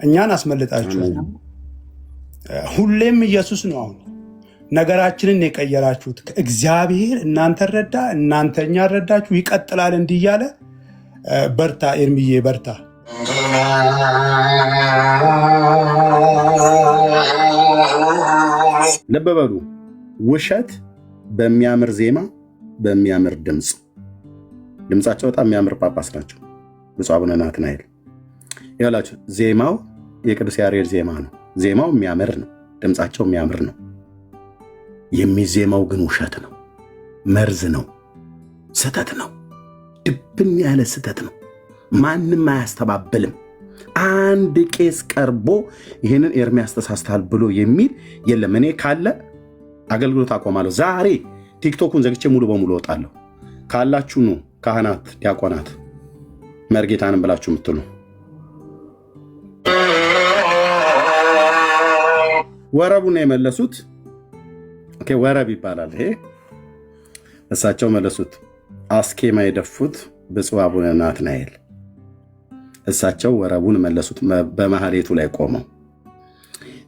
እኛን አስመልጣችሁ ሁሌም ኢየሱስ ነው። አሁን ነገራችንን የቀየራችሁት እግዚአብሔር እናንተ ረዳ፣ እናንተ እኛ ረዳችሁ፣ ይቀጥላል እንዲህ እያለ በርታ ኤርሚዬ በርታ። ልብ በሉ፣ ውሸት በሚያምር ዜማ በሚያምር ድምፃቸው በጣም የሚያምር ጳጳስ ናቸው ብፁዕ አቡነ ናትናኤል። ይላችሁ ዜማው የቅዱስ ያሬድ ዜማ ነው። ዜማው የሚያምር ነው፣ ድምፃቸው የሚያምር ነው። የሚዜማው ግን ውሸት ነው፣ መርዝ ነው፣ ስተት ነው፣ ድብን ያለ ስተት ነው። ማንም አያስተባብልም። አንድ ቄስ ቀርቦ ይህንን ኤርሚያስ ተሳስተሃል ብሎ የሚል የለም። እኔ ካለ አገልግሎት አቆማለሁ። ዛሬ ቲክቶኩን ዘግቼ ሙሉ በሙሉ እወጣለሁ። ካላችሁ ኑ፣ ካህናት፣ ዲያቆናት መርጌታንም ብላችሁ የምትሉ ወረቡን የመለሱት ወረብ ይባላል ይሄ። እሳቸው መለሱት። አስኬማ የደፉት ብፁዕ አቡነ ናትናኤል እሳቸው ወረቡን መለሱት። በማህሌቱ ላይ ቆመው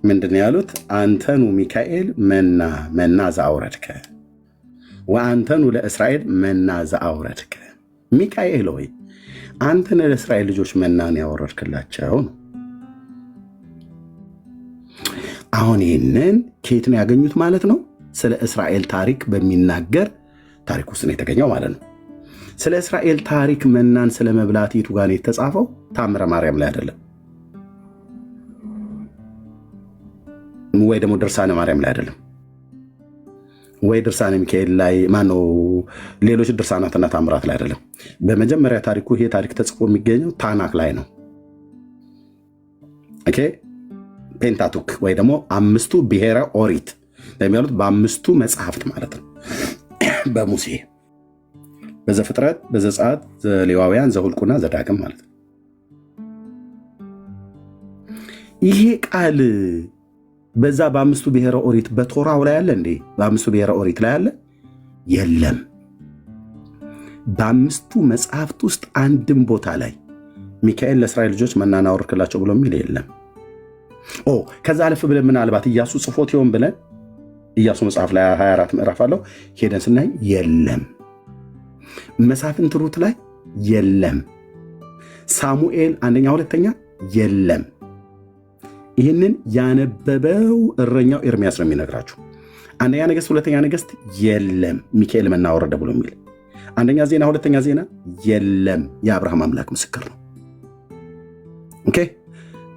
ምንድን ያሉት? አንተኑ ሚካኤል መና ዘአውረድከ ወአንተኑ ለእስራኤል መና ዘአውረድከ። ሚካኤል ሆይ አንተን ለእስራኤል ልጆች መናን ያወረድክላቸው ነው። አሁን ይህንን ከየት ነው ያገኙት ማለት ነው? ስለ እስራኤል ታሪክ በሚናገር ታሪክ ውስጥ ነው የተገኘው ማለት ነው። ስለ እስራኤል ታሪክ መናን ስለ መብላት የቱ ጋር ነው የተጻፈው? ታምረ ማርያም ላይ አይደለም፣ ወይ ደግሞ ድርሳነ ማርያም ላይ አይደለም፣ ወይ ድርሳነ ሚካኤል ላይ ማነው፣ ሌሎች ድርሳናትና ታምራት ላይ አይደለም። በመጀመሪያ ታሪኩ ይሄ ታሪክ ተጽፎ የሚገኘው ታናክ ላይ ነው። ኦኬ ፔንታቱክ ወይ ደግሞ አምስቱ ብሔረ ኦሪት የሚሉት በአምስቱ መጽሐፍት ማለት ነው። በሙሴ በዘፍጥረት፣ በዘጸአት፣ ዘሌዋውያን፣ ዘሁልቁና ዘዳግም ማለት ነው። ይሄ ቃል በዛ በአምስቱ ብሔረ ኦሪት በቶራው ላይ አለ እንዴ? በአምስቱ ብሔረ ኦሪት ላይ አለ? የለም። በአምስቱ መጽሐፍት ውስጥ አንድም ቦታ ላይ ሚካኤል ለእስራኤል ልጆች መናን አወረድክላቸው ብሎ የሚል የለም። ከዛ አለፍ ብለን ምናልባት ኢያሱ ጽፎት ይሆን ብለን ኢያሱ መጽሐፍ ላይ 24 ምዕራፍ አለው ሄደን ስናይ የለም። መሳፍንት ሩት ላይ የለም። ሳሙኤል አንደኛ ሁለተኛ የለም። ይህንን ያነበበው እረኛው ኤርሚያስ ነው የሚነግራችሁ። አንደኛ ነገሥት ሁለተኛ ነገሥት የለም ሚካኤል መና አወረደ ብሎ የሚል። አንደኛ ዜና ሁለተኛ ዜና የለም። የአብርሃም አምላክ ምስክር ነው። ኦኬ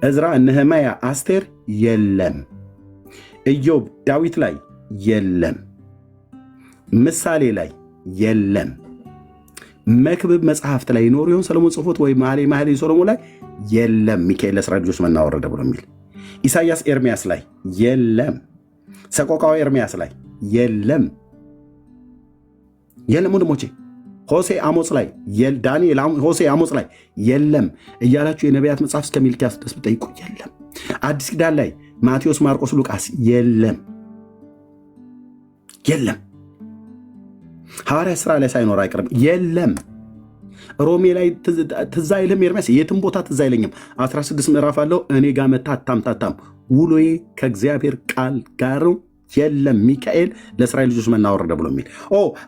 እዝራ፣ ነህምያ፣ አስቴር የለም። ኢዮብ፣ ዳዊት ላይ የለም። ምሳሌ ላይ የለም። መክብብ መጽሐፍት ላይ ይኖር ይሆን ሰሎሞን ጽፎት ወይ መኃልየ ሰሎሞን ላይ የለም ሚካኤል ለእስራኤል ልጆች መና አወረደ ብሎ የሚል። ኢሳይያስ ኤርሚያስ ላይ የለም። ሰቆቃዊ ኤርሚያስ ላይ የለም። ወንድሞቼ ሆሴ አሞጽ ላይ ዳንኤል ሆሴ አሞጽ ላይ የለም እያላችሁ የነቢያት መጽሐፍ እስከ ሚልክያስ ድረስ ብጠይቁ የለም። አዲስ ኪዳን ላይ ማቴዎስ፣ ማርቆስ፣ ሉቃስ የለም። ሐዋርያ ሥራ ላይ ሳይኖር አይቀርም የለም። ሮሜ ላይ ትዝ አይልም ኤርሚያስ? የትም ቦታ ትዝ አይለኝም። 16 ምዕራፍ አለው። እኔ ጋር መታ አታምታታም፣ ውሎዬ ከእግዚአብሔር ቃል ጋር የለም ሚካኤል ለእስራኤል ልጆች መና አወረደ ብሎ የሚል።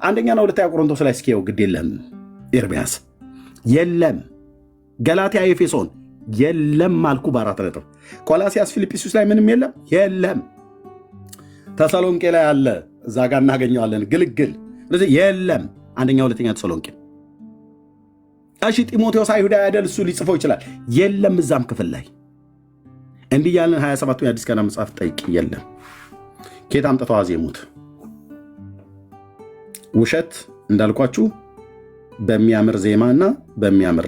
አንደኛና ሁለተኛ ቆሮንቶስ ላይ እስኪው ግድ የለም ኤርሚያስ የለም። ገላትያ፣ ኤፌሶን የለም አልኩ በአራት ነጥብ። ቆላሲያስ፣ ፊልጵስዩስ ላይ ምንም የለም። ተሰሎንቄ ላይ አለ፣ እዛ ጋር እናገኘዋለን ግልግል። ስለዚህ የለም አንደኛ ሁለተኛ ተሰሎንቄ። እሺ ጢሞቴዎስ አይሁዳዊ አይደል? እሱ ሊጽፈው ይችላል። የለም እዛም ክፍል ላይ እንዲህ ያለን 27ቱ የአዲስ ኪዳን መጽሐፍ ጠይቅ የለም። ኬት አምጥተው አዜሙት? ውሸት እንዳልኳችሁ በሚያምር ዜማና በሚያምር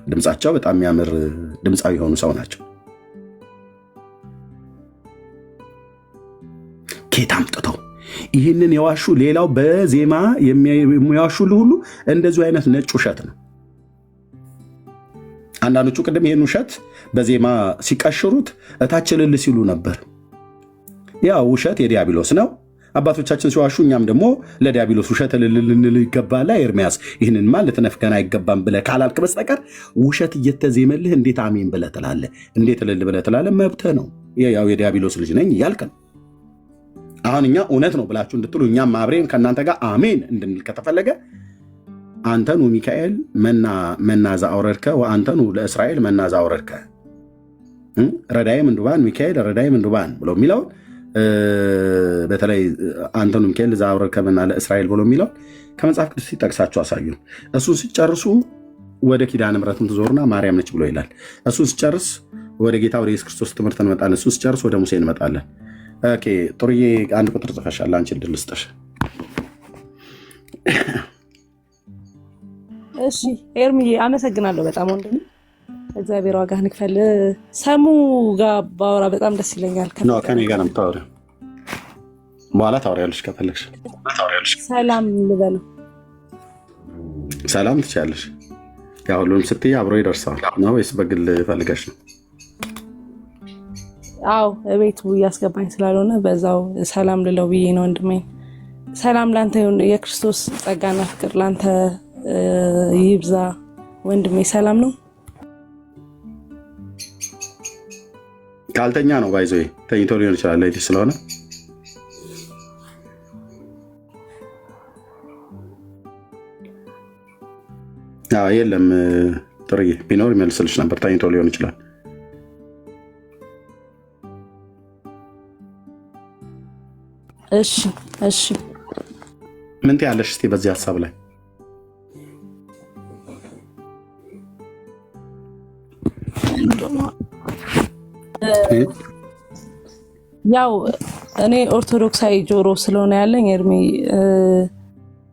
ድምፃቸው በጣም የሚያምር ድምፃዊ የሆኑ ሰው ናቸው። ኬት አምጥተው ይህንን የዋሹ? ሌላው በዜማ የሚዋሹ ሁሉ እንደዚሁ አይነት ነጭ ውሸት ነው። አንዳንዶቹ ቅድም ይህን ውሸት በዜማ ሲቀሽሩት እታች እልል ሲሉ ነበር። ያ ውሸት የዲያብሎስ ነው። አባቶቻችን ሲዋሹ እኛም ደግሞ ለዲያብሎስ ውሸት ልንል ይገባላ። ኤርሚያስ ይህንንማ ልትነፍገን አይገባም ብለህ ካላልክ በስተቀር ውሸት እየተዜመልህ እንዴት አሜን ብለህ ትላለህ? እንዴት እልል ብለህ ትላለህ? መብትህ ነው። ያው የዲያብሎስ ልጅ ነኝ እያልክ ነው። አሁን እኛ እውነት ነው ብላችሁ እንድትሉ እኛም አብሬን ከእናንተ ጋር አሜን እንድንል ከተፈለገ አንተኑ ሚካኤል መና ዘአውረድከ ወአንተኑ ለእስራኤል መና ዘአውረድከ ረዳይ ምንዱባን ሚካኤል ረዳይ ምንዱባን ብሎ የሚለውን በተለይ አንተኑ ሚካኤል ዘአውረድከ መና ለእስራኤል ብሎ የሚለውን ከመጽሐፍ ቅዱስ ሲጠቅሳችሁ አሳዩን። እሱን ሲጨርሱ ወደ ኪዳነ ምሕረት ትዞርና ማርያም ነች ብሎ ይላል። እሱን ሲጨርስ ወደ ጌታ ወደ ኢየሱስ ክርስቶስ ትምህርት እንመጣለን። እሱን ሲጨርስ ወደ ሙሴ እንመጣለን። ኦኬ ጥሩዬ፣ አንድ ቁጥር ጽፈሻል። አንቺ እድል ልስጥሽ። እሺ ኤርሚዬ አመሰግናለሁ በጣም ወንድም፣ እግዚአብሔር ዋጋ ንክፈል። ሰሙ ጋር ባወራ በጣም ደስ ይለኛል። ከኔ ጋር ነው የምታወሪው። በኋላ ታወሪያለሽ ከፈለግሽ። ሰላም ልበለው። ሰላም ትችያለሽ። ያ ሁሉንም ስትይ አብሮ ይደርሰዋል ነው ወይስ በግል ፈልገሽ ነው? አዎ እቤቱ እያስገባኝ ስላልሆነ በዛው ሰላም ልለው ብዬ ነው ወንድሜ። ሰላም ላንተ ይሁን። የክርስቶስ ጸጋና ፍቅር ላንተ ይብዛ ወንድሜ። ሰላም ነው። ካልተኛ ነው ባይዞ ተኝቶ ሊሆን ይችላል ለይቲ ስለሆነ የለም ጥሩዬ ቢኖር ይመልስልሽ ነበር። ተኝቶ ሊሆን ይችላል። እሺ እሺ ምን ትያለሽ እስቲ በዚህ ሀሳብ ላይ? ያው እኔ ኦርቶዶክሳዊ ጆሮ ስለሆነ ያለኝ ኤርሚ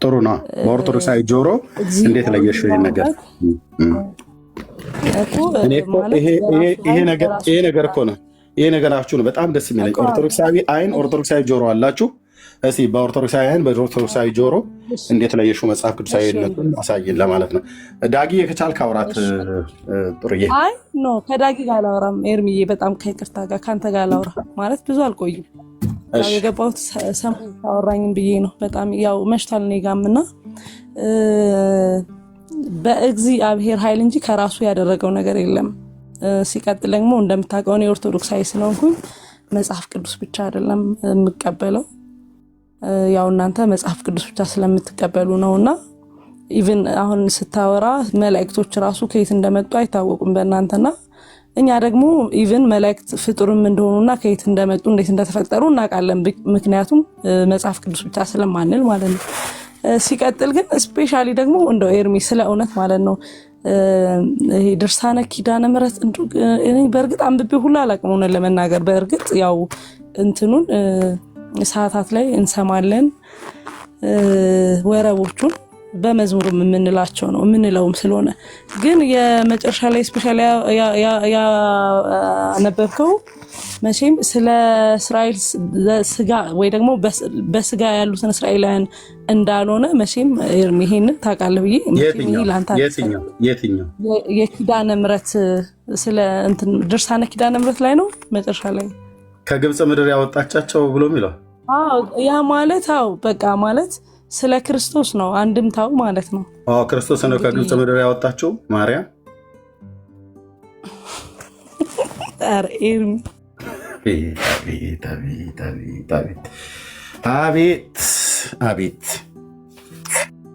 ጥሩ ነው። በኦርቶዶክሳዊ ጆሮ እንዴት ለየሽው ይሄን ነገር? ይሄ ነገር እኮ ነው። ይሄ ነገራችሁ ነው በጣም ደስ የሚለኝ። ኦርቶዶክሳዊ አይን፣ ኦርቶዶክሳዊ ጆሮ አላችሁ። እስኪ በኦርቶዶክሳዊ አይን፣ በኦርቶዶክሳዊ ጆሮ እንዴት ለየሽው መጽሐፍ ቅዱሳዊነቱን አሳይን ለማለት ነው። ዳጊ የከቻልክ አውራት ጥሩዬ። አይ ኖ ከዳጊ ጋር አላወራም ኤርሚዬ፣ በጣም ከይቅርታ ጋር ከአንተ ጋር አላወራ ማለት ብዙ አልቆይም። የገባሁት ሰሞኑን ታወራኝም ብዬ ነው። በጣም ያው መሽቷል እኔ ጋርም እና በእግዚአብሔር ኃይል እንጂ ከራሱ ያደረገው ነገር የለም። ሲቀጥል ደግሞ እንደምታውቀው እኔ ኦርቶዶክሳዊ ስለሆንኩኝ መጽሐፍ ቅዱስ ብቻ አይደለም የምቀበለው፣ ያው እናንተ መጽሐፍ ቅዱስ ብቻ ስለምትቀበሉ ነውና ኢቭን አሁን ስታወራ መላእክቶች ራሱ ከየት እንደመጡ አይታወቁም በእናንተና እኛ ደግሞ ኢቭን መላእክት ፍጡርም እንደሆኑና ከየት እንደመጡ እንዴት እንደተፈጠሩ እናውቃለን። ምክንያቱም መጽሐፍ ቅዱስ ብቻ ስለማንል ማለት ነው። ሲቀጥል ግን ስፔሻሊ ደግሞ እንደው ኤርሚ ስለ እውነት ማለት ነው ይሄ ድርሳነ ኪዳነ ምሕረት እኔ በእርግጥ አንብቤ ሁሉ አላውቅም ሆነ ለመናገር። በእርግጥ ያው እንትኑን ሰዓታት ላይ እንሰማለን ወረቦቹን በመዝሙሩም የምንላቸው ነው የምንለውም ስለሆነ ግን የመጨረሻ ላይ ስፔሻሊ ያነበብከው መቼም ስለ እስራኤል ስጋ ወይ ደግሞ በስጋ ያሉትን እስራኤላውያን እንዳልሆነ መቼም ይሄንን ታውቃለህ ብዬ የትኛው የኪዳነ ምሕረት ስለ እንትን ድርሳነ ኪዳነ ምሕረት ላይ ነው መጨረሻ ላይ ከግብፅ ምድር ያወጣቻቸው ብሎ የሚለው ያ ማለት በቃ ማለት ስለ ክርስቶስ ነው አንድምታው ማለት ነው። ክርስቶስ ነው ከግብፅ ምድር ያወጣቸው ማርያም።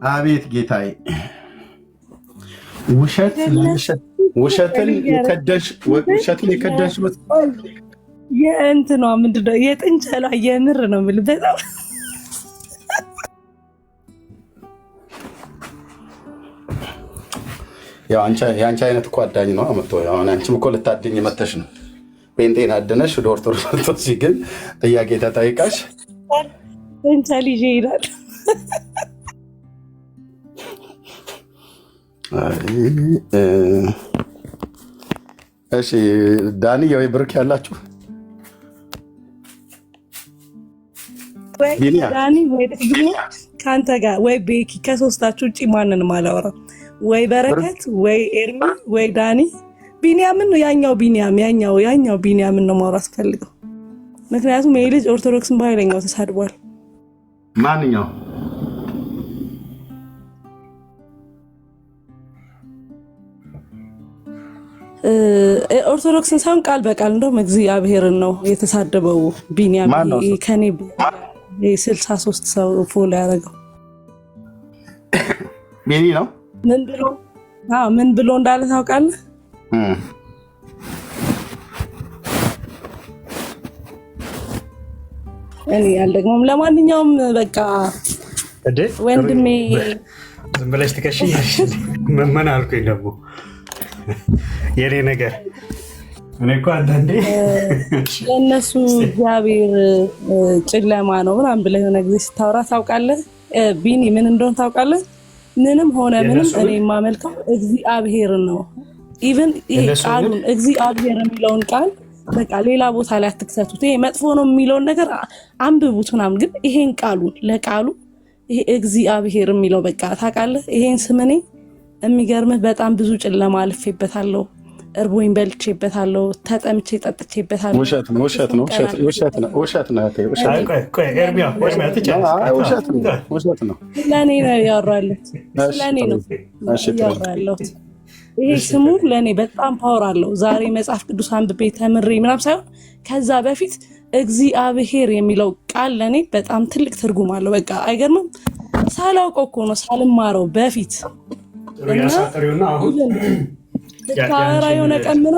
አቤት ጌታዬ፣ ውሸትን የከደሽ የእንትኗ ምንድን ነው የጥንቸሏ የምር ነው የምልህ በጣም የአንቺ አይነት እኮ አዳኝ ነው አመቶ። አንቺም እኮ ልታድኝ መተሽ ነው። ጴንጤን አድነሽ ወደ ኦርቶዶክስ ግን ጥያቄ ተጠይቃሽ ጥንቸል ይዤ ይላል። እሺ ዳኒ ወይ ብርክ ያላችሁ ዳኒ ወይ ደግሞ ከአንተ ጋር ወይ ቤኪ ከሶስታችሁ ውጭ ማንንም አላወራም። ወይ በረከት ወይ ኤርሚ ወይ ዳኒ። ቢኒያምን ነው ያኛው ቢኒያምን ነው ማውራት ፈልገው። ምክንያቱም ይሄ ልጅ ኦርቶዶክስን በኃይለኛው ተሳድቧል። ማንኛው ኦርቶዶክስን ሳይሆን ቃል በቃል እንደውም እግዚአብሔርን ነው የተሳደበው ቢኒያም። ከኔ 63 ሰው ፎሎ ያደረገው ቢኒ ነው። ምን ብሎ እንዳለ ታውቃለህ? እኔ አልደግሞም። ለማንኛውም በቃ ወንድሜ ዝም ብለሽ ትከሽኛለሽ። ምን አልኩኝ ደግሞ የኔ ነገር እኔ እኮ አንዳንዴ ለእነሱ እግዚአብሔር ጨለማ ነው ምናምን ብለህ የሆነ ጊዜ ስታወራ ታውቃለህ? ቢኒ ምን እንደሆነ ታውቃለህ? ምንም ሆነ ምንም እኔ የማመልከው እግዚአብሔርን ነው። ኢቭን ይሄ ቃሉን እግዚአብሔር የሚለውን ቃል በቃ ሌላ ቦታ ላይ አትክተቱት። ይሄ መጥፎ ነው የሚለውን ነገር አንብቡት ምናምን፣ ግን ይሄን ቃሉን ለቃሉ ይሄ እግዚአብሔር የሚለው በቃ ታውቃለህ? ይሄን ስም እኔ የሚገርምህ በጣም ብዙ ጨለማ አልፌበታለሁ። እርቦኝ በልቼበታለሁ፣ ተጠምቼ ጠጥቼበታለሁ። ውሸት ነው። ለእኔ ነው ያወራለት፣ ለእኔ ነው ያወራለት። ይሄ ስሙ ለእኔ በጣም ፓወር አለው። ዛሬ መጽሐፍ ቅዱስ አንብቤ ተምሬ ምናምን ሳይሆን ከዛ በፊት እግዚአብሔር የሚለው ቃል ለእኔ በጣም ትልቅ ትርጉም አለው። በቃ አይገርምም? ሳላውቀው እኮ ነው ሳልማረው በፊት ካራ የሆነ ቀምራ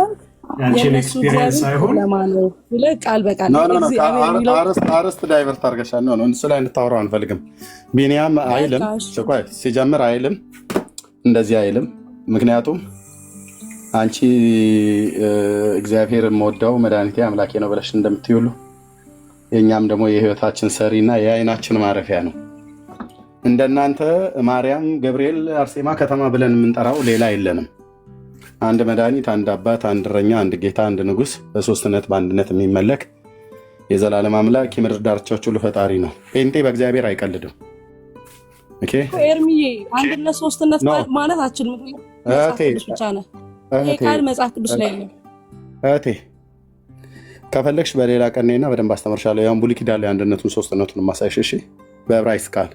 የነሱ እግዚአብሔር ለማነው ብለህ ቃል በቃል አረስት ዳይቨርት አድርገሻል ነው እሱ ላይ እንድታወራው አንፈልግም። ቢኒያም አይልም ሲጀምር አይልም እንደዚህ አይልም። ምክንያቱም አንቺ እግዚአብሔር የምወደው መድኃኒቴ አምላኬ ነው ብለሽ እንደምትይሉ የእኛም ደግሞ የህይወታችን ሰሪና የአይናችን ማረፊያ ነው። እንደናንተ ማርያም፣ ገብርኤል፣ አርሴማ ከተማ ብለን የምንጠራው ሌላ የለንም። አንድ መድኃኒት፣ አንድ አባት፣ አንድ እረኛ፣ አንድ ጌታ፣ አንድ ንጉሥ በሶስትነት በአንድነት የሚመለክ የዘላለም አምላክ የምድር ዳርቻዎች ሁሉ ፈጣሪ ነው። ጴንጤ በእግዚአብሔር አይቀልድም። ኤርሚዬ አንድነት ሶስትነት ማለት አችልም ብቻ ነው። ይሄ ቃል መጽሐፍ ቅዱስ ላይ ነው። እህቴ ከፈለግሽ በሌላ ቀኔና በደንብ አስተምርሻለሁ። ያው ብሉይ ኪዳን ላይ አንድነቱን ሶስትነቱን ማሳይሽ። እሺ በዕብራይስጥ ቃል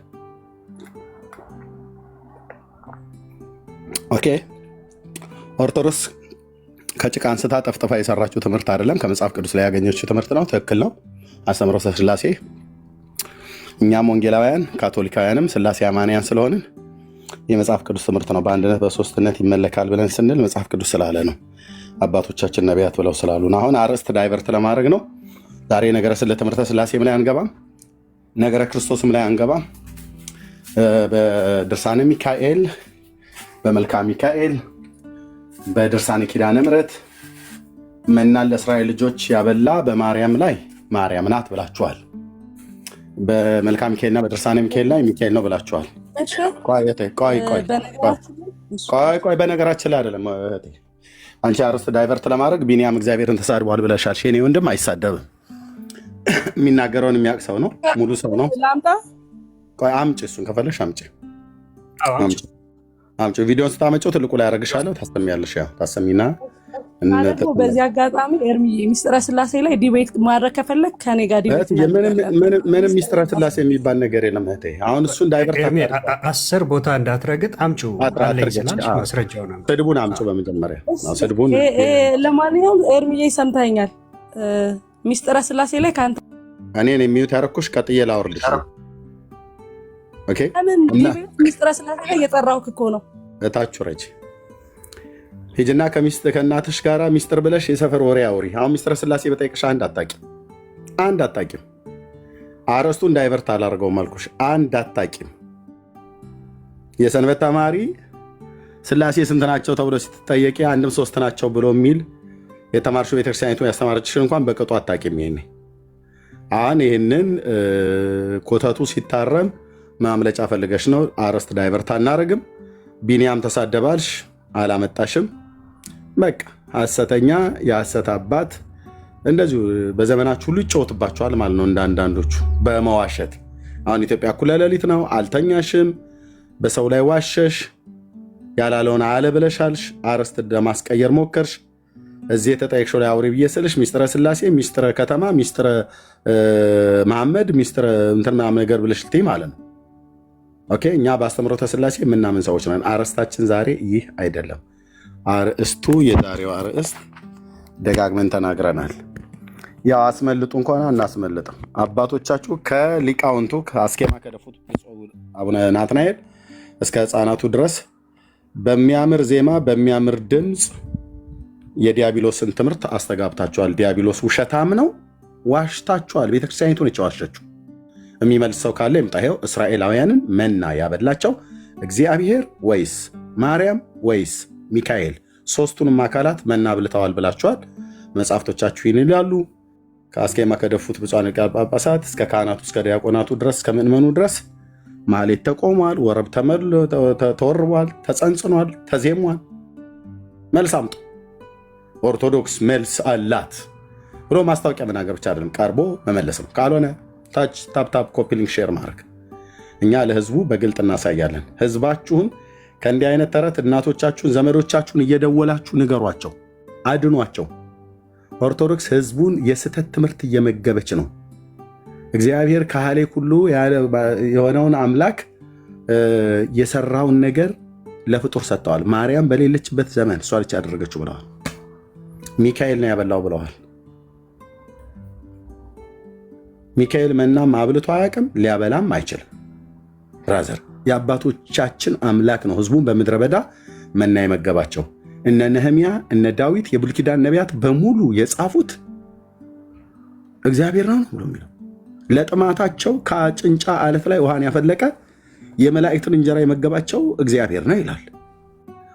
ኦኬ። ኦርቶዶክስ ከጭቃ አንስታ ጠፍጥፋ የሰራችው ትምህርት አይደለም፣ ከመጽሐፍ ቅዱስ ላይ ያገኘችው ትምህርት ነው። ትክክል ነው። አስተምሮተ ሥላሴ እኛም ወንጌላውያን ካቶሊካውያንም ሥላሴ አማንያን ስለሆንን የመጽሐፍ ቅዱስ ትምህርት ነው። በአንድነት በሶስትነት ይመለካል ብለን ስንል መጽሐፍ ቅዱስ ስላለ ነው። አባቶቻችን ነቢያት ብለው ስላሉን። አሁን አርዕስት ዳይቨርት ለማድረግ ነው ዛሬ። ነገረ ስለ ትምህርተ ሥላሴም ላይ አንገባም፣ ነገረ ክርስቶስም ላይ አንገባም። በድርሳነ ሚካኤል፣ በመልካ ሚካኤል፣ በድርሳነ ኪዳነ ምሕረት መናን ለእስራኤል ልጆች ያበላ በማርያም ላይ ማርያም ናት ብላችኋል። በመልካ ሚካኤልና በድርሳነ ሚካኤል ላይ ሚካኤል ነው ብላችኋል። ቆይ በነገራችን ላይ አይደለም እህቴ፣ አንቺ አርዕስት ዳይቨርት ለማድረግ ቢኒያም እግዚአብሔርን ተሳድቧል ብለሻል። የእኔ ወንድም አይሳደብም። የሚናገረውን የሚያውቅ ሰው ነው፣ ሙሉ ሰው ነው። ቆይ አምጪ፣ እሱን ከፈለሽ አምጪ። ቪዲዮን ስታመጪው ትልቁ ላይ ያደርግሻለሁ፣ ታሰሚያለሽ። ያው ታሰሚና በዚህ አጋጣሚ ኤርሚዬ ሚስጥረ ሥላሴ ላይ ዲቤት ማድረግ ከፈለግ ከኔ ጋር ዲቤት ምንም ሚስጥረ ሥላሴ የሚባል ነገር የለም እህቴ። አሁን እሱን ዳይቨርት 10 ቦታ እንዳትረግጥ አምጪው፣ ማስረጃውን ስድቡን አምጪው። በመጀመሪያ ስድቡን ለማንኛውም ኤርሚዬ ሰምተኸኛል። ሚስጥረ ሥላሴ ላይ ከአንተ እኔን የሚዩት ያደረኩሽ ቀጥዬ ላወርድሽ ነው። ኦኬ ለምን ዲቤት ሚስጥረ ሥላሴ ላይ የጠራሁህ እኮ ነው። እታችሁ ረጅ ሂጅና ከእናትሽ ጋር ሚስጥር ብለሽ የሰፈር ወሬ አውሪ። አሁን ሚስጥረ ሥላሴ በጠይቅሽ አንድ አታቂም። አርዕስቱን ዳይቨርት አላደርገውም አልኩሽ። አንድ አታቂም። የሰንበት ተማሪ ሥላሴ ስንት ናቸው ተብሎ ስትጠየቂ አንድም 3 ናቸው ብሎ የሚል የተማርሹ ቤተክርስቲያኒቱ ያስተማረችሽን እንኳን በቅጡ አታቂም። ይሄኔ አሁን ይህንን ኮተቱ ሲታረም ማምለጫ ፈልገሽ ነው። አርዕስት ዳይቨርት አናደርግም። ቢኒያም ተሳደባልሽ፣ አላመጣሽም። በቃ ሐሰተኛ የሐሰት አባት እንደዚሁ በዘመናችሁ ሁሉ ይጫወትባችኋል ማለት ነው። እንደ አንዳንዶቹ በመዋሸት አሁን ኢትዮጵያ እኩለ ሌሊት ነው፣ አልተኛሽም፣ በሰው ላይ ዋሸሽ፣ ያላለውን አለ ብለሻልሽ፣ አርዕስት ለማስቀየር ሞከርሽ። እዚህ የተጠየቅሽው ላይ አውሪ ብዬ ስልሽ ሚስጥረ ስላሴ፣ ሚስጥረ ከተማ፣ ሚስጥረ መሐመድ፣ ሚስጥረ እንትን ምናምን ነገር ብለሽ ልትይ ማለት ነው። ኦኬ፣ እኛ በአስተምህሮተ ስላሴ የምናምን ሰዎች ነን። አርዕስታችን ዛሬ ይህ አይደለም። አርዕስቱ የዛሬው አርዕስት ደጋግመን ተናግረናል። ያው አስመልጡ እንኳን እናስመልጥም። አባቶቻችሁ ከሊቃውንቱ ከአስኬማ ከደፉት አቡነ ናትናኤል እስከ ሕፃናቱ ድረስ በሚያምር ዜማ በሚያምር ድምፅ የዲያብሎስን ትምህርት አስተጋብታችኋል። ዲያብሎስ ውሸታም ነው፣ ዋሽታችኋል። ቤተክርስቲያኒቱን የዋሸችው የሚመልስ ሰው ካለ ይምጣ። ይኸው እስራኤላውያንን መና ያበላቸው እግዚአብሔር ወይስ ማርያም ወይስ ሚካኤል? ሶስቱንም አካላት መና ብልተዋል ብላችኋል። መጽሐፍቶቻችሁ ይህን ይላሉ። ከአስኬማ ከደፉት ብፁዓን ሊቃነ ጳጳሳት እስከ ካህናቱ እስከ ዲያቆናቱ ድረስ እስከ ምእመኑ ድረስ ማህሌት ተቆሟል፣ ወረብ ተወርቧል፣ ተጸንጽኗል፣ ተዜሟል። መልስ አምጡ። ኦርቶዶክስ መልስ አላት ብሎ ማስታወቂያ መናገር ብቻ አይደለም፣ ቀርቦ መመለስ ነው። ካልሆነ ታች ታፕታፕ ኮፒ ሊንክ ሼር ማድረግ። እኛ ለህዝቡ በግልጥ እናሳያለን። ህዝባችሁን ከእንዲህ አይነት ተረት እናቶቻችሁን ዘመዶቻችሁን እየደወላችሁ ንገሯቸው፣ አድኗቸው። ኦርቶዶክስ ህዝቡን የስተት ትምህርት እየመገበች ነው። እግዚአብሔር ካህሌ ሁሉ የሆነውን አምላክ የሰራውን ነገር ለፍጡር ሰጥተዋል። ማርያም በሌለችበት ዘመን እሷ ልጅ ያደረገችው ብለዋል። ሚካኤል ነው ያበላው ብለዋል። ሚካኤል መናም አብልቶ አያውቅም፣ ሊያበላም አይችልም። ራዘር የአባቶቻችን አምላክ ነው ህዝቡን በምድረ በዳ መና የመገባቸው። እነ ነህምያ እነ ዳዊት የብሉይ ኪዳን ነቢያት በሙሉ የጻፉት እግዚአብሔር ነው ብሎ የሚለው ለጥማታቸው ከጭንጫ አለት ላይ ውሃን ያፈለቀ የመላእክትን እንጀራ የመገባቸው እግዚአብሔር ነው ይላል።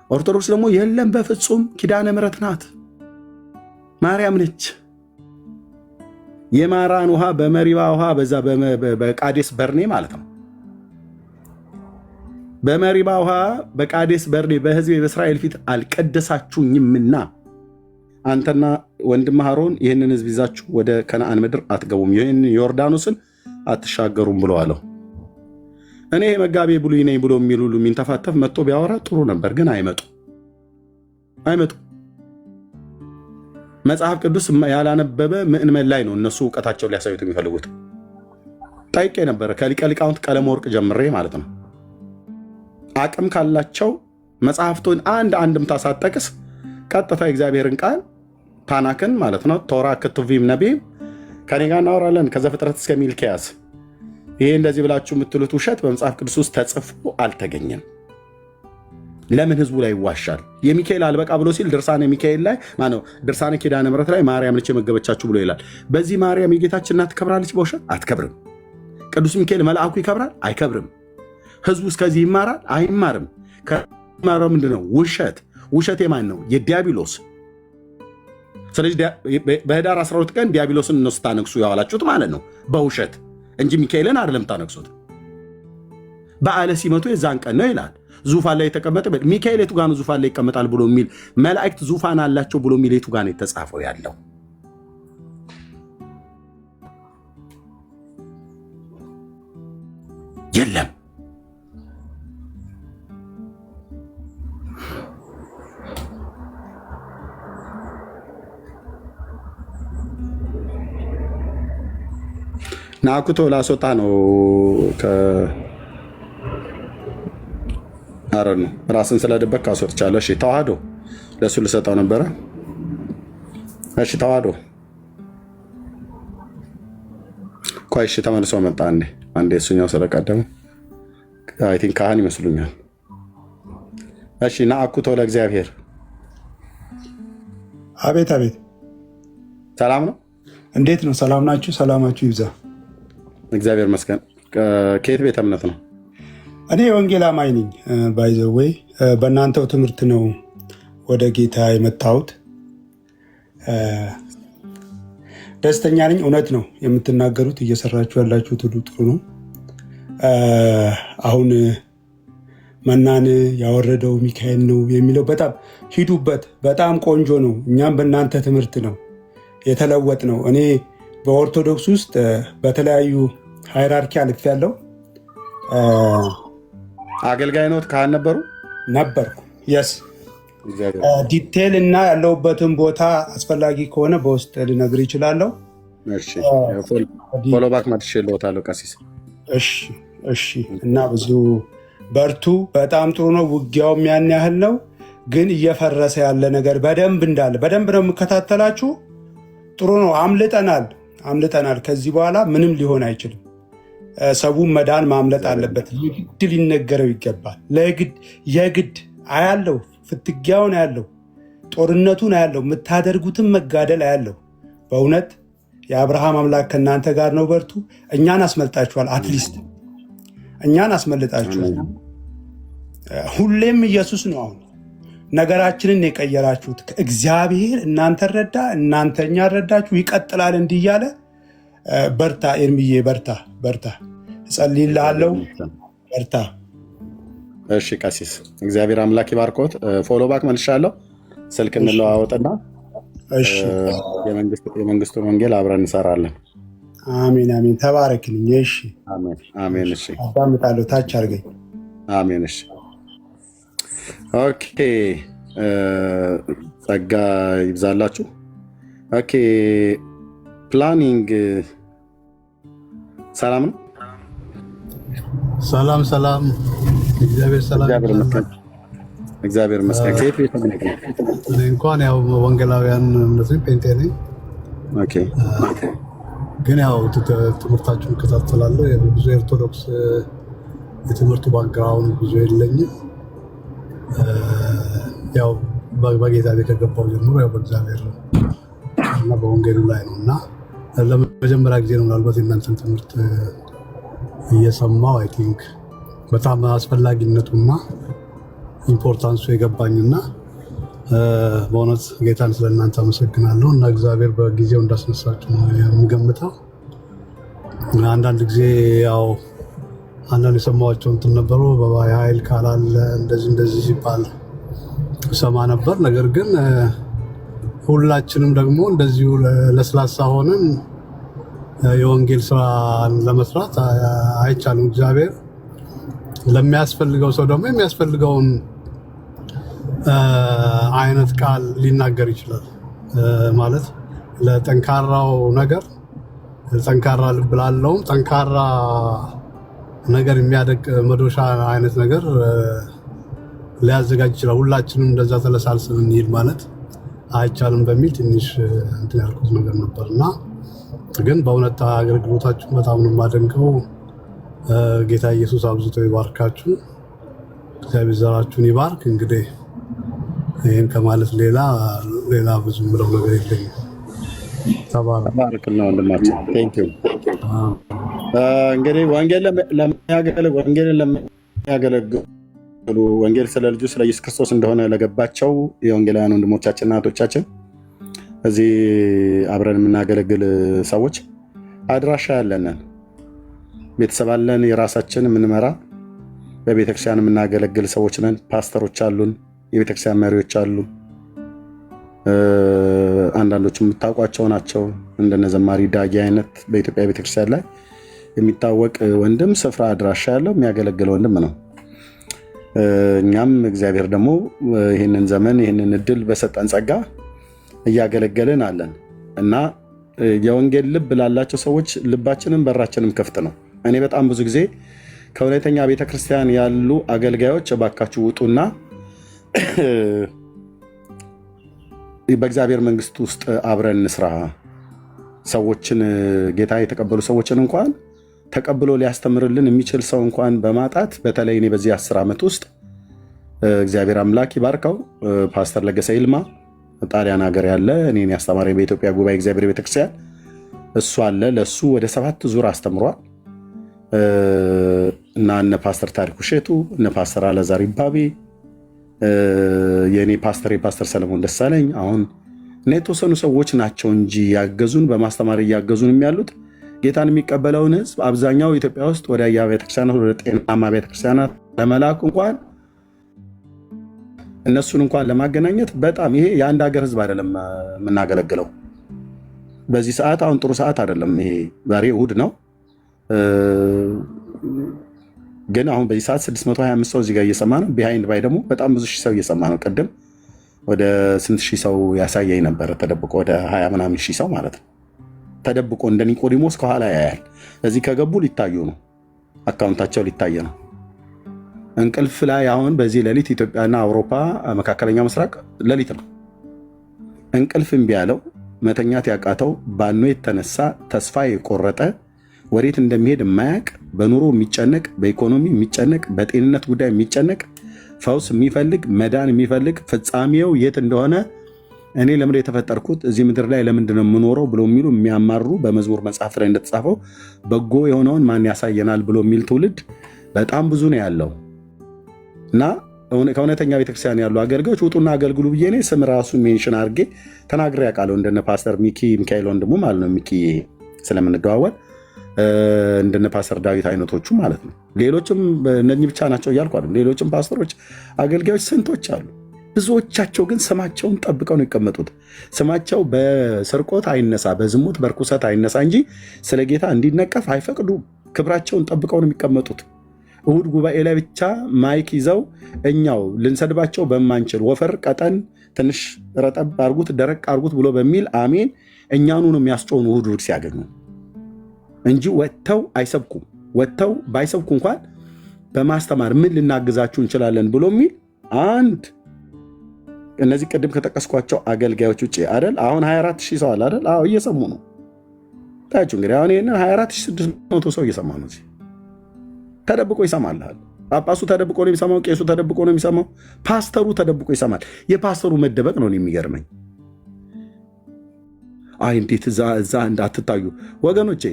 ኦርቶዶክስ ደግሞ የለም በፍጹም ኪዳነ ምሕረት ናት፣ ማርያም ነች። የማራን ውሃ በመሪባ ውሃ በዛ በቃዴስ በርኔ ማለት ነው። በመሪባ ውሃ በቃዴስ በርኔ በህዝቤ በእስራኤል ፊት አልቀደሳችሁኝምና አንተና ወንድም አሮን ይህንን ህዝብ ይዛችሁ ወደ ከነአን ምድር አትገቡም፣ ይህን ዮርዳኖስን አትሻገሩም ብሎ አለው። እኔ መጋቤ ብሉይ ነኝ ብሎ የሚል ሁሉ የሚንተፋተፍ መጥቶ ቢያወራ ጥሩ ነበር፣ ግን አይመጡ። መጽሐፍ ቅዱስ ያላነበበ ምእመን ላይ ነው እነሱ እውቀታቸው ሊያሳዩት የሚፈልጉት። ጠይቄ ነበረ ከሊቀ ሊቃውንት ቀለም ወርቅ ጀምሬ ማለት ነው። አቅም ካላቸው መጽሐፍቱን አንድም ታሳጠቅስ ቀጥታ እግዚአብሔርን ቃል ታናክን ማለት ነው። ቶራ ክትቪም ነቢይም ከኔ ጋር እናወራለን ከዘፍጥረት እስከ ሚልክያስ። ይሄ እንደዚህ ብላችሁ የምትሉት ውሸት በመጽሐፍ ቅዱስ ውስጥ ተጽፎ አልተገኘም። ለምን ህዝቡ ላይ ይዋሻል? የሚካኤል አልበቃ ብሎ ሲል ድርሳነ ሚካኤል ላይ ማነው ድርሳነ ኪዳነ ምሕረት ላይ ማርያም ነች የመገበቻችሁ ብሎ ይላል። በዚህ ማርያም የጌታችን እናት ትከብራለች በውሸት? አትከብርም። ቅዱስ ሚካኤል መልአኩ ይከብራል? አይከብርም። ህዝቡ እስከዚህ ይማራል? አይማርም። ከማረው ምንድነው? ውሸት የማን ነው? የዲያብሎስ። ስለዚህ በህዳር 12 ቀን ዲያብሎስን እነሱ ታነግሱ ያዋላችሁት ማለት ነው በውሸት እንጂ ሚካኤልን አይደለም ታነግሱት። በዓለ ሲመቱ የዛን ቀን ነው ይላል። ዙፋን ላይ የተቀመጠ ሚካኤል የቱ ጋር ነው ዙፋን ላይ ይቀመጣል ብሎ የሚል መላእክት ዙፋን አላቸው ብሎ የሚል የቱ ጋር ነው የተጻፈው ያለው? የለም። ናኩቶ ላስወጣ ነው አረን ነው ራስን ስለደበቅ ካስወጥቻለሁ። እሺ ተዋህዶ ለሱ ልሰጠው ነበረ። እሺ ተዋህዶ ቆይ እሺ ተመልሶ መጣ። አንዴ እሱኛው ስለቀደመ አይ ቲንክ ካህን ይመስሉኛል። እሺ ናኩቶ ለእግዚአብሔር። አቤት አቤት። ሰላም ነው? እንዴት ነው? ሰላም ናችሁ? ሰላማችሁ ይብዛ። እግዚአብሔር ይመስገን። ከየት ቤተ እምነት ነው? እኔ የወንጌል አማኝ ነኝ። ባይዘወይ በእናንተው ትምህርት ነው ወደ ጌታ የመጣሁት። ደስተኛ ነኝ። እውነት ነው የምትናገሩት፣ እየሰራችሁ ያላችሁት ሁሉ ጥሩ ነው። አሁን መናን ያወረደው ሚካኤል ነው የሚለው በጣም ሂዱበት፣ በጣም ቆንጆ ነው። እኛም በእናንተ ትምህርት ነው የተለወጥ ነው። እኔ በኦርቶዶክስ ውስጥ በተለያዩ ሃይራርኪ አልፍ ያለው አገልጋይ ኖት ካህን ነበርኩ። የስ ዲቴል እና ያለሁበትን ቦታ አስፈላጊ ከሆነ በውስጥ ልነግር ይችላለሁ። ፎሎ ባክ መልሼልዎታለሁ ቀሲስ። እሺ። እና ብዙ በርቱ። በጣም ጥሩ ነው። ውጊያውም ያን ያህል ነው፣ ግን እየፈረሰ ያለ ነገር በደንብ ነው የምከታተላችሁ። ጥሩ ነው። አምልጠናል። ከዚህ በኋላ ምንም ሊሆን አይችልም። ሰቡን መዳን ማምለጥ አለበት። የግድ ሊነገረው ይገባል። የግድ አያለው፣ ፍትጊያውን አያለው፣ ጦርነቱን አያለው፣ የምታደርጉትን መጋደል አያለው። በእውነት የአብርሃም አምላክ ከእናንተ ጋር ነው። በርቱ። እኛን አስመልጣችኋል። አትሊስት እኛን አስመልጣችኋል። ሁሌም ኢየሱስ ነው። አሁን ነገራችንን የቀየራችሁት እግዚአብሔር እናንተ ረዳ፣ እናንተ እኛ ረዳችሁ። ይቀጥላል እንዲህ እያለ በርታ ኤርሚዬ፣ በርታ። እጸልይልሃለሁ። በርታ። እሺ ቀሲስ፣ እግዚአብሔር አምላክ ይባርኮት። ፎሎ ባክ መልሻለሁ። ስልክ እንለዋወጥና የመንግስቱን ወንጌል አብረን እንሰራለን። አሜን። ተባረክልኝ። እሺ፣ አሜን። እሺ፣ አዳምጣለሁ። ታች አድርገኝ። አሜን። እሺ፣ ኦኬ። ጸጋ ይብዛላችሁ። ኦኬ። ፕላኒንግ ሰላም ነው። ሰላም። እግዚአብሔር ይመስገን። ከየት ቤት ነው? እንኳን ያው ወንጌላውያን እንደዚህ ጴንጤ ነኝ። ኦኬ። ግን ያው ትምህርታችሁን እከታተላለሁ። ብዙ የኦርቶዶክስ የትምህርቱ ባክግራውንድ ብዙ የለኝም። ያው በጌታ ቤት ከገባው ጀምሮ ያው በእግዚአብሔር እና በወንጌሉ ላይ ነው እና ለመጀመሪያ ጊዜ ነው ምናልባት የእናንተን ትምህርት እየሰማው አይ ቲንክ በጣም አስፈላጊነቱና ኢምፖርታንሱ የገባኝና በእውነት ጌታን ስለእናንተ አመሰግናለሁ እና እግዚአብሔር በጊዜው እንዳስነሳችሁ ነው የምገምተው። አንዳንድ ጊዜ ያው አንዳንድ የሰማኋቸው እንትን ነበሩ የኃይል ካላለ እንደዚህ ሲባል ሰማ ነበር። ነገር ግን ሁላችንም ደግሞ እንደዚሁ ለስላሳ ሆነን የወንጌል ስራ ለመስራት አይቻልም። እግዚአብሔር ለሚያስፈልገው ሰው ደግሞ የሚያስፈልገውን አይነት ቃል ሊናገር ይችላል። ማለት ለጠንካራው ነገር ጠንካራ ልብ ላለውም ጠንካራ ነገር የሚያደቅ መዶሻ አይነት ነገር ሊያዘጋጅ ይችላል። ሁላችንም እንደዛ ተለሳልስን እንሂድ ማለት አይቻልም በሚል ትንሽ እንትን ያልኩት ነገር ነበር እና ግን በእውነት አገልግሎታችሁ በጣም ነው የማደንቀው። ጌታ ኢየሱስ አብዝቶ ይባርካችሁ። እግዚአብሔር ዘራችሁን ይባርክ። እንግዲህ ይህን ከማለት ሌላ ብዙ ምለው ነገር የለኝም። ተባረክልና ወንድማችን ቴንክ ዩ። እንግዲህ ወንጌልን ለሚያገለግሉ ወንጌል ስለ ልጁ ስለ ኢየሱስ ክርስቶስ እንደሆነ ለገባቸው የወንጌላውያን ወንድሞቻችንና እህቶቻችን እዚህ አብረን የምናገለግል ሰዎች አድራሻ ያለንን ቤተሰብ አለን፣ የራሳችን የምንመራ በቤተክርስቲያን የምናገለግል ሰዎች ነን። ፓስተሮች አሉን፣ የቤተክርስቲያን መሪዎች አሉ። አንዳንዶቹ የምታውቋቸው ናቸው። እንደነ ዘማሪ ዳጊ አይነት በኢትዮጵያ ቤተክርስቲያን ላይ የሚታወቅ ወንድም ስፍራ አድራሻ ያለው የሚያገለግል ወንድም ነው። እኛም እግዚአብሔር ደግሞ ይህንን ዘመን ይህንን እድል በሰጠን ጸጋ እያገለገልን አለን እና የወንጌል ልብ ላላቸው ሰዎች ልባችንም በራችንም ክፍት ነው። እኔ በጣም ብዙ ጊዜ ከእውነተኛ ቤተክርስቲያን ያሉ አገልጋዮች እባካችሁ ውጡና በእግዚአብሔር መንግስት ውስጥ አብረን እንስራ። ሰዎችን ጌታ የተቀበሉ ሰዎችን እንኳን ተቀብሎ ሊያስተምርልን የሚችል ሰው እንኳን በማጣት በተለይ እኔ በዚህ 10 ዓመት ውስጥ እግዚአብሔር አምላክ ይባርከው ፓስተር ለገሰ ይልማ ጣሊያን ሀገር ያለ እኔን ያስተማረ በኢትዮጵያ ጉባኤ እግዚአብሔር ቤተክርስቲያን እሱ አለ። ለሱ ወደ 7 ዙር አስተምሯል እና እነ ፓስተር ታሪኩ ሼቱ እነ ፓስተር አለዛር ይባቤ የኔ የፓስተር ሰለሞን ደሳለኝ አሁን እና የተወሰኑ ሰዎች ናቸው እንጂ ያገዙን በማስተማር እያገዙን የሚያሉት ጌታን የሚቀበለውን ህዝብ አብዛኛው ኢትዮጵያ ውስጥ ወደ ቤተክርስቲያናት ወደ ጤናማ ቤተክርስቲያናት ለመላክ እንኳን እነሱን እንኳን ለማገናኘት በጣም ይሄ የአንድ ሀገር ህዝብ አይደለም የምናገለግለው። በዚህ ሰዓት አሁን ጥሩ ሰዓት አይደለም። ይሄ ዛሬ እሑድ ነው፣ ግን አሁን በዚህ ሰዓት 625 ሰው እዚህ ጋር እየሰማ ነው። ቢሃይንድ ባይ ደግሞ በጣም ብዙ ሺህ ሰው እየሰማ ነው። ቅድም ወደ ስንት ሺህ ሰው ያሳየኝ ነበረ ተደብቆ፣ ወደ 20 ምናምን ሺህ ሰው ማለት ነው ተደብቆ እንደ ኒቆዲሞስ ከኋላ ያያል። እዚህ ከገቡ ሊታዩ ነው፣ አካውንታቸው ሊታየ ነው። እንቅልፍ ላይ አሁን በዚህ ሌሊት ኢትዮጵያና አውሮፓ መካከለኛው ምስራቅ ሌሊት ነው። እንቅልፍ እምቢ ያለው መተኛት ያቃተው ባኖ የተነሳ ተስፋ የቆረጠ ወዴት እንደሚሄድ የማያቅ በኑሮ የሚጨነቅ በኢኮኖሚ የሚጨነቅ በጤንነት ጉዳይ የሚጨነቅ ፈውስ የሚፈልግ መዳን የሚፈልግ ፍጻሜው የት እንደሆነ እኔ ለምንድን የተፈጠርኩት እዚህ ምድር ላይ ለምንድን ነው የምኖረው ብሎ የሚሉ የሚያማሩ በመዝሙር መጽሐፍ ላይ እንደተጻፈው በጎ የሆነውን ማን ያሳየናል ብሎ የሚል ትውልድ በጣም ብዙ ነው ያለው እና ከእውነተኛ ቤተክርስቲያን ያሉ አገልጋዮች ውጡና አገልግሉ ብዬ እኔ ስም ራሱን ሜንሽን አድርጌ ተናግሬ ያውቃለሁ። እንደነ ፓስተር ሚካኤል ወንድሙ ማለት ነው ሚኪ ስለምንደዋወል እንደነ ፓስተር ዳዊት አይነቶቹ ማለት ነው። ሌሎችም እነኚህ ብቻ ናቸው እያልኩ አይደለም። ሌሎችም ፓስተሮች አገልጋዮች ስንቶች አሉ። ብዙዎቻቸው ግን ስማቸውን ጠብቀው ነው የሚቀመጡት። ስማቸው በስርቆት አይነሳ፣ በዝሙት በርኩሰት አይነሳ እንጂ ስለ ጌታ እንዲነቀፍ አይፈቅዱም። ክብራቸውን ጠብቀው ነው የሚቀመጡት። እሁድ ጉባኤ ላይ ብቻ ማይክ ይዘው እኛው ልንሰድባቸው በማንችል ወፈር ቀጠን ትንሽ ረጠብ አርጉት ደረቅ አርጉት ብሎ በሚል አሜን እኛኑ ነው የሚያስጮውን እሁድ እሁድ ሲያገኙ እንጂ ወጥተው አይሰብኩም። ወጥተው ባይሰብኩ እንኳን በማስተማር ምን ልናግዛችሁ እንችላለን ብሎ የሚል አንድ እነዚህ ቅድም ከጠቀስኳቸው አገልጋዮች ውጭ አይደል። አሁን 24,000 ሰው አለ አይደል? አዎ እየሰሙ ነው። ታያችሁ እንግዲህ አሁን ይሄንን 24,600 ሰው እየሰማ ነው። እዚህ ተደብቆ ይሰማልሃል። ጳጳሱ ተደብቆ ነው የሚሰማው። ቄሱ ተደብቆ ነው የሚሰማው። ፓስተሩ ተደብቆ ይሰማል። የፓስተሩ መደበቅ ነው የሚገርመኝ። አይ እንዴት እዛ እንዳትታዩ ወገኖቼ፣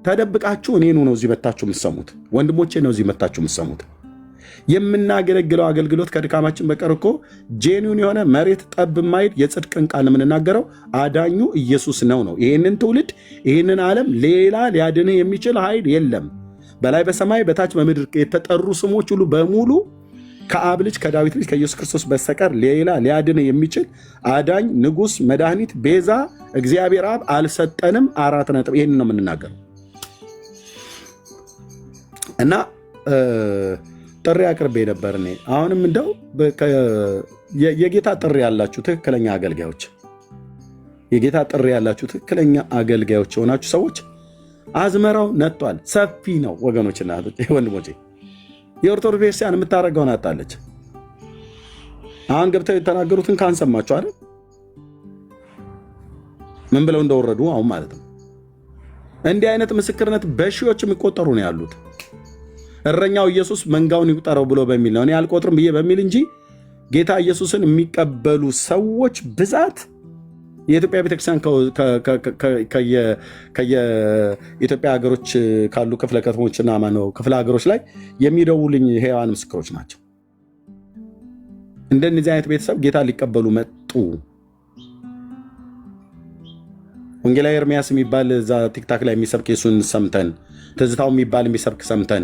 ተደብቃችሁ እኔኑ ነው እዚህ መታችሁ የምትሰሙት። ወንድሞቼ ነው እዚህ መታችሁ የምትሰሙት። የምናገለግለው አገልግሎት ከድካማችን በቀር እኮ ጄኒውን የሆነ መሬት ጠብ የማይል የጽድቅን ቃል የምንናገረው አዳኙ ኢየሱስ ነው። ይህንን ትውልድ ይህንን ዓለም ሌላ ሊያድንህ የሚችል ኃይል የለም። በላይ በሰማይ በታች በምድር የተጠሩ ስሞች ሁሉ በሙሉ ከአብ ልጅ ከዳዊት ልጅ ከኢየሱስ ክርስቶስ በስተቀር ሌላ ሊያድንህ የሚችል አዳኝ፣ ንጉሥ፣ መድኃኒት፣ ቤዛ እግዚአብሔር አብ አልሰጠንም። 4 ነጥብ። ይህንን ነው የምንናገረው እና ጥሪ አቅርቤ ነበር እኔ። አሁንም እንደው የጌታ ጥሪ ያላችሁ ትክክለኛ አገልጋዮች፣ የጌታ ጥሪ ያላችሁ ትክክለኛ አገልጋዮች የሆናችሁ ሰዎች አዝመራው ነጥቷል። ሰፊ ነው ወገኖችና ወንድሞቼ። የኦርቶዶክስ ቤተክርስቲያን የምታደርገውን አጣለች። አሁን ገብተው የተናገሩትን ካንሰማችሁ አይደል ምን ብለው እንደወረዱ አሁን ማለት ነው። እንዲህ አይነት ምስክርነት በሺዎች የሚቆጠሩ ነው ያሉት። እረኛው ኢየሱስ መንጋውን ይቁጠረው ብሎ በሚል ነው። እኔ አልቆጥርም ብዬ በሚል እንጂ ጌታ ኢየሱስን የሚቀበሉ ሰዎች ብዛት የኢትዮጵያ ቤተክርስቲያን ከየኢትዮጵያ ሀገሮች ካሉ ክፍለ ከተሞችና ማነው ክፍለ ሀገሮች ላይ የሚደውልኝ ሕያዋን ምስክሮች ናቸው። እንደነዚህ አይነት ቤተሰብ ጌታ ሊቀበሉ መጡ። ወንጌላዊ ኤርሚያስ የሚባል እዛ ቲክታክ ላይ የሚሰብክ የሱን ሰምተን፣ ትዝታው የሚባል የሚሰብክ ሰምተን፣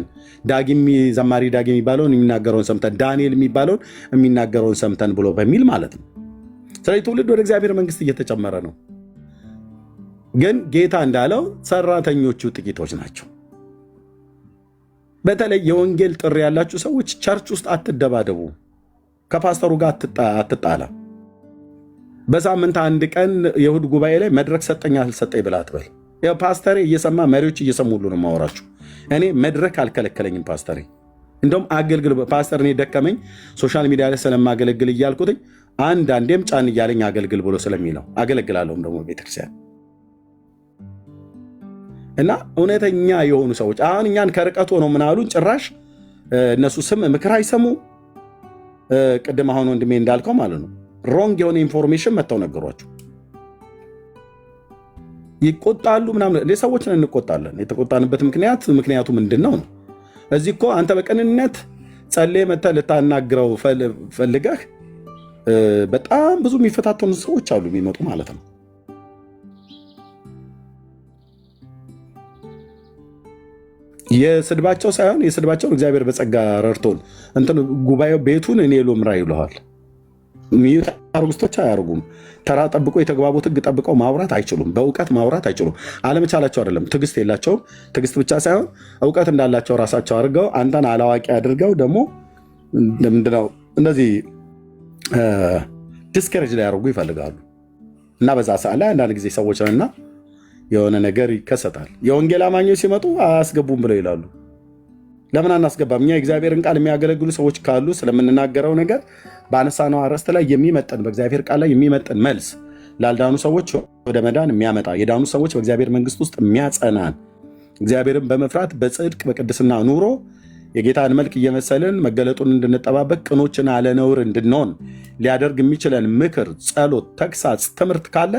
ዘማሪ ዳጊ የሚባለውን የሚናገረውን ሰምተን፣ ዳንኤል የሚባለውን የሚናገረውን ሰምተን ብሎ በሚል ማለት ነው። ስለዚህ ትውልድ ወደ እግዚአብሔር መንግስት እየተጨመረ ነው። ግን ጌታ እንዳለው ሰራተኞቹ ጥቂቶች ናቸው። በተለይ የወንጌል ጥሪ ያላችሁ ሰዎች ቸርች ውስጥ አትደባደቡ። ከፓስተሩ ጋር አትጣላ። በሳምንት አንድ ቀን የእሁድ ጉባኤ ላይ መድረክ ሰጠኝ አልሰጠኝ ብላ አትበል። ፓስተሬ እየሰማ መሪዎች እየሰሙ ሁሉ ነው የማወራችሁ። እኔ መድረክ አልከለከለኝም ፓስተሬ። እንደውም አገልግል ፓስተር እኔ ደከመኝ ሶሻል ሚዲያ ላይ ስለማገለግል እያልኩትኝ አንዳንዴም ጫን እያለኝ አገልግል ብሎ ስለሚለው አገለግላለሁም ደግሞ ቤተክርስቲያን እና እውነተኛ የሆኑ ሰዎች አሁን እኛን ከርቀት ሆነው ምናሉን ጭራሽ እነሱ ስም ምክር አይሰሙ። ቅድም አሁን ወንድሜ እንዳልከው ማለት ነው ሮንግ የሆነ ኢንፎርሜሽን መጥተው ነገሯቸው። ይቆጣሉ ምናምን። እንደ ሰዎችን እንቆጣለን። የተቆጣንበት ምክንያቱ ምንድን ነው? እዚህ እኮ አንተ በቅንነት ጸልዬ መጥተህ ልታናግረው ፈልገህ በጣም ብዙ የሚፈታተኑ ሰዎች አሉ የሚመጡ ማለት ነው። የስድባቸው ሳይሆን የስድባቸውን እግዚአብሔር በጸጋ ረድቶን እንትን ጉባኤው ቤቱን እኔ ሎምራ ይለዋል። አርጉስቶች አያርጉም። ተራ ጠብቆ የተግባቡት ሕግ ጠብቀው ማውራት አይችሉም። በእውቀት ማውራት አይችሉም። አለመቻላቸው አይደለም፣ ትዕግስት የላቸውም። ትዕግስት ብቻ ሳይሆን እውቀት እንዳላቸው ራሳቸው አድርገው አንተን አላዋቂ አድርገው ደግሞ ምንድነው እነዚህ ዲስከሬጅ ሊያደርጉ ይፈልጋሉ። እና በዛ ሰዓት ላይ አንዳንድ ጊዜ ሰዎች ነውና የሆነ ነገር ይከሰታል። የወንጌል አማኞች ሲመጡ አያስገቡም ብለው ይላሉ። ለምን አናስገባም? እኛ የእግዚአብሔርን ቃል የሚያገለግሉ ሰዎች ካሉ ስለምንናገረው ነገር በአነሳነው አርዕስት ላይ የሚመጠን በእግዚአብሔር ቃል ላይ የሚመጠን መልስ ላልዳኑ ሰዎች ወደ መዳን የሚያመጣ የዳኑ ሰዎች በእግዚአብሔር መንግስት ውስጥ የሚያጸናን እግዚአብሔርን በመፍራት በጽድቅ በቅድስና ኑሮ የጌታን መልክ እየመሰልን መገለጡን እንድንጠባበቅ ቅኖችን አለነውር እንድንሆን ሊያደርግ የሚችለን ምክር፣ ጸሎት፣ ተግሳጽ፣ ትምህርት ካለ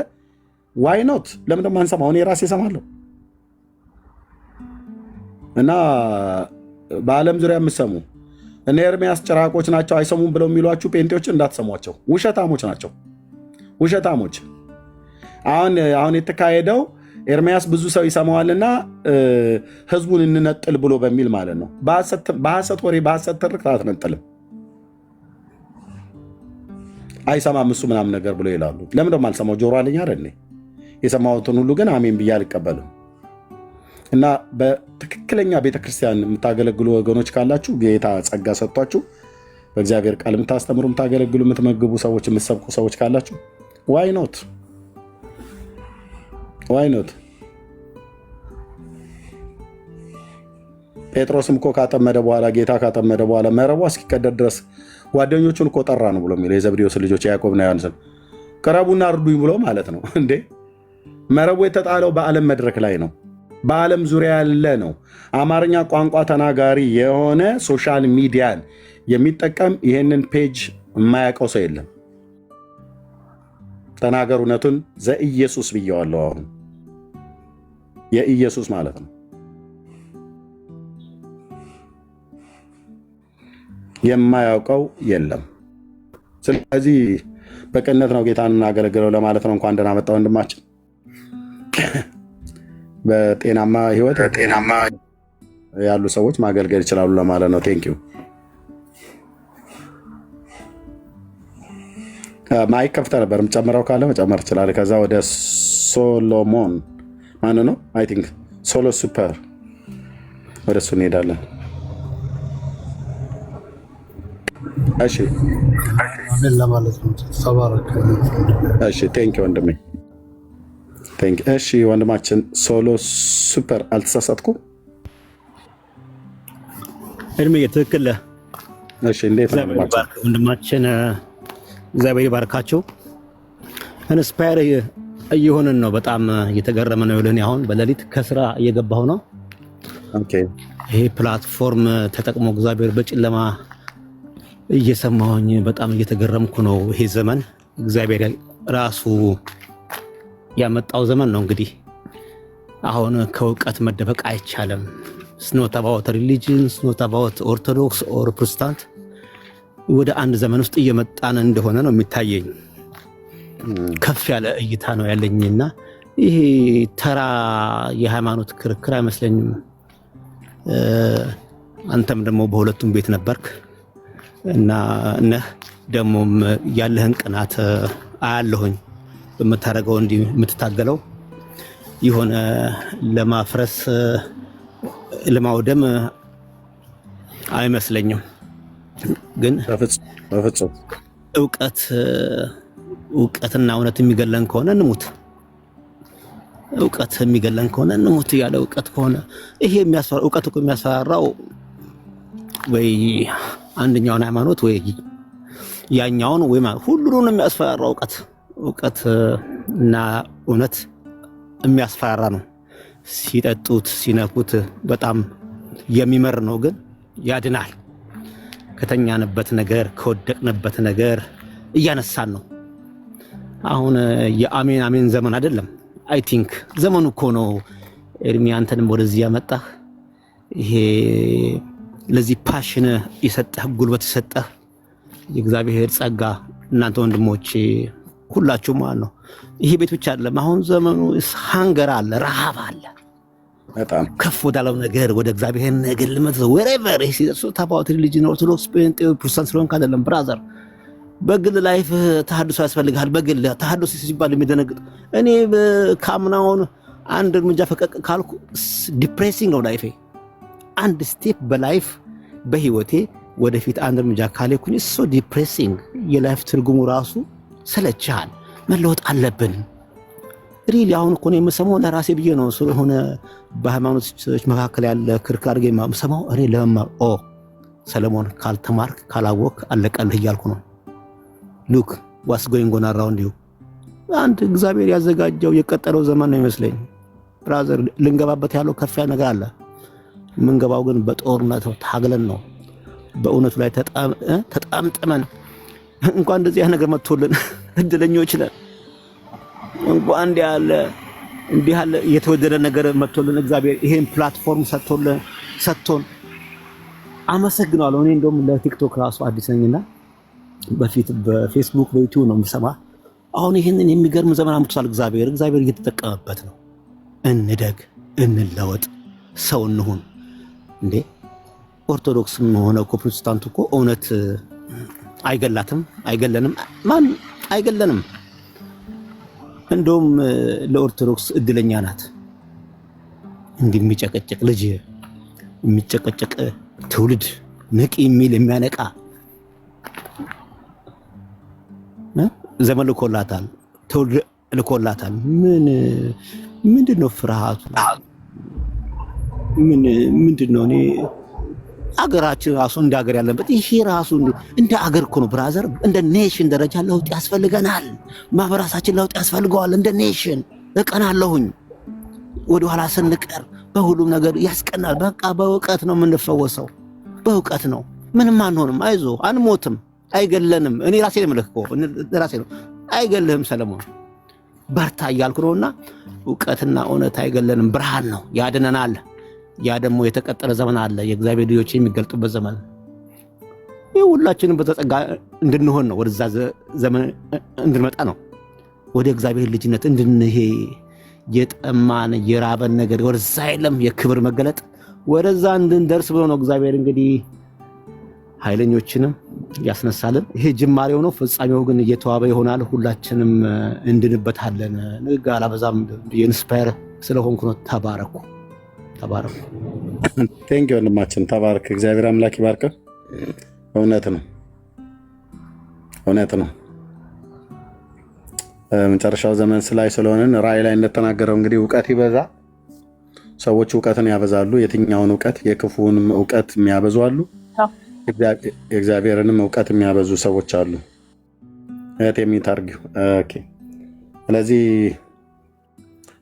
ዋይ ኖት? ለምን ደግሞ አንሰማው? እኔ ራሴ እሰማለሁ። እና በዓለም ዙሪያ የምሰሙ እነ ኤርሚያስ ጭራቆች ናቸው አይሰሙም ብለው የሚሏችሁ ጴንጤዎችን እንዳትሰሟቸው። ውሸታሞች ናቸው፣ ውሸታሞች። አሁን የተካሄደው ኤርሚያስ ብዙ ሰው ይሰማዋልና ህዝቡን እንነጥል ብሎ በሚል ማለት ነው። በሐሰት ወሬ በሐሰት ትርክት አትነጥልም። አይሰማም እሱ ምናምን ነገር ብሎ ይላሉ። ለምን ደግሞ አልሰማው? ጆሮ አለኝ አይደል? የሰማሁትን ሁሉ ግን አሜን ብዬ አልቀበልም። እና በትክክለኛ ቤተክርስቲያን የምታገለግሉ ወገኖች ካላችሁ ጌታ ጸጋ ሰጥቷችሁ በእግዚአብሔር ቃል የምታስተምሩ፣ የምታገለግሉ፣ የምትመግቡ ሰዎች፣ የምትሰብኩ ሰዎች ካላችሁ ዋይ ኖት? ዋይ ኖት? ጴጥሮስም እኮ ካጠመደ በኋላ ጌታ ካጠመደ በኋላ መረቧ እስኪቀደድ ድረስ ጓደኞቹን እኮ ጠራ ነው ብሎ የሚለው የዘብዴዎስ ልጆች ያዕቆብና ዮሐንስን ቅረቡና እርዱኝ ብሎ ማለት ነው እንዴ። መረቡ የተጣለው በዓለም መድረክ ላይ ነው፣ በዓለም ዙሪያ ያለ ነው። አማርኛ ቋንቋ ተናጋሪ የሆነ ሶሻል ሚዲያን የሚጠቀም ይህንን ፔጅ የማያውቀው ሰው የለም። ተናገር እውነቱን ዘኢየሱስ ብየዋለሁ። አሁን የኢየሱስ ማለት ነው። የማያውቀው የለም። ስለዚህ በቅንነት ነው ጌታን እናገለግለው ለማለት ነው። እንኳን ደህና መጣ ወንድማችን። በጤናማ ህይወት ያሉ ሰዎች ማገልገል ይችላሉ ለማለት ነው። ቴንኪው። ማይክ ከፍተህ ነበር፣ ጨምረው ካለ መጨመር ትችላለህ። ከዛ ወደ ሶሎሞን ማን ነው? አይ ቲንክ ሶሎ ሱፐር፣ ወደ እሱ እንሄዳለን። እሺ አሜን ለማለት ነው። ተባረክ። እሺ ቴንኪው ወንድሜ። እሺ ወንድማችን ሶሎ ሱፐር አልተሳሳትኩም? እድሜ ትክክል። እሺ እንዴት ነው ወንድማችን? እግዚአብሔር ይባርካቸው። ኢንስፓየር እየሆንን ነው። በጣም እየተገረመ ነው ያለኝ። አሁን በሌሊት ከስራ እየገባሁ ነው። ኦኬ። ይሄ ፕላትፎርም ተጠቅሞ እግዚአብሔር በጨለማ እየሰማሁኝ በጣም እየተገረምኩ ነው። ይሄ ዘመን እግዚአብሔር ራሱ ያመጣው ዘመን ነው። እንግዲህ አሁን ከእውቀት መደበቅ አይቻልም። ስኖት አባውት ሪሊጅን፣ ስኖት አባውት ኦርቶዶክስ ኦር ፕሮቴስታንት ወደ አንድ ዘመን ውስጥ እየመጣን እንደሆነ ነው የሚታየኝ። ከፍ ያለ እይታ ነው ያለኝና ይሄ ተራ የሃይማኖት ክርክር አይመስለኝም። አንተም ደግሞ በሁለቱም ቤት ነበርክ እና ነህ ደግሞም ያለህን ቅናት አያለሁኝ። በምታደርገው እንዲህ የምትታገለው የሆነ ለማፍረስ ለማውደም አይመስለኝም። ግን በፍጹም እውቀትና እውነት የሚገለን ከሆነ እንሙት። እውቀት የሚገለን ከሆነ እንሙት። ያለ እውቀት ከሆነ ይሄ የሚያስፈራ እውቀት እኮ የሚያስፈራራው ወይ አንደኛውን ሃይማኖት ወይ ያኛውን ወይ ሁሉንም የሚያስፈራራው እውቀት እና እውነት የሚያስፈራራ ነው። ሲጠጡት ሲነኩት በጣም የሚመር ነው፣ ግን ያድናል። ከተኛንበት ነገር ከወደቅንበት ነገር እያነሳን ነው። አሁን የአሜን አሜን ዘመን አይደለም። አይ ቲንክ ዘመኑ እኮ ነው። ኤርሚ አንተንም ወደዚህ ያመጣህ ይሄ ለዚህ ፓሽን የሰጠህ ጉልበት የሰጠህ የእግዚአብሔር ጸጋ እናንተ ወንድሞች ሁላችሁ ማለት ነው። ይሄ ቤት ብቻ አይደለም። አሁን ዘመኑ ሃንገር አለ፣ ረሃብ አለ። በጣም ከፍ ወዳለው ነገር ወደ እግዚአብሔር ነገር ለመድረስ wherever is so about religion ኦርቶዶክስ ጴንጤ ፕሮቴስታንት ስለሆንክ አይደለም ብራዘር። በግል ላይፍ ተሐድሶ ያስፈልጋል። በግል ተሐድሶ ሲባል የሚደነግጥ እኔ ካምናውን አንድ እርምጃ ፈቀቅ ካልኩ ዲፕሬሲንግ ነው ላይፌ። አንድ ስቴፕ በላይፍ በህይወቴ ወደፊት አንድ እርምጃ ካልኩኝ ሶ ዲፕሬሲንግ የላይፍ ትርጉሙ ራሱ ሰለቻል። መለወጥ አለብን። ሪሊ አሁን እኮ ነው የምሰማው ለራሴ ብዬ ነው። ስለሆነ በሃይማኖቶች መካከል ያለ ክርክር አድርጌ የምሰማው እኔ ለመማር ሰለሞን ካልተማርክ ካላወቅ አለቀልህ እያልኩ ነው። ሉክ ዋስ ጎይንግ ኦን አራውንድ ዩ። አንድ እግዚአብሔር ያዘጋጀው የቀጠለው ዘመን ነው ይመስለኝ ብራዘር። ልንገባበት ያለው ከፍ ያለ ነገር አለ። የምንገባው ግን በጦርነት ነው፣ ታግለን ነው፣ በእውነቱ ላይ ተጣምጥመን። እንኳን እንደዚህ ያለ ነገር መጥቶልን እድለኞች ነን። እንኳን እንዲህ ያለ የተወደደ ነገር መጥቶልን እግዚአብሔር ይሄን ፕላትፎርም ሰጥቶን አመሰግናለሁ። እኔ እንደውም ለቲክቶክ ራሱ አዲስ ነኝና በፊት በፌስቡክ በዩቲዩብ ነው የምሰማ። አሁን ይሄንን የሚገርም ዘመን አምጥቷል እግዚአብሔር እየተጠቀመበት ነው። እንደግ፣ እንለወጥ፣ ሰው እንሁን። እንዴ ኦርቶዶክስም ሆነ ፕሮቴስታንቱ እኮ እውነት አይገለንም። ማን አይገለንም? እንደውም ለኦርቶዶክስ እድለኛ ናት። እንዲህ የሚጨቀጨቅ ልጅ የሚጨቀጨቅ ትውልድ ንቅ የሚል የሚያነቃ ዘመን ልኮላታል፣ ትውልድ ልኮላታል። ምንድነው ፍርሃቱ? ምንድነው? እኔ አገራችን ራሱ እንደ አገር ያለበት ይሄ ራሱ እንደ አገር እኮ ነው ብራዘር። እንደ ኔሽን ደረጃ ለውጥ ያስፈልገናል። ማህበራችን ለውጥ ያስፈልገዋል። እንደ ኔሽን እቀናለሁኝ። ወደኋላ ስንቀር በሁሉም ነገር ያስቀናል። በቃ በእውቀት ነው የምንፈወሰው፣ በእውቀት ነው። ምንም አንሆንም። አይዞ አንሞትም፣ አይገለንም። እኔ ራሴ ልምልህ እኮ ራሴ ነው። አይገልህም ሰለሞን በርታ እያልኩ ነውና እውቀትና እውነት አይገለንም። ብርሃን ነው፣ ያድነናል። ያ ደግሞ የተቀጠለ ዘመን አለ፣ የእግዚአብሔር ልጆች የሚገልጡበት ዘመን። ይህ ሁላችንም በተጸጋ እንድንሆን ነው፣ ወደዛ ዘመን እንድንመጣ ነው፣ ወደ እግዚአብሔር ልጅነት እንድንሄ የጠማን የራበን ነገር ወደዛ የለም፣ የክብር መገለጥ ወደዛ እንድንደርስ ብሎ ነው እግዚአብሔር እንግዲህ ኃይለኞችንም ያስነሳልን። ይሄ ጅማሬው ነው፣ ፍጻሜው ግን እየተዋበ ይሆናል። ሁላችንም እንድንበታለን። ንግግር አላበዛም፣ ኢንስፓየር ስለሆንኩ ነው። ተባረኩ። ቴንክ ዩ ወንድማችን፣ ተባረክ። እግዚአብሔር አምላክ ይባርክ። እውነት ነው። መጨረሻው ዘመን ላይ ስለሆነን ራእይ ላይ እንደተናገረው እንግዲህ እውቀት ይበዛ፣ ሰዎች እውቀትን ያበዛሉ። የትኛውን እውቀት? የክፉንም እውቀት የሚያበዙ አሉ፣ የእግዚአብሔርንም እውቀት የሚያበዙ ሰዎች አሉ። እህት የሚታርጊው ስለዚህ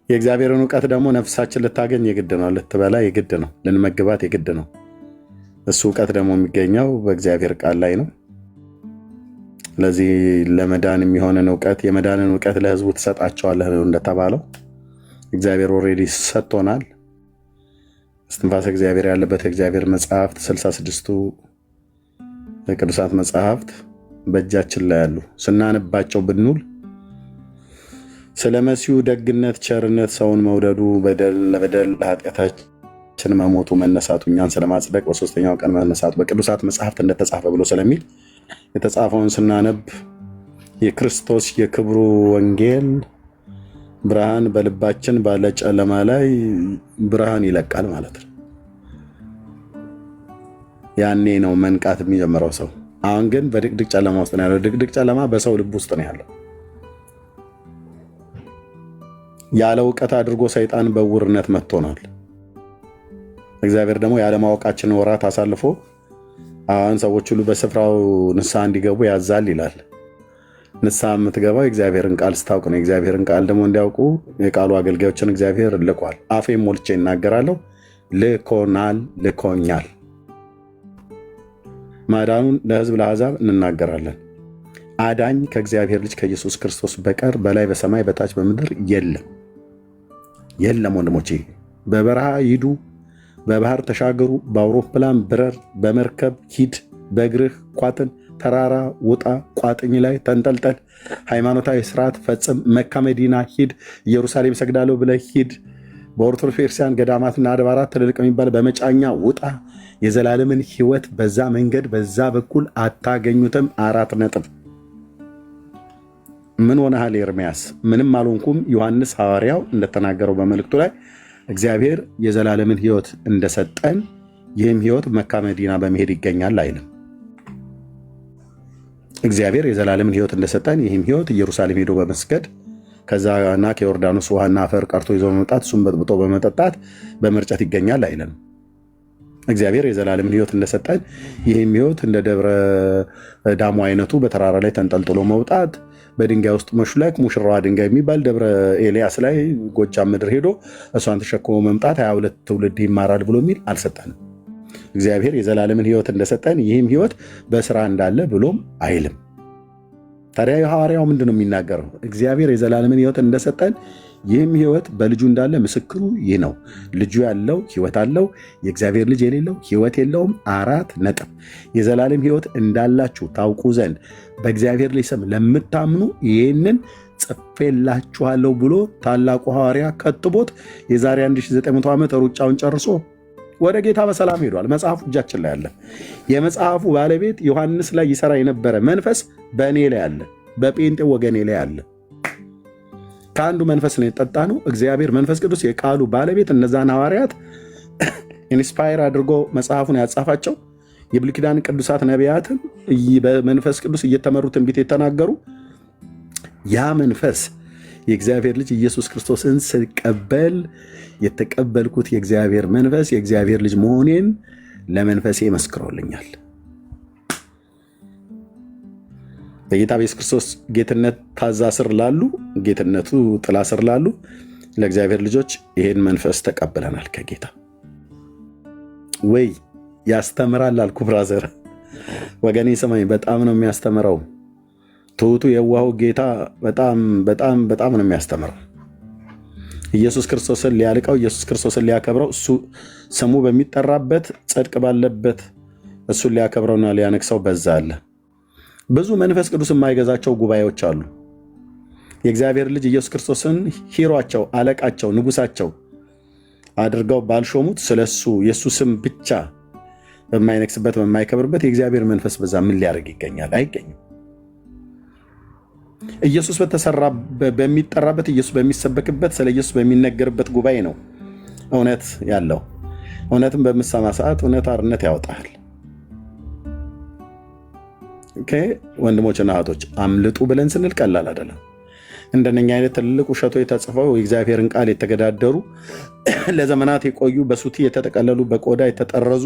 የእግዚአብሔርን እውቀት ደግሞ ነፍሳችን ልታገኝ የግድ ነው፣ ልትበላ የግድ ነው፣ ልንመግባት የግድ ነው። እሱ እውቀት ደግሞ የሚገኘው በእግዚአብሔር ቃል ላይ ነው። ስለዚህ ለመዳን የሚሆንን እውቀት፣ የመዳንን እውቀት ለሕዝቡ ትሰጣቸዋለህ እንደተባለው እግዚአብሔር ኦልሬዲ ሰጥቶናል። እስትንፋሰ እግዚአብሔር ያለበት የእግዚአብሔር መጽሐፍት 66ቱ ቅዱሳት መጽሐፍት በእጃችን ላይ ያሉ ስናነባቸው ብንውል ስለ መሲሁ ደግነት፣ ቸርነት፣ ሰውን መውደዱ፣ ለበደል ለኃጢአታችን መሞቱ፣ መነሳቱ፣ እኛን ስለማጽደቅ በሶስተኛው ቀን መነሳቱ በቅዱሳት መጽሐፍት እንደተጻፈ ብሎ ስለሚል የተጻፈውን ስናነብ የክርስቶስ የክብሩ ወንጌል ብርሃን በልባችን ባለ ጨለማ ላይ ብርሃን ይለቃል ማለት ነው። ያኔ ነው መንቃት የሚጀምረው ሰው። አሁን ግን በድቅድቅ ጨለማ ውስጥ ነው ያለው። ድቅድቅ ጨለማ በሰው ልብ ውስጥ ነው ያለው። ያለ እውቀት አድርጎ ሰይጣን በውርነት መጥቶናል። እግዚአብሔር ደግሞ ያለማወቃችን ወራት አሳልፎ አሁን ሰዎች ሁሉ በስፍራው ንስሐ እንዲገቡ ያዛል ይላል። ንስሐ የምትገባው የእግዚአብሔርን ቃል ስታውቅ ነው። የእግዚአብሔርን ቃል ደግሞ እንዲያውቁ የቃሉ አገልጋዮችን እግዚአብሔር ልኳል። አፌን ሞልቼ እናገራለሁ። ልኮኛል። ማዳኑን ለሕዝብ ለአሕዛብ እንናገራለን። አዳኝ ከእግዚአብሔር ልጅ ከኢየሱስ ክርስቶስ በቀር በላይ በሰማይ በታች በምድር የለም። ወንድሞቼ በበረሃ ሂዱ፣ በባህር ተሻገሩ፣ በአውሮፕላን ብረር፣ በመርከብ ሂድ፣ በእግርህ ኳትን፣ ተራራ ውጣ፣ ቋጥኝ ላይ ተንጠልጠል፣ ሃይማኖታዊ ስርዓት ፈጽም፣ መካ መዲና ሂድ፣ ኢየሩሳሌም ሰግዳለሁ ብለህ ሂድ፣ በኦርቶዶክስ ቤተክርስቲያን ገዳማትና አድባራት ትልልቅ የሚባል በመጫኛ ውጣ። የዘላለምን ሕይወት በዛ መንገድ በዛ በኩል አታገኙትም። 4 ነጥብ። ምን ሆነሃል ኤርምያስ? ምንም አልሆንኩም። ዮሐንስ ሐዋርያው እንደተናገረው በመልእክቱ ላይ እግዚአብሔር የዘላለምን ሕይወት እንደሰጠን ይህም ሕይወት መካ መዲና በመሄድ ይገኛል አይልም። እግዚአብሔር የዘላለምን ሕይወት እንደሰጠን ይህም ሕይወት ኢየሩሳሌም ሄዶ በመስገድ ከዛና ከዮርዳኖስ ውሃና አፈር ቀርቶ ይዞ በመምጣት እሱም በጥብጦ በመጠጣት በመርጨት ይገኛል አይልም። እግዚአብሔር የዘላለምን ሕይወት እንደሰጠን ይህም ሕይወት እንደ ደብረ ዳሞ አይነቱ በተራራ ላይ ተንጠልጥሎ መውጣት፣ በድንጋይ ውስጥ መሹለክ፣ ሙሽራዋ ድንጋይ የሚባል ደብረ ኤልያስ ላይ ጎጃም ምድር ሄዶ እሷን ተሸክሞ መምጣት 22 ትውልድ ይማራል ብሎ የሚል አልሰጠንም። እግዚአብሔር የዘላለምን ሕይወት እንደሰጠን ይህም ሕይወት በስራ እንዳለ ብሎም አይልም። ታዲያ ሐዋርያው ምንድን ነው የሚናገረው? እግዚአብሔር የዘላለምን ሕይወት እንደሰጠን ይህም ሕይወት በልጁ እንዳለ ምስክሩ ይህ ነው። ልጁ ያለው ሕይወት አለው፣ የእግዚአብሔር ልጅ የሌለው ሕይወት የለውም። 4 ነጥብ። የዘላለም ሕይወት እንዳላችሁ ታውቁ ዘንድ በእግዚአብሔር ልጅ ስም ለምታምኑ ይህንን ጽፌላችኋለሁ ብሎ ታላቁ ሐዋርያ ከትቦት የዛሬ 1900 ዓመት ሩጫውን ጨርሶ ወደ ጌታ በሰላም ሄዷል። መጽሐፉ እጃችን ላይ አለ። የመጽሐፉ ባለቤት ዮሐንስ ላይ ይሰራ የነበረ መንፈስ በእኔ ላይ አለ፣ በጴንጤ ወገኔ ላይ አለ። ከአንዱ መንፈስ ነው የጠጣ ነው። እግዚአብሔር መንፈስ ቅዱስ የቃሉ ባለቤት እነዛን ሐዋርያት ኢንስፓየር አድርጎ መጽሐፉን ያጻፋቸው የብሉይ ኪዳን ቅዱሳት ነቢያትን በመንፈስ ቅዱስ እየተመሩ ትንቢት የተናገሩ ያ መንፈስ የእግዚአብሔር ልጅ ኢየሱስ ክርስቶስን ስቀበል የተቀበልኩት የእግዚአብሔር መንፈስ የእግዚአብሔር ልጅ መሆኔን ለመንፈሴ መስክሮልኛል። በጌታ በኢየሱስ ክርስቶስ ጌትነት ታዛ ስር ላሉ፣ ጌትነቱ ጥላ ስር ላሉ ለእግዚአብሔር ልጆች ይሄን መንፈስ ተቀብለናል ከጌታ። ወይ ያስተምራል አልኩ ብራዘር ወገኔ ስማኝ፣ በጣም ነው የሚያስተምረው። ትሑቱ የዋሁ ጌታ በጣም በጣም በጣም ነው የሚያስተምረው። ኢየሱስ ክርስቶስን ሊያልቀው፣ ኢየሱስ ክርስቶስን ሊያከብረው፣ እሱ ስሙ በሚጠራበት ጽድቅ ባለበት እሱን ሊያከብረውና ሊያነግሰው በዛ አለ። ብዙ መንፈስ ቅዱስ የማይገዛቸው ጉባኤዎች አሉ። የእግዚአብሔር ልጅ ኢየሱስ ክርስቶስን ሂሯቸው፣ አለቃቸው፣ ንጉሳቸው አድርገው ባልሾሙት ስለሱ የእሱ ስም ብቻ በማይነግስበት በማይከብርበት የእግዚአብሔር መንፈስ በዛ ምን ሊያደርግ ይገኛል? አይገኝም። ኢየሱስ በሚጠራበት ኢየሱስ በሚሰበክበት ስለ ኢየሱስ በሚነገርበት ጉባኤ ነው እውነት ያለው። እውነትም በምሰማ ሰዓት እውነት አርነት ያወጣል። ወንድሞችና እህቶች አምልጡ ብለን ስንል ቀላል አይደለም። እንደነኛ አይነት ትልቅ ውሸቶች የተጽፈው የእግዚአብሔርን ቃል የተገዳደሩ ለዘመናት የቆዩ በሱቲ የተጠቀለሉ በቆዳ የተጠረዙ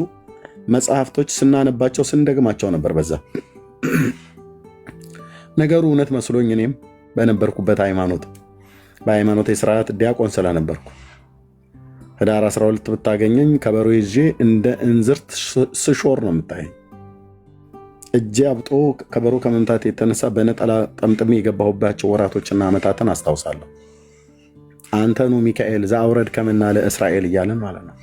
መጽሐፍቶች ስናነባቸው ስንደግማቸው ነበር። በዛ ነገሩ እውነት መስሎኝ እኔም በነበርኩበት በሃይማኖት የስርዓት ዲያቆን ስለነበርኩ ህዳር 12 ብታገኘኝ ከበሮ ይዤ እንደ እንዝርት ስሾር ነው የምታየኝ። እጄ አብጦ ከበሮ ከመምታት የተነሳ በነጠላ ጠምጥሜ የገባሁባቸው ወራቶችና ዓመታትን አስታውሳለሁ። አንተኑ ሚካኤል ዘአውረድ ከመና ለእስራኤል እያለን ማለት ነው።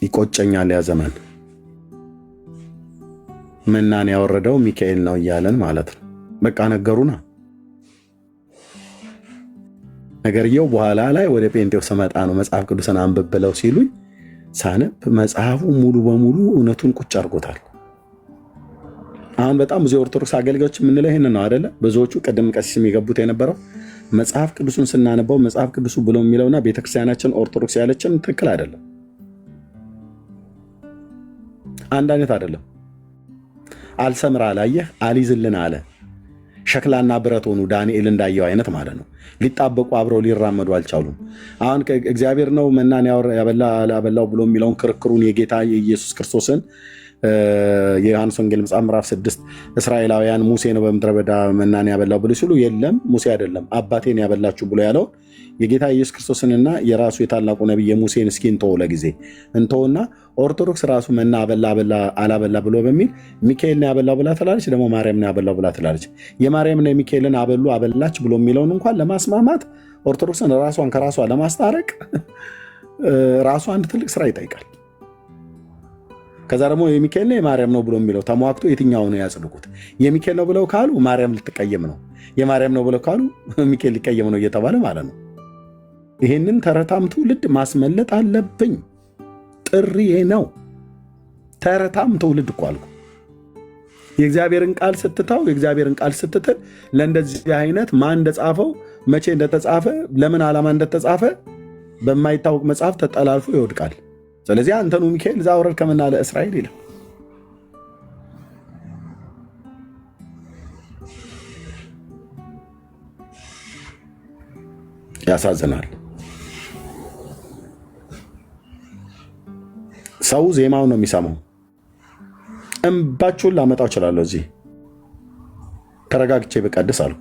ይቆጨኛል ያ ዘመን። መናን ያወረደው ሚካኤል ነው እያለን ማለት ነው። በቃ ነገሩና ነገርየው በኋላ ላይ ወደ ጴንጤው ስመጣ ነው መጽሐፍ ቅዱስን አንብብ ብለው ሲሉኝ ሳነብ መጽሐፉ ሙሉ በሙሉ እውነቱን ቁጭ አድርጎታል። አሁን በጣም ብዙ የኦርቶዶክስ አገልጋዮች የምንለው ይህን ነው አይደለ? ብዙዎቹ ቅድም ቀሲስ የሚገቡት የነበረው መጽሐፍ ቅዱሱን ስናነባው መጽሐፍ ቅዱሱ ብሎ የሚለውና ቤተክርስቲያናችን ኦርቶዶክስ ያለችን ትክክል አይደለም፣ አንድ አይነት አይደለም። አልሰምር አላየህ አሊዝልን አለ። ሸክላና ብረት ሆኑ፣ ዳንኤል እንዳየው አይነት ማለት ነው። ሊጣበቁ አብረው ሊራመዱ አልቻሉም። አሁን እግዚአብሔር ነው መናን ያበላው ብሎ የሚለውን ክርክሩን የጌታ የኢየሱስ ክርስቶስን የዮሐንስ ወንጌል መጽሐፍ ምዕራፍ 6 እስራኤላውያን ሙሴ ነው በምድረ በዳ መናን ያበላው ብሎ ሲሉ የለም ሙሴ አይደለም አባቴን ያበላችሁ ብሎ ያለው የጌታ ኢየሱስ ክርስቶስንና የራሱ የታላቁ ነቢይ የሙሴን እስኪ እንተው ለጊዜ እንተውና ኦርቶዶክስ ራሱ መና አላበላ ብሎ በሚል ሚካኤል ነው ያበላው ብላ ትላለች፣ ደግሞ ማርያም ነው ያበላው ብላ ትላለች። የማርያምና የሚካኤልን አበላች ብሎ የሚለውን እንኳን ለማስማማት ኦርቶዶክስን ራሷን ከራሷ ለማስታረቅ ራሷ አንድ ትልቅ ስራ ይጠይቃል። ከዛ ደግሞ የሚካኤል ነው የማርያም ነው ብሎ የሚለው ተሟግቶ የትኛው ነው ያጽድቁት? የሚካኤል ነው ብለው ካሉ ማርያም ልትቀየም ነው፣ የማርያም ነው ብለው ካሉ ሚካኤል ሊቀየም ነው እየተባለ ማለት ነው። ይሄንን ተረታም ትውልድ ማስመለጥ አለብኝ። ጥሪዬ ነው። ተረታም ትውልድ እኮ አልኩ። የእግዚአብሔርን ቃል ስትታው፣ የእግዚአብሔርን ቃል ስትትል ለእንደዚህ አይነት ማን እንደጻፈው፣ መቼ እንደተጻፈ፣ ለምን ዓላማ እንደተጻፈ በማይታወቅ መጽሐፍ ተጠላልፎ ይወድቃል። ስለዚህ አንተኑ ሚካኤል እዛ ወረድ ከመና ለእስራኤል ይላል። ያሳዝናል። ሰው ዜማውን ነው የሚሰማው። እንባችሁን ላመጣው እችላለሁ። እዚህ ተረጋግቼ በቀድስ አልኩ።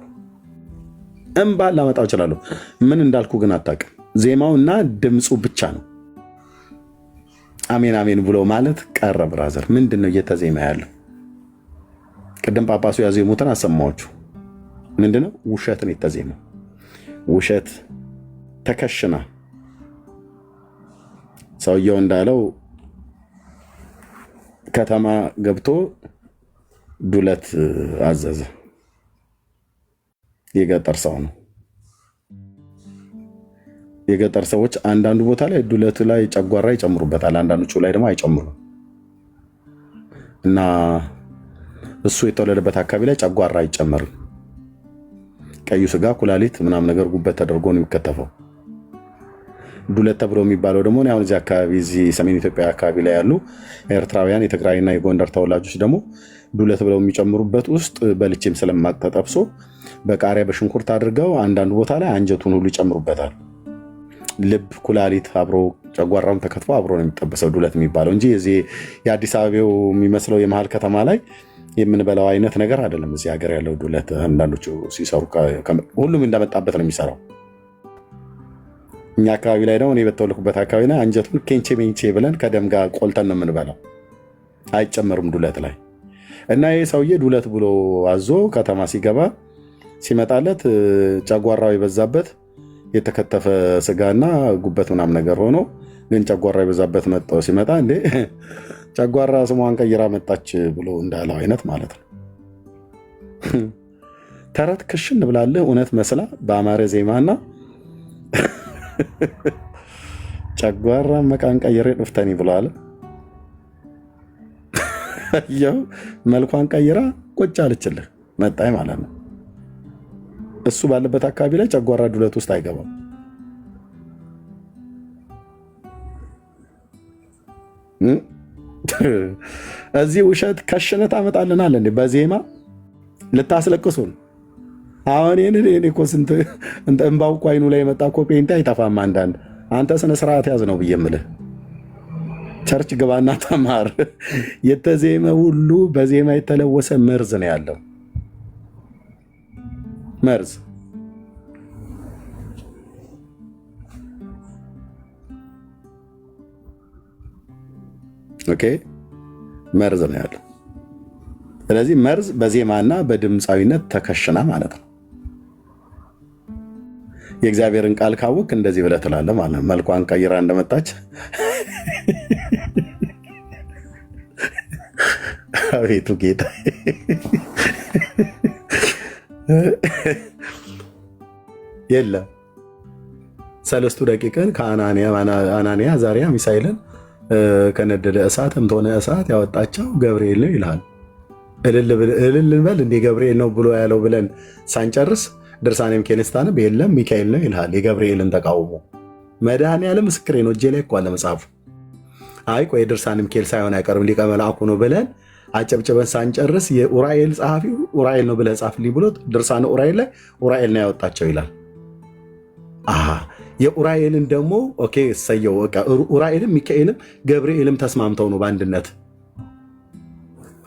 እንባን ላመጣው እችላለሁ። ምን እንዳልኩ ግን አታውቅም። ዜማውና ድምፁ ብቻ ነው። አሜን አሜን ብሎ ማለት ቀረ። ብራዘር ምንድን ነው እየተዜማ ያለው? ቅድም ጳጳሱ ያዜሙትን አሰማችሁ። ምንድነው? ውሸትን የተዜመው ውሸት ተከሽና ሰውየው እንዳለው ከተማ ገብቶ ዱለት አዘዘ። የገጠር ሰው ነው። የገጠር ሰዎች አንዳንዱ ቦታ ላይ ዱለቱ ላይ ጨጓራ ይጨምሩበታል፣ አንዳንዶቹ ላይ ደግሞ አይጨምሩም። እና እሱ የተወለደበት አካባቢ ላይ ጨጓራ አይጨመርም። ቀዩ ስጋ፣ ኩላሊት ምናምን ነገር ጉበት ተደርጎ ነው የሚከተፈው። ዱለት ተብሎ የሚባለው ደግሞ አሁን እዚህ አካባቢ እዚህ ሰሜን ኢትዮጵያ አካባቢ ላይ ያሉ ኤርትራውያን፣ የትግራይና የጎንደር ተወላጆች ደግሞ ዱለት ብለው የሚጨምሩበት ውስጥ በልቼም ስለማቅ ተጠብሶ በቃሪያ በሽንኩርት አድርገው አንዳንድ ቦታ ላይ አንጀቱን ሁሉ ይጨምሩበታል። ልብ፣ ኩላሊት አብሮ ጨጓራም ተከትፎ አብሮ ነው የሚጠበሰው ዱለት የሚባለው እንጂ እዚህ የአዲስ አበባው የሚመስለው የመሀል ከተማ ላይ የምንበላው አይነት ነገር አይደለም። እዚህ ሀገር ያለው ዱለት አንዳንዶቹ ሲሰሩ ሁሉም እንደመጣበት ነው የሚሰራው። እኛ አካባቢ ላይ ደግሞ እኔ በተወለድኩበት አካባቢ ላይ አንጀቱን ኬንቼ ሜንቼ ብለን ከደም ጋር ቆልተን ነው የምንበላው። አይጨመርም ዱለት ላይ። እና ይህ ሰውዬ ዱለት ብሎ አዞ ከተማ ሲገባ ሲመጣለት ጨጓራው የበዛበት የተከተፈ ስጋና ጉበት ምናምን ነገር ሆኖ ግን ጨጓራ የበዛበት መጣው ሲመጣ እንዴ ጨጓራ ስሟን ቀይራ መጣች ብሎ እንዳለው አይነት ማለት ነው። ተረት ክሽን ብላለህ እውነት መስላ በአማረ ዜማና ጨጓራ መቃን ቀይሬ ጥፍተኒ ብሏል። ያው መልኳን ቀይራ ቁጭ አለችልህ መጣይ ማለት ነው። እሱ ባለበት አካባቢ ላይ ጨጓራ ዱለት ውስጥ አይገባም። እዚህ ውሸት ከሽነት አመጣልናል እንዴ በዜማ ልታስለቅሱን። አሁን እኔ እኮ ስንት እንባው እኮ አይኑ ላይ የመጣ እኮ ፔንታ አይጠፋም። አንዳንድ አንተ ስነ ስርዓት ያዝ ነው ብዬ የምልህ። ቸርች ግባና ተማር። የተዜመ ሁሉ በዜማ የተለወሰ መርዝ ነው ያለው። መርዝ ኦኬ፣ መርዝ ነው ያለው። ስለዚህ መርዝ በዜማና በድምፃዊነት ተከሽና ማለት ነው። የእግዚአብሔርን ቃል ካወቅ እንደዚህ ብለህ ትላለህ ማለት ነው። መልኳን ቀይራ እንደመጣች አቤቱ ጌታ የለም። ሰለስቱ ደቂቅን ከአናንያ አዛርያ ሚሳኤልን ከነደደ እሳትም ተሆነ እሳት ያወጣቸው ገብርኤል ነው ይልሃል። እልል በል እንደ ገብርኤል ነው ብሎ ያለው ብለን ሳንጨርስ ድርሳነ ሚካኤልን ስታነብ የለም ሚካኤል ነው ይልሃል። የገብርኤልን ተቃውሞ መድኃኔዓለም ምስክሬ ነው፣ እጄ ላይ እኮ አለ መጽሐፉ። አይ ቆይ ድርሳነ ሚካኤል ሳይሆን አይቀርም ሊቀ መልአኩ ነው ብለን አጨብጭበን ሳንጨርስ የኡራኤል ጸሐፊው ኡራኤል ነው ብለህ ጻፍልኝ ብሎት ድርሳነ ኡራኤል ላይ ኡራኤል ነው ያወጣቸው ይላል። የኡራኤልን ደግሞ ኦኬ ሰየው ኡራኤልም ሚካኤልም ገብርኤልም ተስማምተው ነው በአንድነት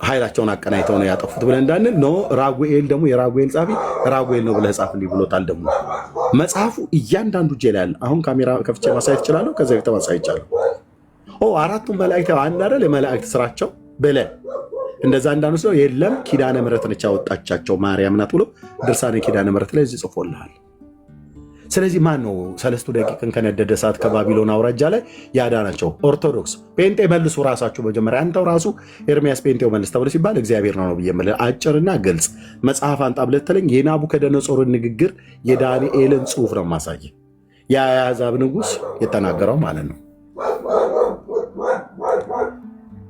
ኃይላቸውን አቀናይተው ነው ያጠፉት ብለን እንዳንል ኖ ራጉኤል ደግሞ የራጉኤል ጻፊ ራጉኤል ነው ብለህ ጻፍልኝ ብሎታል። ደግሞ መጽሐፉ እያንዳንዱ እጄ ላይ አለ። አሁን ካሜራ ከፍቼ ማሳየት እችላለሁ። ከዛ በፊት ማሳየት ይቻላል። አራቱም መላእክት አንድ አይደል? የመላእክት ስራቸው ብለን እንደዛ እንዳንስ ነው። የለም ኪዳነ ምሕረት ነች ያወጣቻቸው ማርያም ናት ብሎ ድርሳነ ኪዳነ ምሕረት ላይ እዚህ ጽፎልሃል። ስለዚህ ማን ነው ሰለስቱ ደቂቅን ከነደደ እሳት ከባቢሎን አውራጃ ላይ ያዳናቸው? ኦርቶዶክስ። ጴንጤ መልሱ ራሳችሁ መጀመሪያ። አንተው ራሱ ኤርሚያስ ጴንጤው መልስ ተብሎ ሲባል እግዚአብሔር ነው ብዬ የምልህ አጭርና ግልጽ መጽሐፍ አንጣ ብለህ ትለኝ የናቡከደነጾርን ንግግር የዳንኤልን ጽሑፍ ነው ማሳየ የአሕዛብ ንጉሥ የተናገረው ማለት ነው።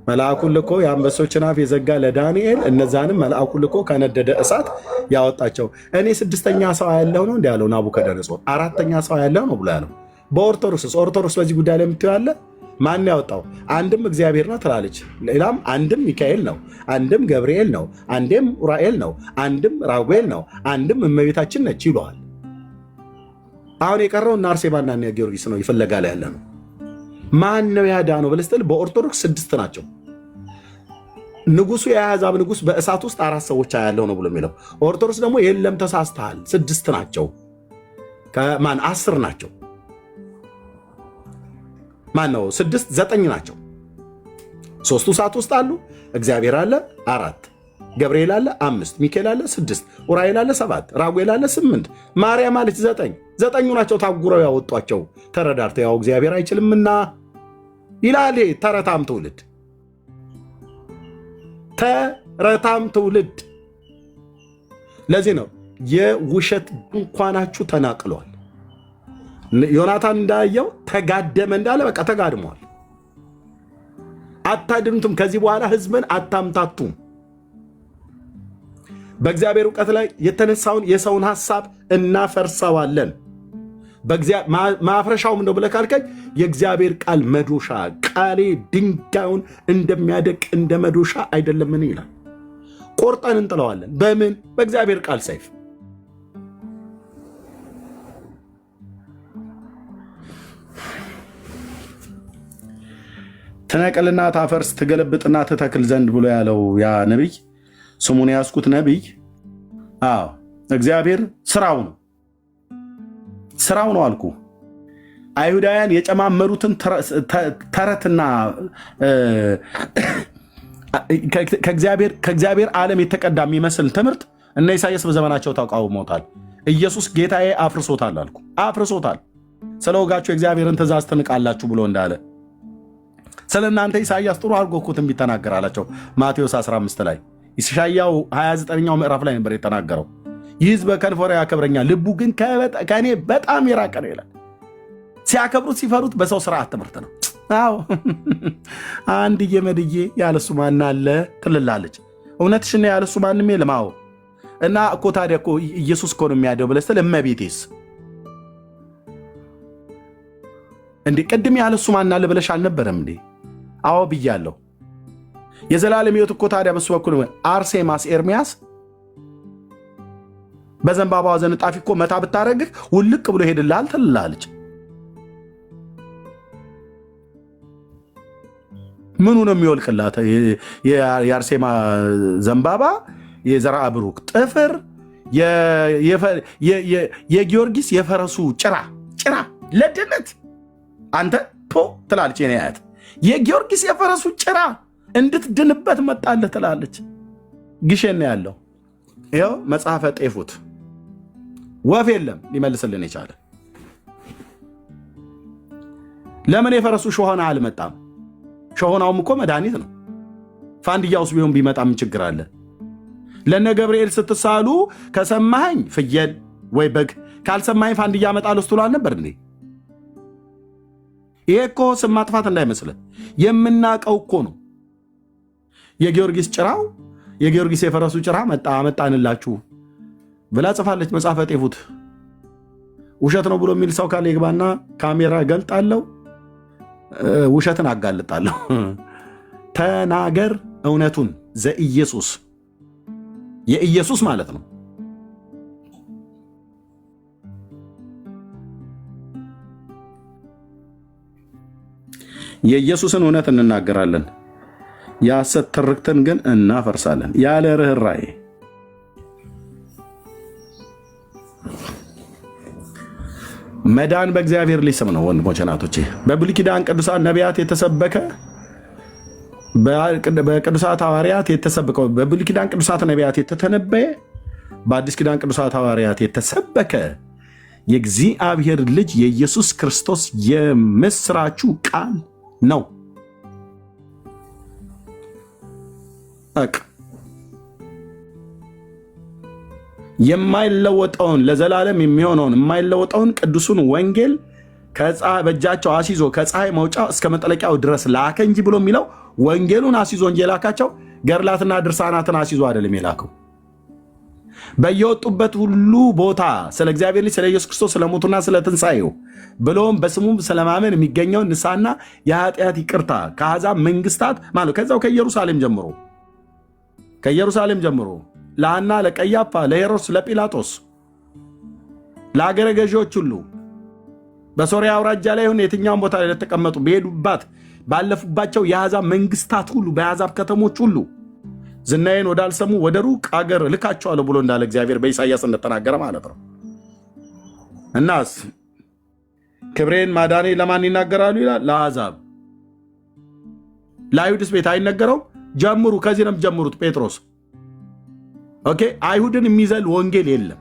መልአኩን ልኮ የአንበሶችን አፍ የዘጋ ለዳንኤል እነዛንም መልአኩን ልኮ ከነደደ እሳት ያወጣቸው። እኔ ስድስተኛ ሰው ያለው ነው እንዲ ያለው ናቡከደነጾር፣ አራተኛ ሰው ያለው ነው ብሎ ያለው። በኦርቶዶክስ በዚህ ጉዳይ ላይ የምትይው ያለ ማን ያወጣው? አንድም እግዚአብሔር ነው ትላለች፣ ሌላም አንድም ሚካኤል ነው፣ አንድም ገብርኤል ነው፣ አንድም ኡራኤል ነው፣ አንድም ራጉኤል ነው፣ አንድም እመቤታችን ነች ይለዋል። አሁን የቀረው እና አርሴማና እና ጊዮርጊስ ነው ይፈለጋል ያለ ነው። ማን ነው ያዳነው ብለህ ስትል በኦርቶዶክስ 6 ናቸው። ንጉሱ የአሕዛብ ንጉስ በእሳት ውስጥ 4 ሰዎች ያለው ነው ብሎ የሚለው ኦርቶዶክስ ደግሞ የለም ተሳስተሃል፣ 6 ናቸው። ከማን 10 ናቸው? ማን ነው 6? 9 ናቸው። 3ቱ እሳት ውስጥ አሉ። እግዚአብሔር አለ 4፣ ገብርኤል አለ 5፣ ሚካኤል አለ 6፣ ኡራኤል አለ 7፣ ራጉኤል አለ 8፣ ማርያም አለች 9። 9ኙ ናቸው ታጉረው ያወጧቸው ተረዳርተው ያው እግዚአብሔር አይችልምና ይላል። ተረታም ትውልድ ተረታም ትውልድ። ለዚህ ነው የውሸት ድንኳናችሁ ተናቅሏል። ዮናታን እንዳየው ተጋደመ እንዳለ በቃ ተጋድሟል። አታድኑትም። ከዚህ በኋላ ህዝብን አታምታቱም። በእግዚአብሔር እውቀት ላይ የተነሳውን የሰውን ሐሳብ እናፈርሰዋለን። ማፍረሻውም ነው ብለህ ካልከኝ የእግዚአብሔር ቃል መዶሻ፣ ቃሌ ድንጋዩን እንደሚያደቅ እንደ መዶሻ አይደለምን ይላል። ቆርጠን እንጥለዋለን። በምን? በእግዚአብሔር ቃል ሰይፍ። ትነቅልና ታፈርስ ትገለብጥና ትተክል ዘንድ ብሎ ያለው ያ ነቢይ ስሙን ያስኩት ነቢይ እግዚአብሔር ስራው ነው አልኩ። አይሁዳውያን የጨማመሩትን ተረትና ከእግዚአብሔር ዓለም የተቀዳ የሚመስል ትምህርት እነ ኢሳያስ በዘመናቸው ተቃውመውታል። ኢየሱስ ጌታዬ አፍርሶታል አልኩ። አፍርሶታል። ስለ ወጋችሁ የእግዚአብሔርን ትእዛዝ ትንቃላችሁ ብሎ እንዳለ ስለ እናንተ ኢሳያስ ጥሩ አድርጎ እኮ ትንቢት ተናገረ አላቸው። ማቴዎስ 15 ላይ ኢሳያው 29ኛው ምዕራፍ ላይ ነበር የተናገረው። ይህ ሕዝብ በከንፈሩ ያከብረኛል፣ ልቡ ግን ከእኔ በጣም የራቀ ነው ይላል። ሲያከብሩት ሲፈሩት በሰው ስርዓት ትምህርት ነው። አዎ አንድዬ መድዬ ያለሱ ማን አለ ትልላለች። እውነትሽን ነው ያለሱ ማንም የለም። አዎ እና እኮ ታዲያ እኮ ኢየሱስ እኮ ነው የሚያደው ብለህ ስትል እመቤቴስ እንዴ ቅድም ያለሱ ማን አለ ብለሽ አልነበረም እንዴ? አዎ ብያለሁ። የዘላለም ሕይወት እኮ ታዲያ በሱ በኩል አርሴማስ ኤርሚያስ በዘንባባዋ ዘንጣፊ እኮ መታ ብታረግህ ውልቅ ብሎ ሄድልሃል ትልላለች። ምኑ ነው የሚወልቅላት? የአርሴማ ዘንባባ፣ የዘርአ ብሩክ ጥፍር፣ የጊዮርጊስ የፈረሱ ጭራ ለድነት አንተ ፖ ትላለች። የኔ አያት የጊዮርጊስ የፈረሱ ጭራ እንድትድንበት መጣልህ ትላለች። ግሼን ነው ያለው። ይኸው መጽሐፈ ጤፉት ወፍ የለም ሊመልስልን የቻለ። ለምን የፈረሱ ሾሆና አልመጣም? ሾሆናውም እኮ መድኃኒት ነው። ፋንድያውስ ቢሆን ቢመጣ ምን ችግር አለ? ለነ ገብርኤል ስትሳሉ ከሰማኸኝ ፍየል ወይ በግ፣ ካልሰማኸኝ ፋንድያ እመጣለሁ ስትሉ አልነበር እንዴ? ይሄ እኮ ስም ማጥፋት እንዳይመስልህ የምናቀው እኮ ነው። የጊዮርጊስ ጭራው የጊዮርጊስ የፈረሱ ጭራ መጣንላችሁ ብላ ጽፋለች መጽሐፈ ጤፉት። ውሸት ነው ብሎ የሚል ሰው ካለ ይግባና ካሜራ ገልጣለሁ፣ ውሸትን አጋልጣለሁ። ተናገር እውነቱን ዘኢየሱስ የኢየሱስ ማለት ነው። የኢየሱስን እውነት እንናገራለን፣ የሐሰት ትርክትን ግን እናፈርሳለን ያለ ርኅራኄ። መዳን በእግዚአብሔር ልጅ ስም ነው። ወንድሞቼ ናቶቼ፣ በብሉይ ኪዳን ቅዱሳን ነቢያት የተሰበከ በቅዱሳት ሐዋርያት የተሰበከው በብሉይ ኪዳን ቅዱሳት ነቢያት የተተነበየ በአዲስ ኪዳን ቅዱሳት ሐዋርያት የተሰበከ የእግዚአብሔር ልጅ የኢየሱስ ክርስቶስ የምስራቹ ቃል ነው። የማይለወጠውን ለዘላለም የሚሆነውን የማይለወጠውን ቅዱሱን ወንጌል በእጃቸው አሲዞ ከፀሐይ መውጫ እስከ መጥለቂያው ድረስ ላከ እንጂ ብሎ የሚለው ወንጌሉን አሲዞ እንጂ የላካቸው ገድላትና ድርሳናትን አሲዞ አይደለም የላከው። በየወጡበት ሁሉ ቦታ ስለ እግዚአብሔር ልጅ ስለ ኢየሱስ ክርስቶስ ስለሞቱና ስለ ትንሣኤው ብሎም በስሙ ስለማመን የሚገኘው ንስሐና የኃጢአት ይቅርታ ከአሕዛብ መንግስታት ማለት ከዛው ከኢየሩሳሌም ጀምሮ ለሐና፣ ለቀያፋ፣ ለሄሮድስ፣ ለጲላጦስ፣ ለአገረ ገዢዎች ሁሉ በሶርያ አውራጃ ላይ ይሁን የትኛውን ቦታ ላይ ለተቀመጡ በሄዱባት ባለፉባቸው የአሕዛብ መንግስታት ሁሉ በአሕዛብ ከተሞች ሁሉ ዝናዬን ወዳልሰሙ ወደ ሩቅ አገር ልካቸዋለሁ ብሎ እንዳለ እግዚአብሔር በኢሳይያስ እንደተናገረ ማለት ነው። እናስ ክብሬን ማዳኔ ለማን ይናገራሉ ይላል? ለአሕዛብ። ለአይሁድስ ቤት አይነገረው? ጀምሩ። ከዚህ ነው ጀምሩት። ጴጥሮስ ኦኬ። አይሁድን የሚዘል ወንጌል የለም።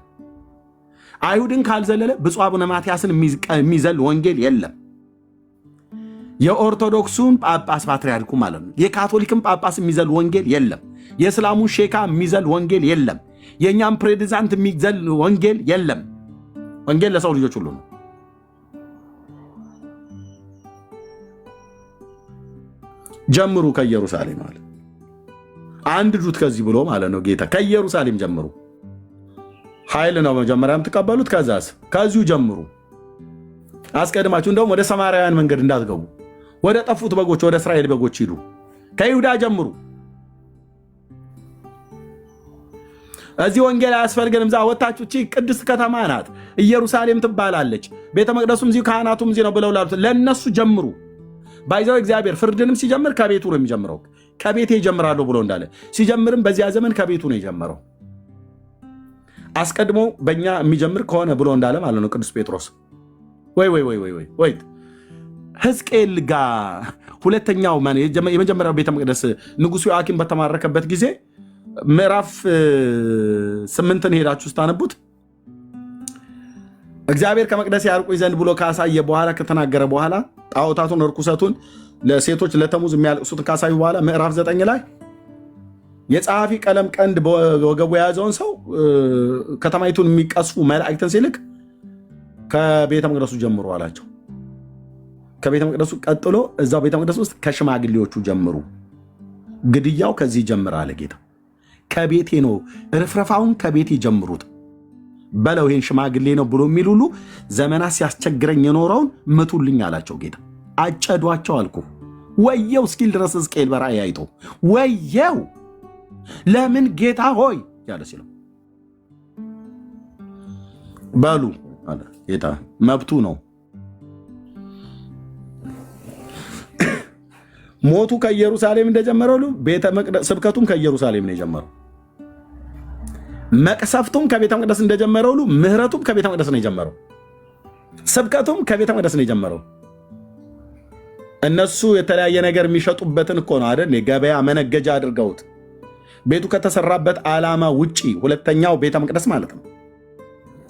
አይሁድን ካልዘለለ ብፁዕ አቡነ ማትያስን የሚዘል ወንጌል የለም። የኦርቶዶክሱን ጳጳስ ፓትርያርኩ ማለት ነው። የካቶሊክን ጳጳስ የሚዘል ወንጌል የለም። የእስላሙን ሼካ የሚዘል ወንጌል የለም። የእኛም ፕሬዚዳንት የሚዘል ወንጌል የለም። ወንጌል ለሰው ልጆች ሁሉ ነው። ጀምሩ ከኢየሩሳሌም ማለት አንድ ጁት ከዚህ ብሎ ማለት ነው ጌታ። ከኢየሩሳሌም ጀምሩ። ኃይል ነው መጀመሪያም ተቀበሉት። ከዛስ ከዚሁ ጀምሩ። አስቀድማችሁ እንደውም ወደ ሰማርያውያን መንገድ እንዳትገቡ፣ ወደ ጠፉት በጎች ወደ እስራኤል በጎች ሂዱ። ከይሁዳ ጀምሩ። እዚህ ወንጌል አያስፈልገንም። እዛ ወጣችሁ እቺ ቅድስት ከተማ ናት፣ ኢየሩሳሌም ትባላለች፣ ቤተ መቅደሱም እዚህ ካህናቱም እዚህ ነው ብለው ላሉት ለነሱ ጀምሩ። ባይዘው እግዚአብሔር ፍርድንም ሲጀምር ከቤቱ ነው የሚጀምረው። ከቤቴ ይጀምራለሁ ብሎ እንዳለ ሲጀምርም በዚያ ዘመን ከቤቱ ነው የጀመረው። አስቀድሞ በእኛ የሚጀምር ከሆነ ብሎ እንዳለ ማለት ነው ቅዱስ ጴጥሮስ። ወይ ሕዝቅኤል ጋር ሁለተኛው የመጀመሪያው ቤተ መቅደስ ንጉሡ ዮአኪም በተማረከበት ጊዜ ምዕራፍ 8ን ሄዳችሁ ስታነቡት እግዚአብሔር ከመቅደስ ያርቁኝ ዘንድ ብሎ ካሳየ በኋላ ከተናገረ በኋላ ጣዖታቱን ርኩሰቱን ለሴቶች ለተሙዝ የሚያለቅሱትን ካሳዩ በኋላ ምዕራፍ 9 ላይ የጸሐፊ ቀለም ቀንድ በወገቡ የያዘውን ሰው ከተማይቱን የሚቀስፉ መላእክትን ሲልክ ከቤተ መቅደሱ ጀምሩ አላቸው። ከቤተ መቅደሱ ቀጥሎ እዛው ቤተ መቅደሱ ውስጥ ከሽማግሌዎቹ ጀምሩ። ግድያው ከዚህ ጀምር አለ ጌታ። ከቤቴ ነው፣ ርፍረፋውን ከቤቴ ጀምሩት በለው። ይህን ሽማግሌ ነው ብሎ የሚል ሁሉ ዘመናት ሲያስቸግረኝ የኖረውን ምቱልኝ አላቸው ጌታ። አጨዷቸው አልኩ። ወየው እስኪል ድረስ ሕዝቅኤል በራእይ አይቶ ወየው ለምን ጌታ ሆይ ያለ ሲለው በሉ አለ ጌታ። መብቱ ነው። ሞቱ ከኢየሩሳሌም እንደጀመረው ቤተ መቅደስ ስብከቱም ከኢየሩሳሌም ነው የጀመረው። መቅሰፍቱም ከቤተ መቅደስ እንደጀመረው ሁሉ ምህረቱም ከቤተ መቅደስ ነው የጀመረው። ስብከቱም ከቤተ መቅደስ ነው የጀመረው። እነሱ የተለያየ ነገር የሚሸጡበትን እኮ ነው አይደል? ገበያ መነገጃ አድርገውት ቤቱ ከተሰራበት ዓላማ ውጪ ሁለተኛው ቤተ መቅደስ ማለት ነው።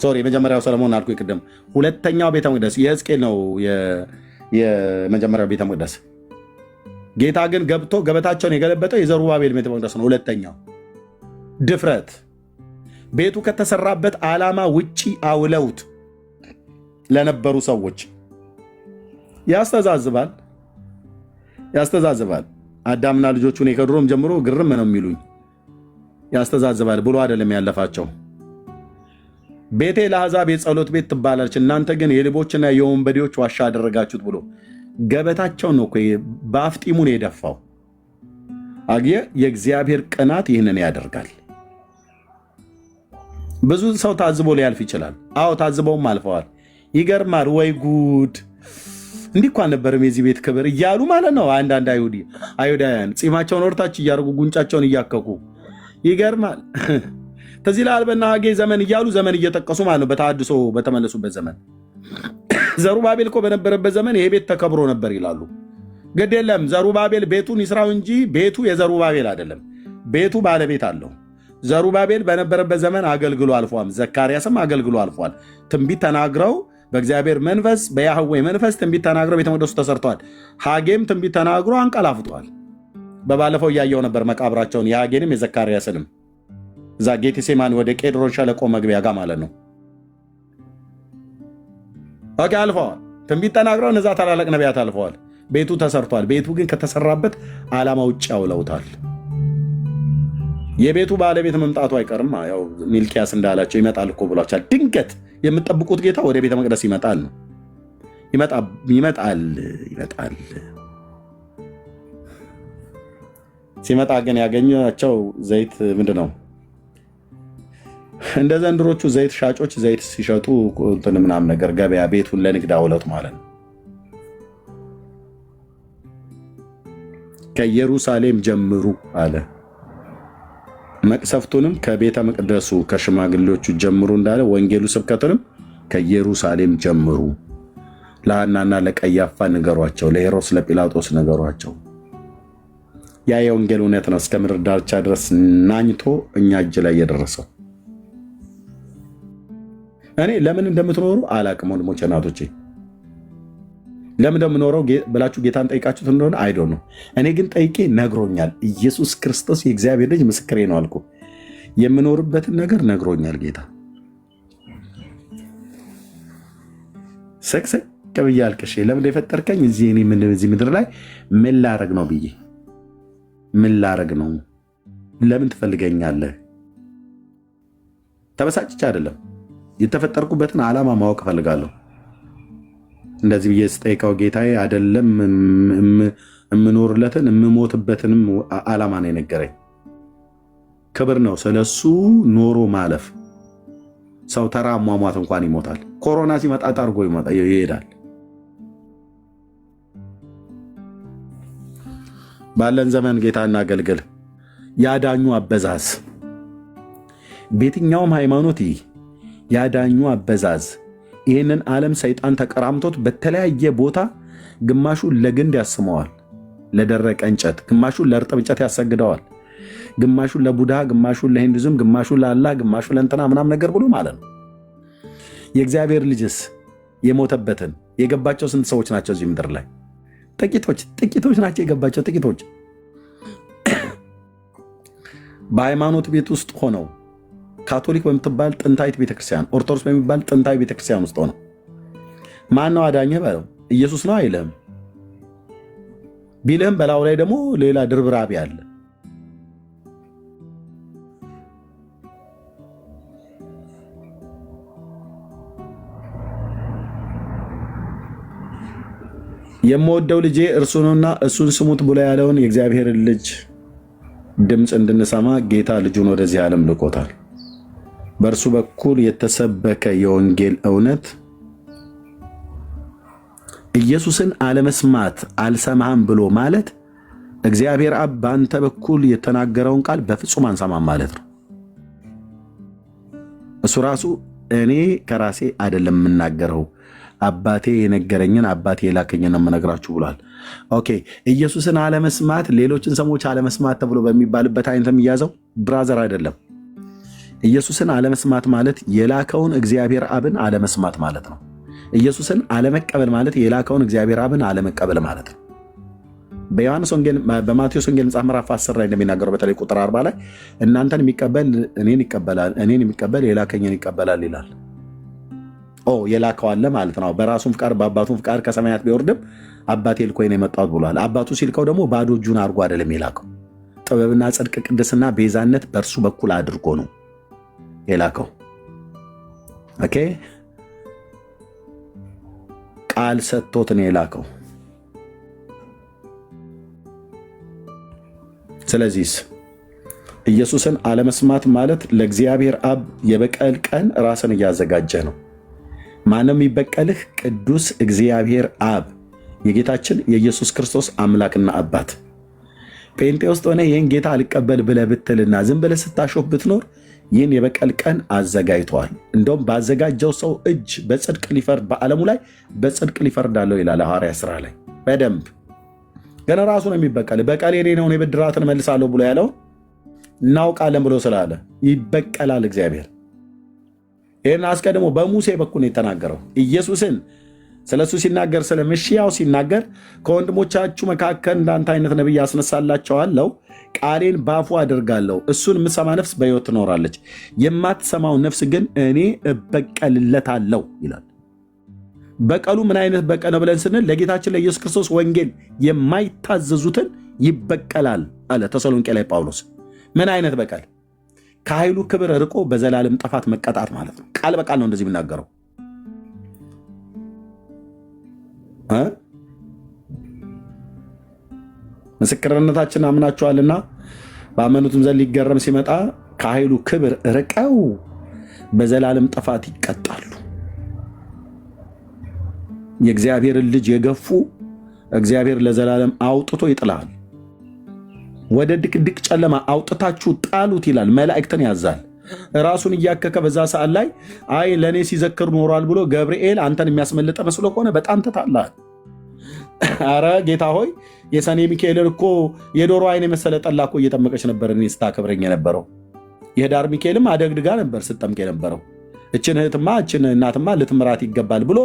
ሶሪ የመጀመሪያው ሰለሞን አልኩ ቅድም። ሁለተኛው ቤተ መቅደስ የሕዝቅኤል ነው የመጀመሪያው ቤተ መቅደስ። ጌታ ግን ገብቶ ገበታቸውን የገለበጠው የዘሩባቤል ቤተ መቅደስ ነው። ሁለተኛው ድፍረት ቤቱ ከተሰራበት ዓላማ ውጪ አውለውት ለነበሩ ሰዎች ያስተዛዝባል። አዳምና ልጆቹን ከድሮም ጀምሮ ግርም ነው የሚሉኝ። ያስተዛዝባል ብሎ አይደለም ያለፋቸው። ቤቴ ለአሕዛብ የጸሎት ቤት ትባላለች፣ እናንተ ግን የሌቦችና የወንበዴዎች ዋሻ አደረጋችሁት ብሎ ገበታቸውን ነው በአፍጢሙን የደፋው። አግየ የእግዚአብሔር ቅናት ይህንን ያደርጋል። ብዙ ሰው ታዝቦ ሊያልፍ ይችላል። አዎ ታዝበውም አልፈዋል። ይገርማል። ወይ ጉድ! እንዲህ እኮ አልነበረም የዚህ ቤት ክብር እያሉ ማለት ነው። አንዳንድ አይሁዳውያን ጺማቸውን ወርታች እያደረጉ ጉንጫቸውን እያከኩ ይገርማል። ተዚህ ላይ አልበና ሀጌ ዘመን እያሉ ዘመን እየጠቀሱ ማለት ነው። በተሐድሶ በተመለሱበት ዘመን ዘሩባቤል እኮ በነበረበት ዘመን ይሄ ቤት ተከብሮ ነበር ይላሉ። ግድ የለም ዘሩባቤል ቤቱን ይስራው እንጂ ቤቱ የዘሩባቤል አይደለም። ቤቱ ባለቤት አለው። ዘሩባቤል በነበረበት ዘመን አገልግሎ አልፏል። ዘካርያስም አገልግሎ አልፏል። ትንቢት ተናግረው በእግዚአብሔር መንፈስ በያህዌ መንፈስ ትንቢት ተናግረው ቤተ መቅደሱ ተሰርተዋል። ሀጌም ትንቢት ተናግሮ አንቀላፍቷል። በባለፈው እያየው ነበር መቃብራቸውን የሀጌንም የዘካርያስንም እዛ ጌቴሴማኒ ወደ ቄድሮን ሸለቆ መግቢያ ጋር ማለት ነው። ኦኬ አልፈዋል። ትንቢት ተናግረው እነዛ ታላላቅ ነቢያት አልፈዋል። ቤቱ ተሰርቷል። ቤቱ ግን ከተሰራበት ዓላማ ውጭ ያውለውታል። የቤቱ ባለቤት መምጣቱ አይቀርም። ያው ሚልኪያስ እንዳላቸው ይመጣል እኮ ብሏቸዋል። ድንገት የምትጠብቁት ጌታ ወደ ቤተ መቅደስ ይመጣል ነው። ይመጣል። ሲመጣ ግን ያገኛቸው ዘይት ምንድን ነው? እንደ ዘንድሮቹ ዘይት ሻጮች ዘይት ሲሸጡ እንትን ምናምን ነገር ገበያ ቤቱን ለንግድ አውለቱ ማለት ነው። ከኢየሩሳሌም ጀምሩ አለ። መቅሰፍቱንም ከቤተ መቅደሱ ከሽማግሌዎቹ ጀምሩ እንዳለ ወንጌሉ ስብከቱንም ከኢየሩሳሌም ጀምሩ። ለሐናና ለቀያፋ ንገሯቸው፣ ለሄሮድስ ለጲላጦስ ንገሯቸው። ያ የወንጌል እውነት ነው እስከ ምድር ዳርቻ ድረስ ናኝቶ እኛ እጅ ላይ የደረሰው። እኔ ለምን እንደምትኖሩ አላቅም ወንድሞቼ እናቶቼ። ለምን እንደምኖረው ብላችሁ ጌታን ጠይቃችሁት እንደሆነ አይዶ ነው። እኔ ግን ጠይቄ ነግሮኛል። ኢየሱስ ክርስቶስ የእግዚአብሔር ልጅ ምስክሬ ነው አልኩ። የምኖርበትን ነገር ነግሮኛል ጌታ። ሰቅሰቅ ብዬ አልቅሼ ለምን የፈጠርከኝ እዚህ ምድር ላይ ምን ላረግ ነው ብዬ ምን ላረግ ነው? ለምን ትፈልገኛለህ? ተበሳጭቼ አይደለም። የተፈጠርኩበትን ዓላማ ማወቅ እፈልጋለሁ። እንደዚህ ብዬ ስጠይቀው ጌታዬ አይደለም የምኖርለትን የምሞትበትንም ዓላማ ነው የነገረኝ። ክብር ነው ስለሱ ኖሮ ማለፍ። ሰው ተራ አሟሟት እንኳን ይሞታል። ኮሮና ሲመጣ ጠርጎ ይሄዳል። ባለን ዘመን ጌታ እናገልግል። ያዳኙ አበዛዝ በየትኛውም ሃይማኖት ያዳኙ አበዛዝ ይህንን ዓለም ሰይጣን ተቀራምቶት በተለያየ ቦታ ግማሹን ለግንድ ያስመዋል፣ ለደረቀ እንጨት፣ ግማሹን ለእርጥብ እንጨት ያሰግደዋል፣ ግማሹን ለቡድሃ፣ ግማሹን ለሂንዱዝም፣ ግማሹን ለአላህ፣ ግማሹን ለእንትና ምናምን ነገር ብሎ ማለት ነው። የእግዚአብሔር ልጅስ የሞተበትን የገባቸው ስንት ሰዎች ናቸው እዚህ ምድር ላይ? ጥቂቶች ናቸው የገባቸው፣ ጥቂቶች። በሃይማኖት ቤት ውስጥ ሆነው ካቶሊክ በምትባል ጥንታዊት ቤተክርስቲያን፣ ኦርቶዶክስ በሚባል ጥንታዊ ቤተክርስቲያን ውስጥ ሆነው ማን ነው አዳኘህ በለው ኢየሱስ ነው አይልህም። ቢልህም በላዩ ላይ ደግሞ ሌላ ድርብራቢ አለ። የምወደው ልጄ እርሱ ነውና እሱን ስሙት ብሎ ያለውን የእግዚአብሔርን ልጅ ድምፅ እንድንሰማ ጌታ ልጁን ወደዚህ ዓለም ልኮታል። በእርሱ በኩል የተሰበከ የወንጌል እውነት ኢየሱስን አለመስማት አልሰማህም ብሎ ማለት እግዚአብሔር አብ በአንተ በኩል የተናገረውን ቃል በፍጹም አንሰማም ማለት ነው። እሱ ራሱ እኔ ከራሴ አይደለም የምናገረው አባቴ የነገረኝን አባቴ የላከኝን ነው የምነግራችሁ ብሏል። ኦኬ፣ ኢየሱስን አለመስማት ሌሎችን ሰዎች አለመስማት ተብሎ በሚባልበት አይነት የሚያዘው ብራዘር አይደለም። ኢየሱስን አለመስማት ማለት የላከውን እግዚአብሔር አብን አለመስማት ማለት ነው። ኢየሱስን አለመቀበል ማለት የላከውን እግዚአብሔር አብን አለመቀበል ማለት ነው። በዮሐንስ ወንጌል በማቴዎስ ወንጌል መጽሐፍ ምዕራፍ 10 ላይ እንደሚናገረው በተለይ ቁጥር 40 ላይ እናንተን የሚቀበል እኔን ይቀበላል፣ እኔን የሚቀበል የላከኝን ይቀበላል ይላል። የላከው አለ ማለት ነው። በራሱም ፍቃድ በአባቱም ፍቃድ ከሰማያት ቢወርድም አባቴ ልኮኝ ነው የመጣሁት ብሏል። አባቱ ሲልከው ደግሞ ባዶ እጁን አድርጎ አይደለም የላከው። ጥበብና ጽድቅ፣ ቅድስና፣ ቤዛነት በእርሱ በኩል አድርጎ ነው የላከው። ኦኬ፣ ቃል ሰጥቶት ነው የላከው። ስለዚህ ኢየሱስን አለመስማት ማለት ለእግዚአብሔር አብ የበቀል ቀን ራስን እያዘጋጀ ነው። ማንም የሚበቀልህ ቅዱስ እግዚአብሔር አብ የጌታችን የኢየሱስ ክርስቶስ አምላክና አባት። ጴንጤ ውስጥ ሆነ ይህን ጌታ አልቀበል ብለህ ብትልና ዝም ብለህ ስታሾፍ ብትኖር ይህን የበቀል ቀን አዘጋጅተዋል። እንደውም ባዘጋጀው ሰው እጅ በጽድቅ ሊፈርድ በዓለሙ ላይ በጽድቅ ሊፈርዳለው ይላል ሐዋርያት ሥራ ላይ። በደንብ ገና ራሱ ነው የሚበቀል። በቀል የኔ ነው እኔ ብድራትን መልሳለሁ ብሎ ያለው እናውቃለን ብሎ ስላለ ይበቀላል እግዚአብሔር። ይህን አስቀድሞ በሙሴ በኩል ነው የተናገረው። ኢየሱስን ስለሱ ሲናገር ስለ መሺያው ሲናገር ከወንድሞቻችሁ መካከል እንዳንተ አይነት ነቢይ አስነሳላቸዋለሁ፣ ቃሌን ባፉ አድርጋለሁ፣ እሱን የምትሰማ ነፍስ በሕይወት ትኖራለች፣ የማትሰማው ነፍስ ግን እኔ እበቀልለታለሁ ይላል። በቀሉ ምን አይነት በቀል ነው ብለን ስንል ለጌታችን ለኢየሱስ ክርስቶስ ወንጌል የማይታዘዙትን ይበቀላል አለ ተሰሎንቄ ላይ ጳውሎስ። ምን አይነት በቀል? ከኃይሉ ክብር ርቆ በዘላለም ጥፋት መቀጣት ማለት ነው። ቃል በቃል ነው እንደዚህ የምናገረው። ምስክርነታችን አምናችኋልና በአመኑትም ዘንድ ሊገረም ሲመጣ ከኃይሉ ክብር ርቀው በዘላለም ጥፋት ይቀጣሉ። የእግዚአብሔርን ልጅ የገፉ እግዚአብሔር ለዘላለም አውጥቶ ይጥላል። ወደ ድቅድቅ ጨለማ አውጥታችሁ ጣሉት ይላል። መላእክትን ያዛል። ራሱን እያከከ በዛ ሰዓት ላይ አይ ለእኔ ሲዘክር ኖሯል ብሎ ገብርኤል አንተን የሚያስመልጠ መስሎ ከሆነ በጣም ተታላል። አረ ጌታ ሆይ የሰኔ ሚካኤልን እኮ የዶሮ አይን የመሰለ ጠላ እኮ እየጠመቀች ነበር እኔ ስታከብረኝ የነበረው። የህዳር ሚካኤልም አደግድጋ ነበር ስጠምቅ የነበረው። እችን እህትማ እችን እናትማ ልትምራት ይገባል ብሎ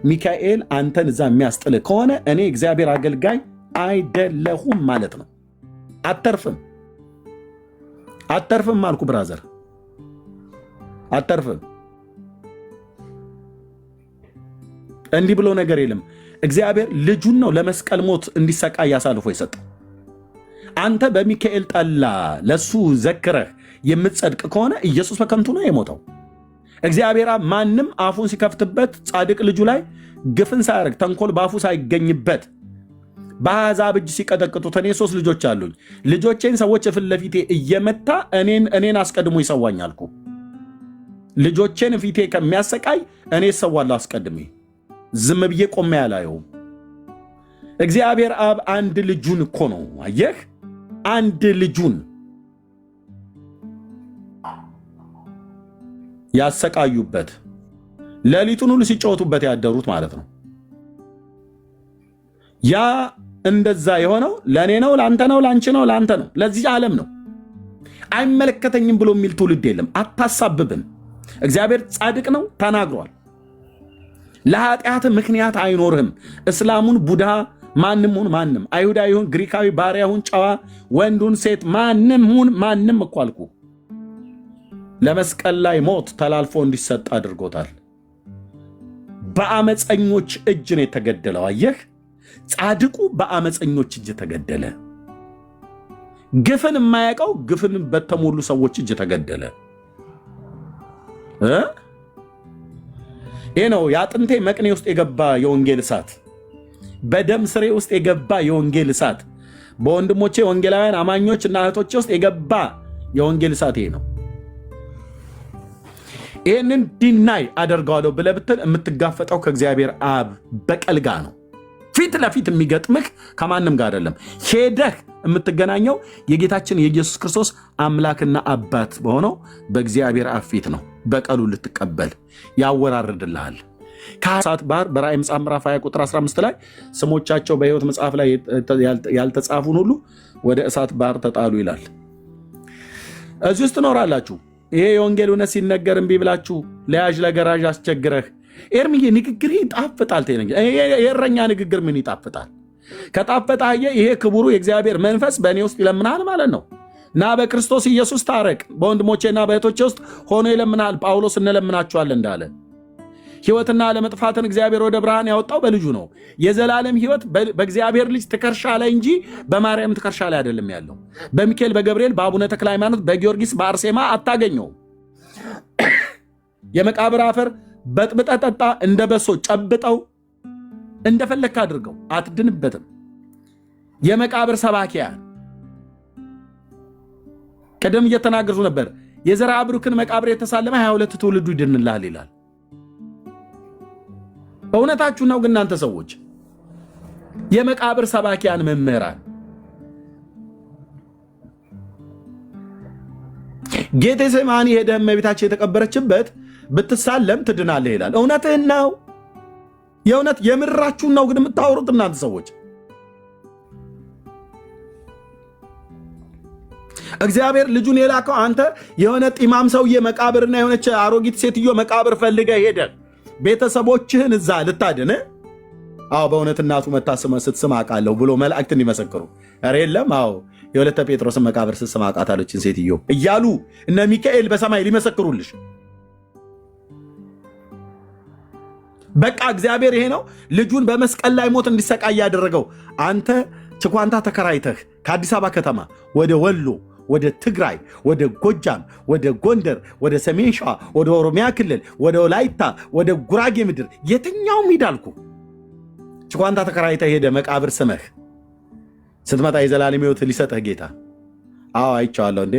ሚካኤል አንተን እዛ የሚያስጥል ከሆነ እኔ እግዚአብሔር አገልጋይ አይደለሁም ማለት ነው። አተርፍም አልኩ ብራዘር፣ አተርፍም። እንዲህ ብሎ ነገር የለም። እግዚአብሔር ልጁን ነው ለመስቀል ሞት እንዲሰቃይ አሳልፎ የሰጠው። አንተ በሚካኤል ጠላ ለሱ ዘክረህ የምትጸድቅ ከሆነ ኢየሱስ በከንቱ ነው የሞተው። እግዚአብሔር ማንም አፉን ሲከፍትበት ጻድቅ ልጁ ላይ ግፍን ሳያደርግ ተንኮል በአፉ ሳይገኝበት በአሕዛብ እጅ ሲቀጠቅጡት፣ እኔ 3 ልጆች አሉኝ፣ ልጆቼን ሰዎች ፊት ለፊቴ እየመታ እኔን አስቀድሞ ይሰዋኝ አልኩ። ልጆቼን ፊቴ ከሚያሰቃይ እኔ እሰዋለሁ አስቀድሜ፣ ዝም ብዬ ቆሜ ያላየውም። እግዚአብሔር አብ አንድ ልጁን እኮ ነው አየህ፣ አንድ ልጁን ያሰቃዩበት፣ ሌሊቱን ሁሉ ሲጫወቱበት ያደሩት ማለት ነው። ያ እንደዛ የሆነው ለእኔ ነው፣ ለአንተ ነው፣ ለአንቺ ነው፣ ለአንተ ነው፣ ለዚህ ዓለም ነው። አይመለከተኝም ብሎ የሚል ትውልድ የለም። አታሳብብን። እግዚአብሔር ጻድቅ ነው ተናግሯል። ለኃጢአት ምክንያት አይኖርህም። እስላሙን፣ ቡድሃ፣ ማንም ሁን ማንም፣ አይሁዳዊ ሁን፣ ግሪካዊ፣ ባሪያ ሁን፣ ጨዋ፣ ወንዱን፣ ሴት፣ ማንም ሁን ማንም እኮ አልኩ ለመስቀል ላይ ሞት ተላልፎ እንዲሰጥ አድርጎታል። በአመፀኞች እጅ ነው የተገደለው። አየህ፣ ጻድቁ በአመፀኞች እጅ ተገደለ። ግፍን የማያውቀው ግፍን በተሞሉ ሰዎች እጅ ተገደለ። ይህ ነው የአጥንቴ መቅኔ ውስጥ የገባ የወንጌል እሳት፣ በደም ስሬ ውስጥ የገባ የወንጌል እሳት፣ በወንድሞቼ ወንጌላውያን አማኞች እና እህቶቼ ውስጥ የገባ የወንጌል እሳት ይሄ ነው። ይህንን ዲናይ አደርገዋለሁ ብለህ ብትል የምትጋፈጠው ከእግዚአብሔር አብ በቀል ጋር ነው። ፊት ለፊት የሚገጥምህ ከማንም ጋር አይደለም። ሄደህ የምትገናኘው የጌታችን የኢየሱስ ክርስቶስ አምላክና አባት በሆነው በእግዚአብሔር አብ ፊት ነው። በቀሉ ልትቀበል ያወራርድልሃል። ከእሳት ባህር በራእይ መጽሐፍ ምዕራፍ 20 ቁጥር 15 ላይ ስሞቻቸው በሕይወት መጽሐፍ ላይ ያልተጻፉን ሁሉ ወደ እሳት ባህር ተጣሉ ይላል። እዚህ ውስጥ ትኖራላችሁ። ይሄ የወንጌል እውነት ሲነገር እምቢ ብላችሁ ለያዥ ለገራዥ አስቸግረህ ኤርምዬ ንግግር ይጣፍጣል። የእረኛ ንግግር ምን ይጣፍጣል? ከጣፈጣየ ይሄ ክቡሩ የእግዚአብሔር መንፈስ በእኔ ውስጥ ይለምናል ማለት ነው። እና በክርስቶስ ኢየሱስ ታረቅ፣ በወንድሞቼና በእህቶቼ ውስጥ ሆኖ ይለምናል። ጳውሎስ እንለምናችኋለን እንዳለ ሕይወትና ለመጥፋትን እግዚአብሔር ወደ ብርሃን ያወጣው በልጁ ነው። የዘላለም ሕይወት በእግዚአብሔር ልጅ ትከሻ ላይ እንጂ በማርያም ትከሻ ላይ አይደለም ያለው። በሚካኤል፣ በገብርኤል፣ በአቡነ ተክለ ሃይማኖት፣ በጊዮርጊስ፣ በአርሴማ አታገኘው። የመቃብር አፈር በጥብጠህ ጠጣ፣ እንደ በሶ ጨብጠው እንደፈለግክ አድርገው፣ አትድንበትም። የመቃብር ሰባኪያን ቀደም እየተናገሩ ነበር። የዘርዓ ብሩክን መቃብር የተሳለመ 22 ትውልዱ ይድንልሃል ይላል። እውነታችሁ ነው ግን እናንተ ሰዎች የመቃብር ሰባኪያን መምህራን ጌቴሴማኒ ሄደህ እመቤታችን የተቀበረችበት ብትሳለም ትድናለህ ይላል። እውነትህን ነው። የእውነት የምራችሁን ነው ግን የምታወሩት እናንተ ሰዎች። እግዚአብሔር ልጁን የላከው አንተ የሆነ ጢማም ሰውዬ መቃብርና የሆነች አሮጊት ሴትዮ መቃብር ፈልገህ ሄደህ ቤተሰቦችህን እዛ ልታድን? አዎ በእውነት እናቱ መታስመ ስትስም አውቃለሁ ብሎ መላእክት እንዲመሰክሩ። ኧረ የለም። አዎ የሁለተ ጴጥሮስን መቃብር ስትስም አውቃታለችን ሴትዮ እያሉ እነ ሚካኤል በሰማይ ሊመሰክሩልሽ። በቃ እግዚአብሔር ይሄ ነው ልጁን በመስቀል ላይ ሞት እንዲሰቃይ ያደረገው። አንተ ችኳንታ ተከራይተህ ከአዲስ አበባ ከተማ ወደ ወሎ ወደ ትግራይ፣ ወደ ጎጃም፣ ወደ ጎንደር፣ ወደ ሰሜን ሸዋ፣ ወደ ኦሮሚያ ክልል፣ ወደ ወላይታ፣ ወደ ጉራጌ ምድር የትኛውም ሂድ አልኩ። ችኳንታ ተከራይተ ሄደ መቃብር ስመህ ስትመጣ የዘላለም ሕይወት ሊሰጥህ ጌታ። አዎ አይቼዋለሁ እንዴ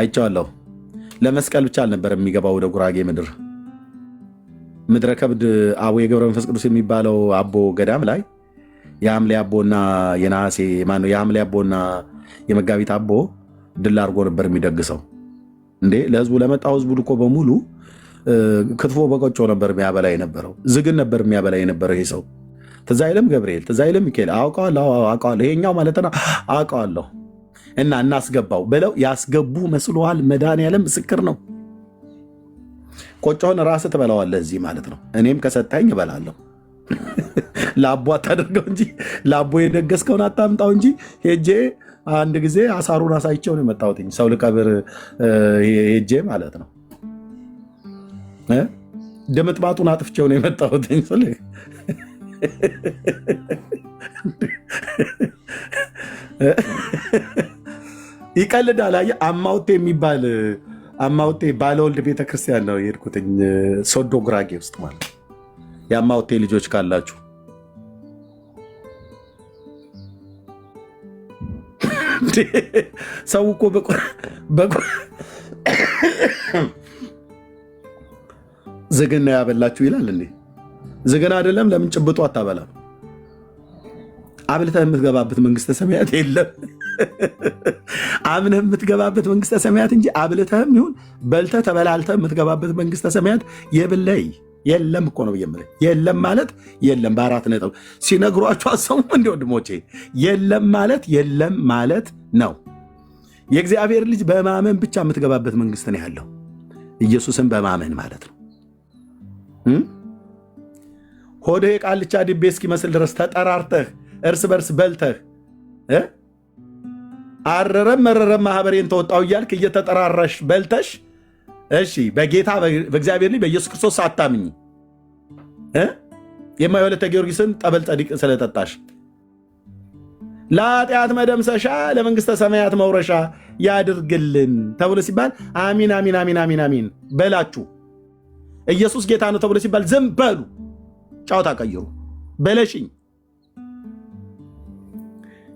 አይቼዋለሁ። ለመስቀል ብቻ አልነበረ የሚገባው ወደ ጉራጌ ምድር። ምድረ ከብድ አቦ የገብረ መንፈስ ቅዱስ የሚባለው አቦ ገዳም ላይ የሐምሌ አቦና የነሐሴ ማነው የሐምሌ አቦና የመጋቢት አቦ ድል አድርጎ ነበር የሚደግሰው እንዴ። ለህዝቡ ለመጣው ህዝቡ እኮ በሙሉ ክትፎ በቆጮ ነበር የሚያበላ የነበረው። ዝግን ነበር የሚያበላ የነበረው ይሄ ሰው። ትዝ አይልም ገብርኤል፣ ትዝ አይልም ሚካኤል። አውቀዋለሁ ይሄኛው ማለት ነው አውቀዋለሁ። እና እናስገባው ብለው ያስገቡ መስሎሃል። መድኃኒዓለም ምስክር ነው። ቆጮውን ራስህ ትበላዋለህ እዚህ ማለት ነው። እኔም ከሰጠኝ እበላለሁ። ለአቦ አታደርገው እንጂ ለአቦ የደገስከውን አታምጣው እንጂ ሄጄ አንድ ጊዜ አሳሩን አሳይቼው ነው የመጣሁት። ሰው ልቀብር ሄጄ ማለት ነው ድምጥማጡን አጥፍቼው ነው የመጣሁት። ይቀልዳል። አየህ አማውቴ የሚባል አማውቴ ባለወልድ ቤተክርስቲያን ነው የሄድኩትኝ ሶዶ ጉራጌ ውስጥ ማለት የአማውቴ ልጆች ካላችሁ ሰው እኮ ዝግና ያበላችሁ ይላል እንዴ? ዝግና አይደለም። ለምን ጭብጦ አታበላም? አብልተህ የምትገባበት መንግስተ ሰማያት የለም። አምነህ የምትገባበት መንግስተ ሰማያት እንጂ አብልተህም ይሁን በልተህ ተበላልተህ የምትገባበት መንግስተ ሰማያት የብለይ የለም እኮ ነው የምልህ። የለም ማለት የለም በአራት ነጥብ ሲነግሯችሁ አሰሙም እንዲ ወንድሞቼ። የለም ማለት ነው። የእግዚአብሔር ልጅ በማመን ብቻ የምትገባበት መንግስት ነው ያለው። ኢየሱስን በማመን ማለት ነው። ሆድህ የቃልቻ ድቤ እስኪመስል ድረስ ተጠራርተህ እርስ በርስ በልተህ አረረም መረረም ማህበሬን ተወጣው እያልክ እየተጠራራሽ በልተሽ እሺ በጌታ በእግዚአብሔር ልጅ በኢየሱስ ክርስቶስ ሳታምኝ የማይወለተ ጊዮርጊስን ጠበል ጸዲቅ ስለጠጣሽ ለኃጢአት መደምሰሻ ለመንግስተ ሰማያት መውረሻ ያድርግልን ተብሎ ሲባል አሚን አሚን አሚን አሚን አሚን በላችሁ። ኢየሱስ ጌታ ነው ተብሎ ሲባል ዝም በሉ። ጫውታ ቀይሩ። በለሽኝ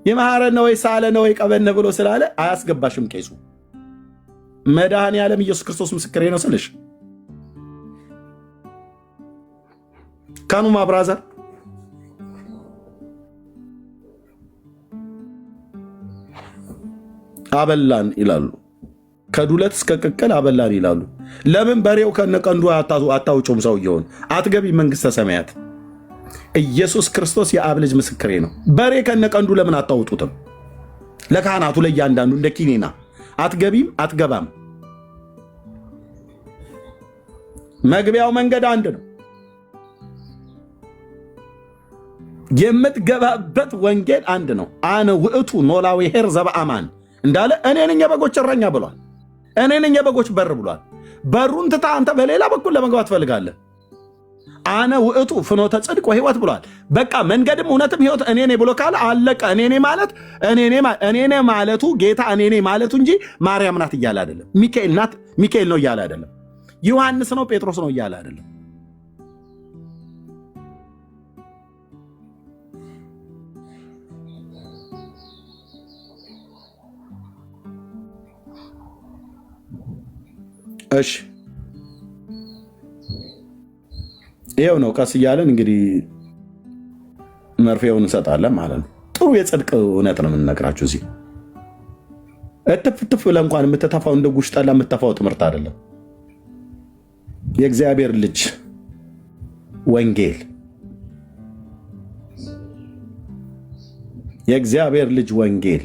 የማሐረነ ወይ ሳለነ ወይ ቀበነ ብሎ ስላለ አያስገባሽም ቄሱ። መድኃኔዓለም ኢየሱስ ክርስቶስ ምስክሬ ነው ስልሽ ካኑማ ብራዘር አበላን ይላሉ። ከዱለት እስከ ቅቅል አበላን ይላሉ። ለምን በሬው ከነቀንዱ አታውጩም? ሰውየውን አትገቢ መንግስተ ሰማያት። ኢየሱስ ክርስቶስ የአብ ልጅ ምስክሬ ነው። በሬ ከነቀንዱ ለምን አታውጡትም? ለካህናቱ ለእያንዳንዱ እንደ ኪኔና አትገቢም፣ አትገባም። መግቢያው መንገድ አንድ ነው። የምትገባበት ወንጌል አንድ ነው። አነ ውእቱ ኖላዊ ኄር ዘበአማን እንዳለ እኔ ነኝ የበጎች እረኛ ብሏል። እኔ ነኝ የበጎች በር ብሏል። በሩን ትታ አንተ በሌላ በኩል ለመግባት ትፈልጋለህ። አነ ውእቱ ፍኖተ ጽድቅ ወሕይወት ብሏል። በቃ መንገድም እውነትም ሕይወት እኔ ነኝ ብሎ ካለ አለቀ። እኔ ነኝ ማለቱ ጌታ እኔ ነኝ ማለቱ እንጂ ማርያም ናት እያለ አይደለም። ሚካኤል ነው እያለ አይደለም። ዮሐንስ ነው ጴጥሮስ ነው እያለ አይደለም። እሺ ይኸው ነው። ቀስ እያለን እንግዲህ መርፌውን እንሰጣለን ማለት ነው። ጥሩ የጽድቅ እውነት ነው የምንነግራችሁ። እዚህ እትፍትፍ ብለህ እንኳን የምትተፋው እንደ ጉሽ ጠላ የምትተፋው ትምህርት አይደለም። የእግዚአብሔር ልጅ ወንጌል፣ የእግዚአብሔር ልጅ ወንጌል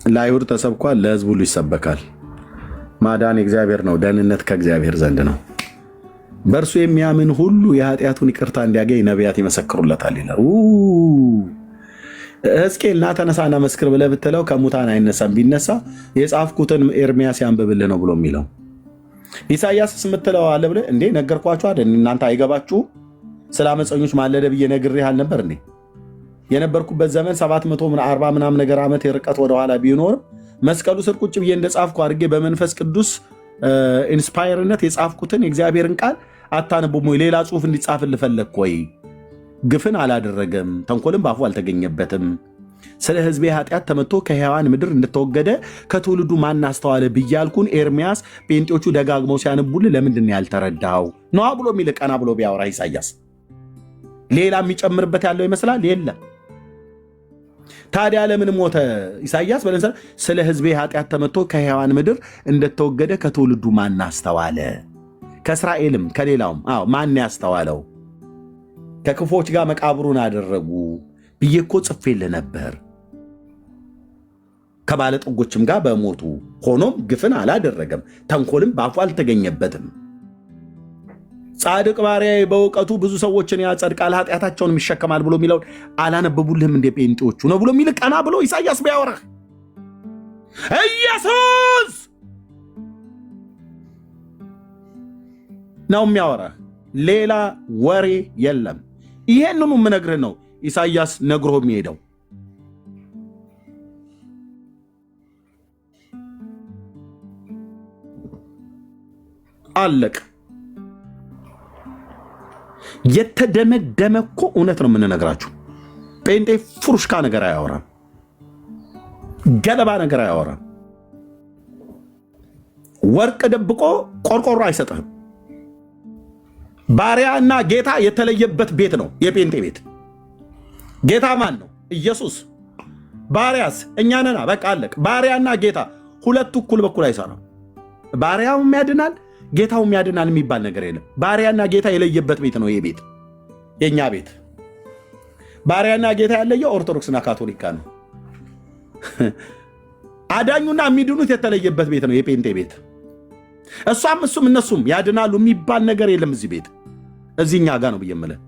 ለአይሁድ ተሰብኳል፣ ለሕዝብ ሁሉ ይሰበካል። ማዳን የእግዚአብሔር ነው፣ ደህንነት ከእግዚአብሔር ዘንድ ነው። በእርሱ የሚያምን ሁሉ የኃጢአቱን ይቅርታ እንዲያገኝ ነቢያት ይመሰክሩለታል ይላል። ሕዝቅኤል ና ተነሳና መስክር ብለህ ብትለው ከሙታን አይነሳም፣ ቢነሳ የጻፍኩትን ኤርሚያስ ያንብብልህ ነው ብሎ የሚለው ኢሳይያስ የምትለው አለ ብለህ እንዴ ነገርኳችሁ አይደል? እናንተ አይገባችሁ? ስለ አመፀኞች ማለደ ብዬ ነግሬህ አልነበር እንዴ? የነበርኩበት ዘመን 740 ምናምን ነገር ዓመት የርቀት ወደኋላ ቢኖርም መስቀሉ ስር ቁጭ ብዬ እንደጻፍኩ አድርጌ በመንፈስ ቅዱስ ኢንስፓየርነት የጻፍኩትን የእግዚአብሔርን ቃል አታነቡም ወይ? ሌላ ጽሑፍ እንዲጻፍልህ ፈለግክ ወይ? ግፍን አላደረገም፣ ተንኮልም በአፉ አልተገኘበትም። ስለ ሕዝቤ ኃጢአት ተመቶ ከሕያዋን ምድር እንደተወገደ ከትውልዱ ማን አስተዋለ ብዬ አልኩን። ኤርምያስ ጴንጤዎቹ ደጋግመው ሲያነቡልህ ለምንድን ያልተረዳው ነዋ ብሎ የሚል ቀና ብሎ ቢያወራ ኢሳይያስ ሌላ የሚጨምርበት ያለው ይመስላል? የለም። ታዲያ ለምን ሞተ ኢሳይያስ? በለምሳሌ ስለ ሕዝቤ ኃጢአት ተመቶ ከሕያዋን ምድር እንደተወገደ ከትውልዱ ማን አስተዋለ? ከእስራኤልም ከሌላውም ማን ያስተዋለው? ከክፎች ጋር መቃብሩን አደረጉ ብዬ እኮ ጽፌልህ ነበር። ከባለጠጎችም ጋር በሞቱ ሆኖም ግፍን አላደረገም፣ ተንኮልም በአፉ አልተገኘበትም። ጻድቅ ባሪያዬ በእውቀቱ ብዙ ሰዎችን ያጸድቃል ኃጢአታቸውንም ይሸከማል ብሎ የሚለውን አላነበቡልህም እንደ ጴንጤዎቹ ነው ብሎ የሚል ቀና ብሎ ኢሳይያስ ቢያወራህ ኢየሱስ ነው የሚያወራህ። ሌላ ወሬ የለም። ይሄንኑ የምነግርህ ነው ኢሳይያስ ነግሮ የሚሄደው። አለቅ የተደመደመ እኮ እውነት ነው የምንነግራችሁ። ጴንጤ ፍሩሽካ ነገር አያወራም፣ ገለባ ነገር አያወራም። ወርቅ ደብቆ ቆርቆሮ አይሰጥህም። ባሪያና ጌታ የተለየበት ቤት ነው የጴንጤ ቤት። ጌታ ማን ነው? ኢየሱስ። ባሪያስ እኛ ነና። በቃ አለቅ። ባሪያና ጌታ ሁለቱ እኩል በኩል አይሰራም። ባሪያውም ያድናል ጌታውም ያድናል የሚባል ነገር የለም። ባሪያና ጌታ የለየበት ቤት ነው ይሄ ቤት፣ የኛ ቤት። ባሪያና ጌታ ያለየው ኦርቶዶክስና ካቶሊካ ነው። አዳኙና የሚድኑት የተለየበት ቤት ነው የጴንጤ ቤት። እሷም እሱም እነሱም ያድናሉ የሚባል ነገር የለም እዚህ ቤት። እዚህኛ ጋር ነው ብዬ የምልህ።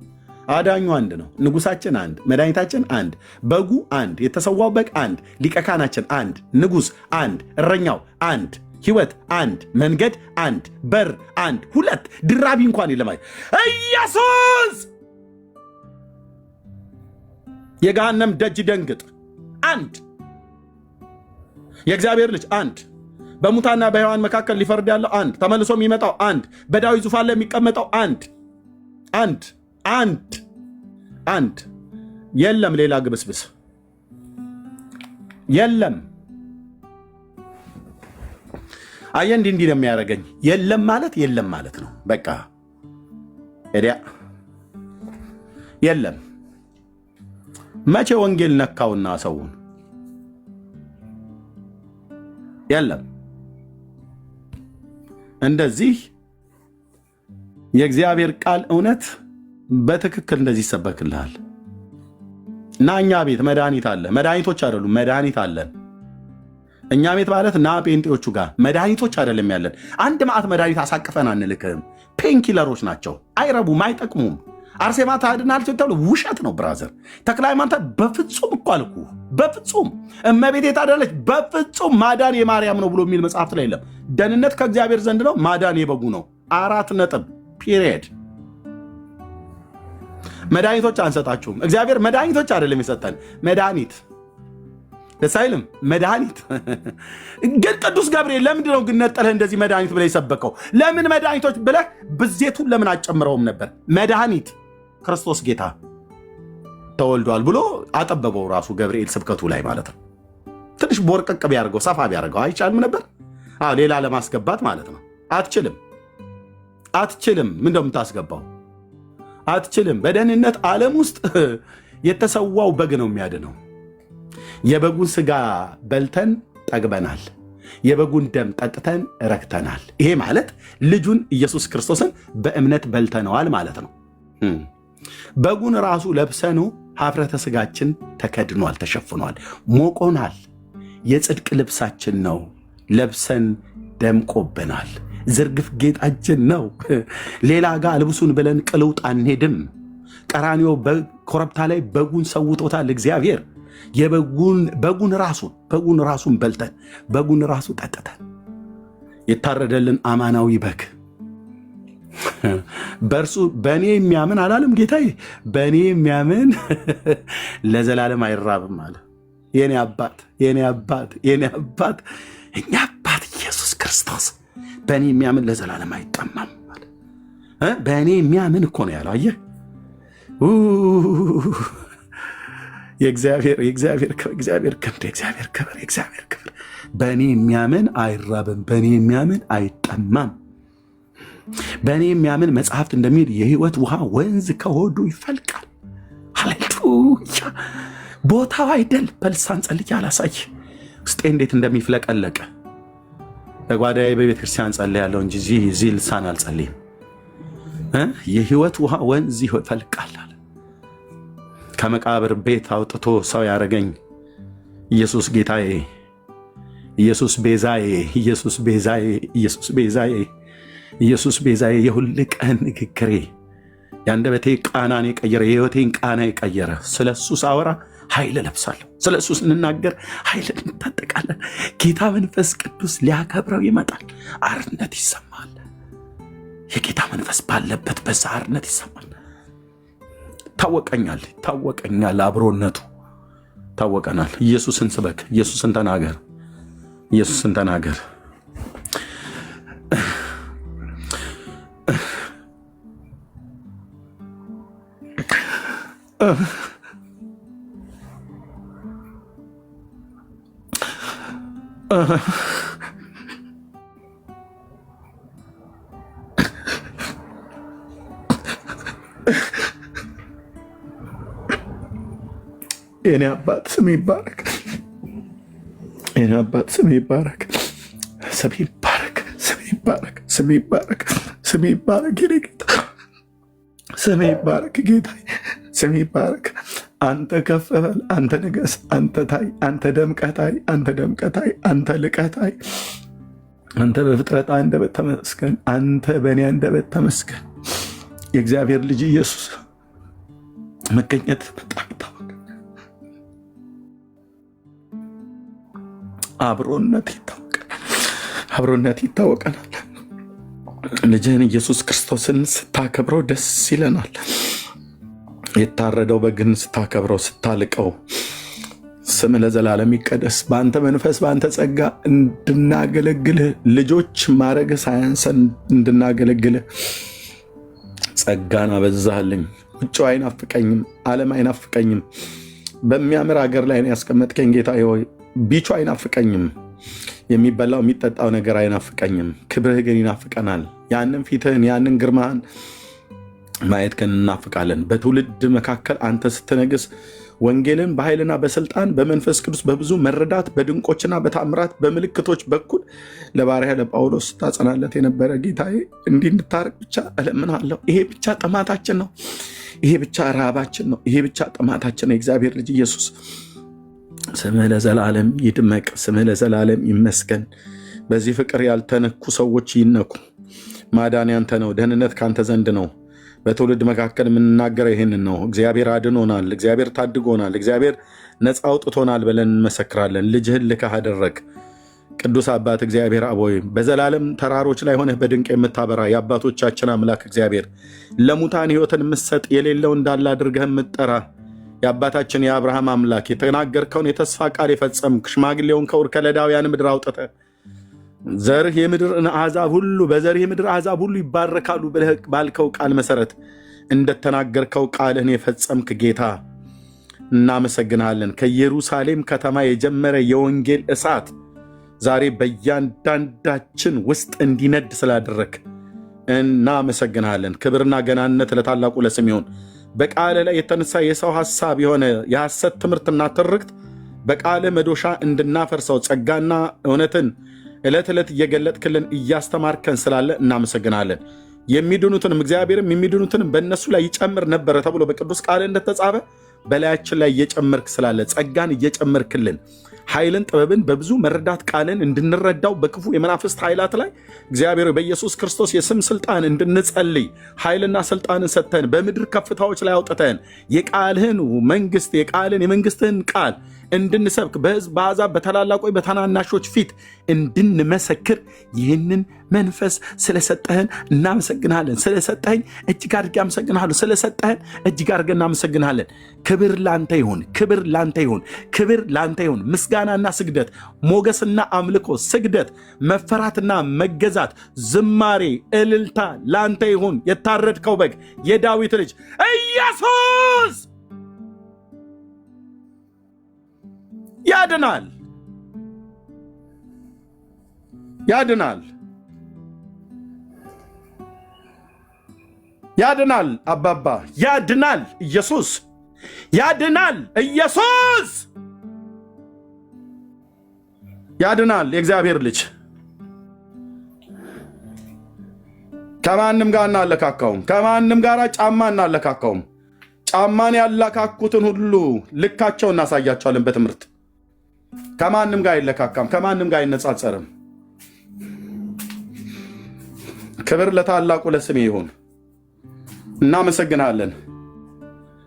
አዳኙ አንድ ነው፣ ንጉሳችን አንድ፣ መድኃኒታችን አንድ፣ በጉ አንድ፣ የተሰዋው በግ አንድ፣ ሊቀ ካህናችን አንድ፣ ንጉሥ አንድ፣ እረኛው አንድ፣ ሕይወት አንድ፣ መንገድ አንድ፣ በር አንድ፣ ሁለት ድራቢ እንኳን የለም። ኢየሱስ የገሃነም ደጅ ደንግጥ አንድ፣ የእግዚአብሔር ልጅ አንድ፣ በሙታና በሕያዋን መካከል ሊፈርድ ያለው አንድ፣ ተመልሶ የሚመጣው አንድ፣ በዳዊት ዙፋን ላይ የሚቀመጠው አንድ አንድ አንድ አንድ። የለም ሌላ ግብስብስ የለም። አየህ እንዲህ ነው የሚያደርገኝ። የለም ማለት የለም ማለት ነው። በቃ እዲያ የለም። መቼ ወንጌል ነካውና ሰውን? የለም። እንደዚህ የእግዚአብሔር ቃል እውነት በትክክል እንደዚህ ይሰበክልሃል። እና እኛ ቤት መድኃኒት አለ። መድኃኒቶች አይደሉም፣ መድኃኒት አለን። እኛ ቤት ማለት ና ጴንጤዎቹ ጋር መድኃኒቶች አይደለም ያለን። አንድ ማዕት መድኃኒት አሳቅፈን አንልክህም። ፔንኪለሮች ናቸው፣ አይረቡም፣ አይጠቅሙም። አርሴማ ታድናለች ተብሎ ውሸት ነው ብራዘር። ተክለ ሃይማኖት በፍጹም እኮ አልኩ፣ በፍጹም እመቤቴ ታድናለች፣ በፍጹም ማዳን የማርያም ነው ብሎ የሚል መጽሐፍት ላይ የለም። ደህንነት ከእግዚአብሔር ዘንድ ነው፣ ማዳን የበጉ ነው። 4 ነጥብ ፒሪየድ። መድኃኒቶች አንሰጣችሁም። እግዚአብሔር መድኃኒቶች አይደለም የሰጠን፣ መድኃኒት ደስ አይልም? መድኃኒት ግን ቅዱስ ገብርኤል ለምንድን ነው ግን ነጠለህ እንደዚህ መድኃኒት ብለህ የሰበከው? ለምን መድኃኒቶች ብለህ ብዜቱን ለምን አጨምረውም ነበር? መድኃኒት ክርስቶስ ጌታ ተወልዷል ብሎ አጠበበው ራሱ ገብርኤል ስብከቱ ላይ ማለት ነው። ትንሽ ቦርቀቅ ቢያደርገው ሰፋ ቢያደርገው አይቻልም ነበር? ሌላ ለማስገባት ማለት ነው። አትችልም፣ አትችልም። ምን እንደምታስገባው አትችልም። በደህንነት ዓለም ውስጥ የተሰዋው በግ ነው የሚያድነው። የበጉን ስጋ በልተን ጠግበናል፣ የበጉን ደም ጠጥተን ረክተናል። ይሄ ማለት ልጁን ኢየሱስ ክርስቶስን በእምነት በልተነዋል ማለት ነው። በጉን ራሱ ለብሰኑ ሀፍረተ ስጋችን ተከድኗል፣ ተሸፍኗል፣ ሞቆናል። የጽድቅ ልብሳችን ነው፣ ለብሰን ደምቆብናል። ዝርግፍ ጌጣችን ነው። ሌላ ጋር ልብሱን ብለን ቅልውጥ አንሄድም። ቀራንዮ ኮረብታ ላይ በጉን ሰውቶታል እግዚአብሔር። በጉን ራሱን በልተን በጉን ራሱ ጠጥተን የታረደልን አማናዊ በግ በእርሱ በእኔ የሚያምን አላለም ጌታዬ፣ በእኔ የሚያምን ለዘላለም አይራብም አለ። የኔ አባት የኔ አባት የኔ አባት የኛ አባት ኢየሱስ ክርስቶስ በእኔ የሚያምን ለዘላለም አይጠማም አለ። በእኔ የሚያምን እኮ ነው ያለው። አየህ የእግዚአብሔር ክብር በእኔ የሚያምን አይራብም፣ በእኔ የሚያምን አይጠማም። በእኔ የሚያምን መጽሐፍት እንደሚል የሕይወት ውሃ ወንዝ ከሆዱ ይፈልቃል። ሃሌሉያ! ቦታው አይደል። በልሳን ጸልዬ አላሳይ ውስጤ እንዴት እንደሚፍለቀለቀ በጓዳዬ በቤተ ክርስቲያን ጸልያለሁ እንጂ እዚህ ልሳን አልጸልይም። የሕይወት ውሃ ወንዝ ይፈልቃል አለ። ከመቃብር ቤት አውጥቶ ሰው ያደረገኝ ኢየሱስ ጌታዬ፣ ኢየሱስ ቤዛዬ፣ ኢየሱስ ቤዛዬ፣ ኢየሱስ ቤዛዬ፣ ኢየሱስ ቤዛዬ፣ የሁል ቀን ንግግሬ የአንደበቴ ቃናን የቀየረ የሕይወቴን ቃና የቀየረ ስለ እሱ ሳወራ ኃይል ለብሳለሁ። ስለ እሱ ስንናገር ኃይል እንታጠቃለን። ጌታ መንፈስ ቅዱስ ሊያከብረው ይመጣል። አርነት ይሰማል። የጌታ መንፈስ ባለበት በዛ አርነት ይሰማል። ይታወቀኛል። አብሮነቱ ታወቀናል። ኢየሱስን ስበክ፣ ኢየሱስን ተናገር፣ ኢየሱስን ተናገር። የኔ አባት ስም ይባረክ። የኔ አባት ስም ይባረክ። ስም ይባረክ። ስም ይባረክ። ስም ይባረክ። ስም ይባረክ። የኔ ጌታ ስም ይባረክ። ጌታ ስም ይባረክ። አንተ ከፍ በል፣ አንተ ንገስ፣ አንተ ታይ፣ አንተ ደምቀታይ፣ አንተ ደምቀታይ፣ አንተ ልቀታይ፣ አንተ በፍጥረት አንደበት ተመስገን፣ አንተ በእኔ አንደበት ተመስገን። የእግዚአብሔር ልጅ ኢየሱስ መገኘት በጣም አብሮነት ይታወቀናል። ልጅህን ኢየሱስ ክርስቶስን ስታከብረው ደስ ይለናል። የታረደው በግን ስታከብረው ስታልቀው፣ ስም ለዘላለም ይቀደስ። በአንተ መንፈስ በአንተ ጸጋ እንድናገለግልህ ልጆች ማድረግ ሳያንሰን እንድናገለግልህ ጸጋን አበዛህልኝ። ውጭው አይናፍቀኝም፣ ዓለም አይናፍቀኝም። በሚያምር ሀገር ላይ ነው ያስቀመጥከኝ ጌታ ሆይ። ቢቹ አይናፍቀኝም፣ የሚበላው የሚጠጣው ነገር አይናፍቀኝም። ክብርህ ግን ይናፍቀናል። ያንን ፊትህን ያንን ግርማህን ማየት ግን እናፍቃለን። በትውልድ መካከል አንተ ስትነግስ ወንጌልን በኃይልና በስልጣን በመንፈስ ቅዱስ በብዙ መረዳት በድንቆችና በታምራት በምልክቶች በኩል ለባሪያ ለጳውሎስ ስታጸናለት የነበረ ጌታዬ እንዲህ እንድታርቅ ብቻ እለምንሃለሁ። ይሄ ብቻ ጥማታችን ነው። ይሄ ብቻ ረሃባችን ነው። ይሄ ብቻ ጥማታችን ነው። የእግዚአብሔር ልጅ ኢየሱስ ስምህ ለዘላለም ይድመቅ። ስምህ ለዘላለም ይመስገን። በዚህ ፍቅር ያልተነኩ ሰዎች ይነኩ። ማዳን ያንተ ነው። ደህንነት ካንተ ዘንድ ነው። በትውልድ መካከል የምንናገረው ይህንን ነው። እግዚአብሔር አድኖናል። እግዚአብሔር ታድጎናል። እግዚአብሔር ነፃ አውጥቶናል ብለን እንመሰክራለን። ልጅህን ልከህ አደረግ። ቅዱስ አባት እግዚአብሔር አብ ሆይ በዘላለም ተራሮች ላይ ሆነህ በድንቅ የምታበራ የአባቶቻችን አምላክ እግዚአብሔር ለሙታን ሕይወትን የምትሰጥ የሌለው እንዳለ አድርገህ የምትጠራ የአባታችን የአብርሃም አምላክ የተናገርከውን የተስፋ ቃል የፈጸምክ ሽማግሌውን ከዑር ከለዳውያን ምድር አውጥተህ ዘርህ የምድር አሕዛብ ሁሉ በዘርህ የምድር አሕዛብ ሁሉ ይባረካሉ ብለህ ባልከው ቃል መሰረት እንደተናገርከው ቃልህን የፈጸምክ ጌታ እናመሰግናለን። ከኢየሩሳሌም ከተማ የጀመረ የወንጌል እሳት ዛሬ በእያንዳንዳችን ውስጥ እንዲነድ ስላደረግ እናመሰግናለን። ክብርና ገናነት ለታላቁ ለስም ይሁን። በቃልህ ላይ የተነሳ የሰው ሐሳብ የሆነ የሐሰት ትምህርትና ትርክት በቃልህ መዶሻ እንድናፈርሰው ጸጋና እውነትን ዕለት ዕለት እየገለጥክልን እያስተማርከን ስላለ እናመሰግናለን። የሚድኑትንም እግዚአብሔርም የሚድኑትንም በእነሱ ላይ ይጨምር ነበረ ተብሎ በቅዱስ ቃልህ እንደተጻፈ በላያችን ላይ እየጨመርክ ስላለ ጸጋን እየጨመርክልን ኃይልን ጥበብን በብዙ መረዳት ቃልን እንድንረዳው በክፉ የመናፍስት ኃይላት ላይ እግዚአብሔር በኢየሱስ ክርስቶስ የስም ስልጣን እንድንጸልይ ኃይልና ስልጣንን ሰጥተን በምድር ከፍታዎች ላይ አውጥተን የቃልህን መንግስት የመንግስትህን ቃል እንድንሰብክ በህዝብ በአሕዛብ በታላላቆች በታናናሾች ፊት እንድንመሰክር ይህንን መንፈስ ስለሰጠህን እናመሰግናለን። ስለሰጠህኝ እጅግ አድርጌ አመሰግናለሁ። ስለሰጠህን እጅግ አድርገን እናመሰግናለን። ክብር ላንተ ይሁን፣ ክብር ላንተ ይሁን፣ ክብር ላንተ ይሁን። ምስጋናና ስግደት፣ ሞገስና አምልኮ፣ ስግደት፣ መፈራትና መገዛት፣ ዝማሬ፣ እልልታ ላንተ ይሁን። የታረድከው በግ የዳዊት ልጅ ኢየሱስ ያድናል፣ ያድናል፣ ያድናል። አባባ ያድናል። ኢየሱስ ያድናል። ኢየሱስ ያድናል። የእግዚአብሔር ልጅ ከማንም ጋር እናለካካውም፣ ከማንም ጋር ጫማ እናለካካውም። ጫማን ያለካኩትን ሁሉ ልካቸው እናሳያቸዋለን በትምህርት። ከማንም ጋር አይለካካም፣ ከማንም ጋር አይነጻጸርም። ክብር ለታላቁ ለስሜ ይሁን። እናመሰግናለን።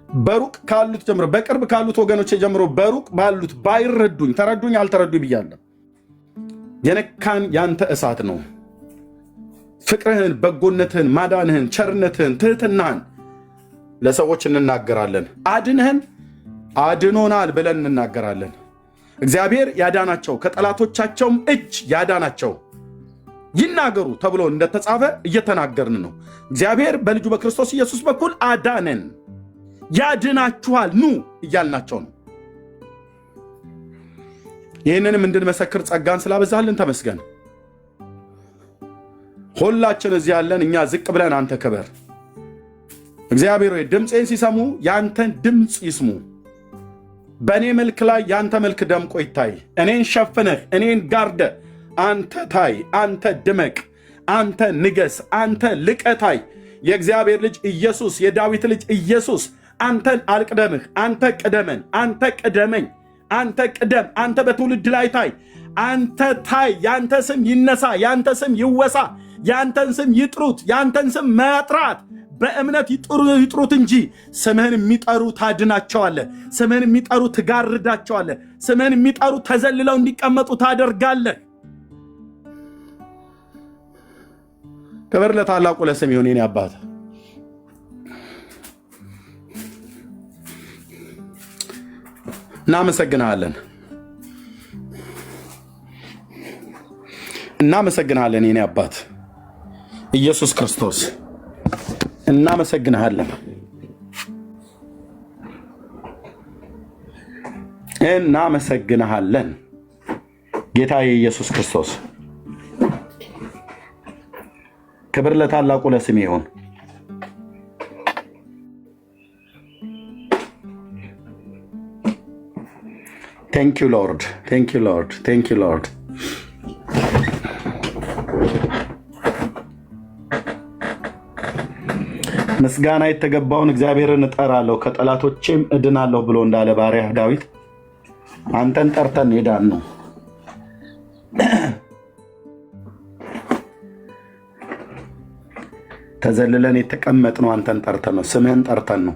በሩቅ ካሉት ጀምሮ በቅርብ ካሉት ወገኖች ጀምሮ በሩቅ ባሉት ባይረዱኝ ተረዱኝ አልተረዱኝ ብያለሁ። የነካን ያንተ እሳት ነው። ፍቅርህን፣ በጎነትህን፣ ማዳንህን፣ ቸርነትህን፣ ትህትናህን ለሰዎች እንናገራለን። አድንህን አድኖናል ብለን እንናገራለን። እግዚአብሔር ያዳናቸው ከጠላቶቻቸውም እጅ ያዳናቸው ይናገሩ ተብሎ እንደተጻፈ እየተናገርን ነው። እግዚአብሔር በልጁ በክርስቶስ ኢየሱስ በኩል አዳነን። ያድናችኋል ኑ እያልናቸው ነው። ይህንንም እንድንመሰክር ጸጋን ስላበዛልን ተመስገን። ሁላችን እዚህ ያለን እኛ ዝቅ ብለን አንተ ክበር። እግዚአብሔር ሆይ ድምፄን ሲሰሙ ያንተን ድምፅ ይስሙ። በእኔ መልክ ላይ ያንተ መልክ ደምቆ ይታይ። እኔን ሸፍነህ እኔን ጋርደ አንተ ታይ፣ አንተ ድመቅ፣ አንተ ንገስ፣ አንተ ልቀታይ። የእግዚአብሔር ልጅ ኢየሱስ፣ የዳዊት ልጅ ኢየሱስ አንተን አልቅደምህ፣ አንተ ቅደመን፣ አንተ ቅደመኝ፣ አንተ ቅደም፣ አንተ በትውልድ ላይ ታይ፣ አንተ ታይ። ያንተ ስም ይነሳ፣ ያንተ ስም ይወሳ፣ ያንተን ስም ይጥሩት። ያንተን ስም መጥራት በእምነት ይጥሩት እንጂ ስምህን የሚጠሩ ታድናቸዋለህ። ስምህን የሚጠሩ ትጋርዳቸዋለህ። ስምህን የሚጠሩ ተዘልለው እንዲቀመጡ ታደርጋለህ። ክብር ለታላቁ ለስም ይሁን። የኔ አባት እናመሰግናለን፣ እናመሰግናለን። የኔ አባት ኢየሱስ ክርስቶስ እናመሰግንሃለን፣ እናመሰግንሃለን ጌታዬ ኢየሱስ ክርስቶስ። ክብር ለታላቁ ለስም ይሁን። ቴንክ ዩ ሎርድ፣ ቴንክ ዩ ሎርድ፣ ቴንክ ዩ ሎርድ። ምስጋና የተገባውን እግዚአብሔርን እጠራለሁ ከጠላቶቼም እድናለሁ ብሎ እንዳለ ባሪያ ዳዊት አንተን ጠርተን ሄዳን ነው። ተዘልለን የተቀመጥነው አንተን ጠርተን ነው። ስምህን ጠርተን ነው።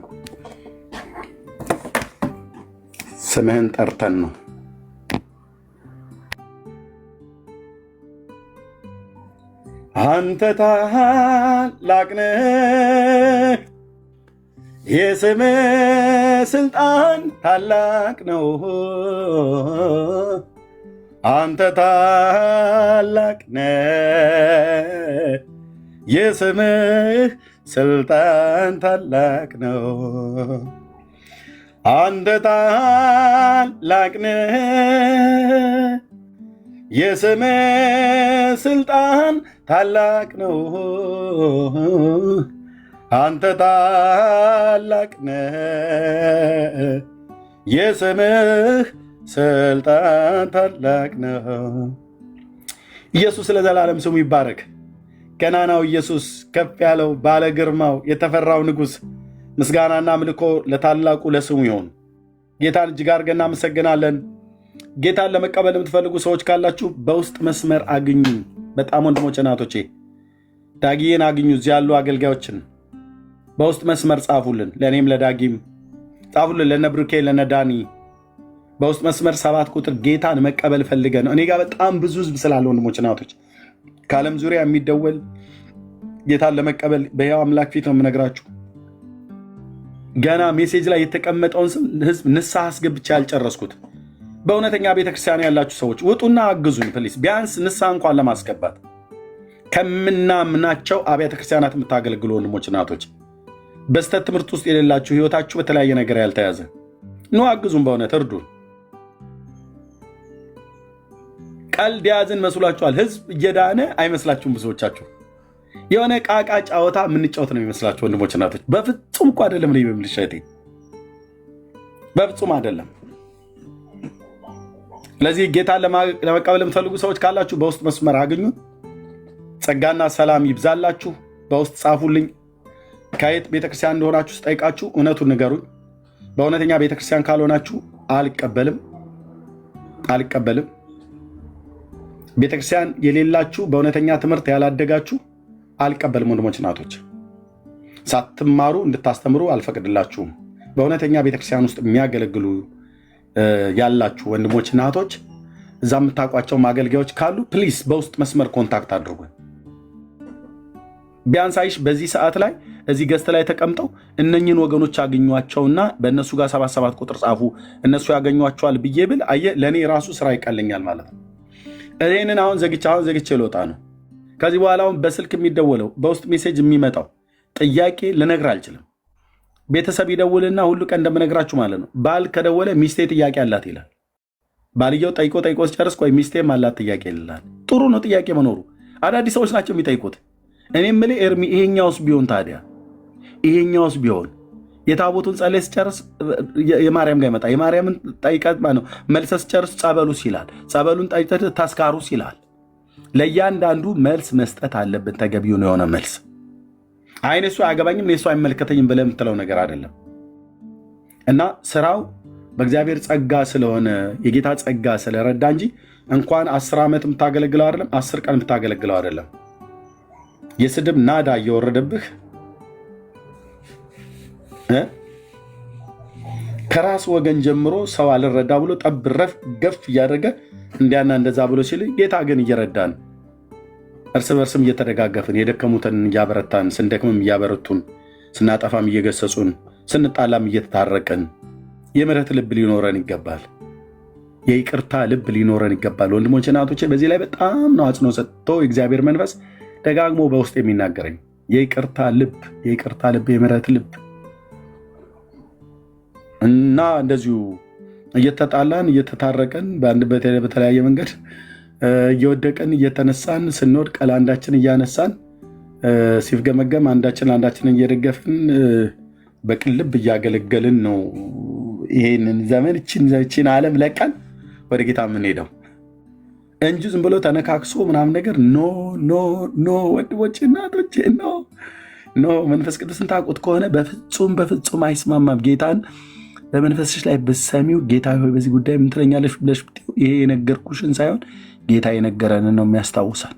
ስምህን ጠርተን ነው። አንተ ታላቅ ነህ፣ የስምህ ስልጣን ታላቅ ነው። አንተ ታላቅ ነህ፣ የስምህ ስልጣን ታላቅ ነው። አንተ ታላቅ ነህ፣ የስምህ ስልጣን ታላቅ ነው። አንተ ታላቅ ነህ፣ የስምህ ስልጣን ታላቅ ነው። ኢየሱስ ለዘላለም ስሙ ይባረክ። ገናናው ኢየሱስ፣ ከፍ ያለው ባለ ግርማው የተፈራው ንጉሥ፣ ምስጋናና አምልኮ ለታላቁ ለስሙ ይሁን። ጌታን እጅግ አድርገን እናመሰግናለን። ጌታን ለመቀበል የምትፈልጉ ሰዎች ካላችሁ በውስጥ መስመር አግኙ። በጣም ወንድሞች እናቶቼ ዳጊን አግኙ። እዚህ ያሉ አገልጋዮችን በውስጥ መስመር ጻፉልን። ለእኔም ለዳጊም ጻፉልን። ለነብሩኬ ለነዳኒ በውስጥ መስመር 7 ቁጥር ጌታን መቀበል ፈልገ ነው። እኔ ጋር በጣም ብዙ ህዝብ ስላለ ወንድሞች እናቶች ከዓለም ዙሪያ የሚደወል ጌታን ለመቀበል በሕያው አምላክ ፊት ነው የምነግራችሁ። ገና ሜሴጅ ላይ የተቀመጠውን ህዝብ ንስሐ አስገብቼ ያልጨረስኩት። በእውነተኛ ቤተክርስቲያን ያላችሁ ሰዎች ውጡና አግዙኝ ፕሊስ። ቢያንስ ንስሐ እንኳን ለማስገባት ከምናምናቸው አብያተ ክርስቲያናት የምታገለግሉ ወንድሞች እናቶች፣ በስተት ትምህርት ውስጥ የሌላችሁ ህይወታችሁ በተለያየ ነገር ያልተያዘ ኑ አግዙን። በእውነት እርዱን። ቀልድ የያዝን መስሏችኋል? ህዝብ እየዳነ አይመስላችሁም? ብዙዎቻችሁ የሆነ ቃቃ ጫወታ የምንጫወት ነው የሚመስላችሁ ወንድሞች እናቶች። በፍጹም እኮ አይደለም። ነው የምልሻቴ በፍጹም አይደለም። ስለዚህ ጌታን ለመቀበል የምትፈልጉ ሰዎች ካላችሁ በውስጥ መስመር አግኙ። ጸጋና ሰላም ይብዛላችሁ። በውስጥ ጻፉልኝ። ከየት ቤተክርስቲያን እንደሆናችሁ ስጠይቃችሁ እውነቱን ንገሩኝ። በእውነተኛ ቤተክርስቲያን ካልሆናችሁ አልቀበልም። ቤተክርስቲያን የሌላችሁ በእውነተኛ ትምህርት ያላደጋችሁ አልቀበልም። ወንድሞች እናቶች ሳትማሩ እንድታስተምሩ አልፈቅድላችሁም። በእውነተኛ ቤተክርስቲያን ውስጥ የሚያገለግሉ ያላችሁ ወንድሞች እናቶች፣ እዛ የምታውቋቸው ማገልገያዎች ካሉ ፕሊስ በውስጥ መስመር ኮንታክት አድርጉን። ቢያንስ አይሽ በዚህ ሰዓት ላይ እዚህ ገስት ላይ ተቀምጠው እነኝን ወገኖች አገኟቸውና በእነሱ ጋር 77 ቁጥር ጻፉ እነሱ ያገኟቸዋል ብዬ ብል አየ ለእኔ ራሱ ስራ ይቀለኛል ማለት ነው። እኔንን አሁን ዘግቼ ልወጣ ነው። ከዚህ በኋላ አሁን በስልክ የሚደወለው በውስጥ ሜሴጅ የሚመጣው ጥያቄ ልነግር አልችልም። ቤተሰብ ይደውልና ሁሉ ቀን እንደምነግራችሁ ማለት ነው። ባል ከደወለ ሚስቴ ጥያቄ አላት ይላል። ባልየው ጠይቆ ሲጨርስ ቆይ ሚስቴም አላት ጥያቄ ይላል። ጥሩ ነው ጥያቄ መኖሩ። አዳዲስ ሰዎች ናቸው የሚጠይቁት። እኔ የምልህ ኤርሚ ይሄኛውስ ቢሆን ታዲያ ይሄኛውስ ቢሆን የታቦቱን ጸሎት ሲጨርስ የማርያም ጋር ይመጣ የማርያምን ጠይቀት ማለት ነው። መልስ ሲጨርስ ጸበሉስ ይላል። ጸበሉን ጠይቀት ተስካሩስ ይላል። ለእያንዳንዱ መልስ መስጠት አለብን። ተገቢውን የሆነ መልስ። አይ እሱ አያገባኝም እሱ አይመለከተኝም ብለህ የምትለው ነገር አይደለም። እና ስራው በእግዚአብሔር ጸጋ ስለሆነ የጌታ ጸጋ ስለረዳ እንጂ እንኳን 10 ዓመት የምታገለግለው አይደለም 10 ቀን የምታገለግለው አይደለም። የስድብ ናዳ እየወረደብህ ከራስ ወገን ጀምሮ ሰው አልረዳ ብሎ ጠብረፍ ገፍ እያደረገ እንዲያና እንደዛ ብሎ ሲል ጌታ ግን እየረዳን እርስ በርስም እየተደጋገፍን የደከሙትን እያበረታን ስንደክምም እያበረቱን ስናጠፋም እየገሰጹን ስንጣላም እየተታረቅን የምህረት ልብ ሊኖረን ይገባል። የይቅርታ ልብ ሊኖረን ይገባል። ወንድሞቼ እናቶቼ በዚህ ላይ በጣም ነው አጽንኦት ሰጥቶ የእግዚአብሔር መንፈስ ደጋግሞ በውስጥ የሚናገረኝ የይቅርታ ልብ፣ የምህረት ልብ እና እንደዚሁ እየተጣላን እየተታረቀን በተለያየ መንገድ እየወደቀን እየተነሳን ስንወድቅ አንዳችን እያነሳን ሲፍገመገም አንዳችን እየደገፍን በቅን ልብ እያገለገልን ነው ይሄንን ዘመን እችን ዓለም ለቀን ወደ ጌታ የምንሄደው እንጂ ዝም ብሎ ተነካክሶ ምናምን ነገር ኖ ወንድሞቼ እናቶቼ ኖ መንፈስ ቅዱስን ታውቁት ከሆነ በፍጹም አይስማማም። ጌታን በመንፈስሽ ላይ በሰሚው ጌታ ሆይ በዚህ ጉዳይ ምን ትለኛለሽ ብለሽ ይሄ የነገርኩሽን ሳይሆን ጌታ የነገረንን ነው የሚያስታውሳል።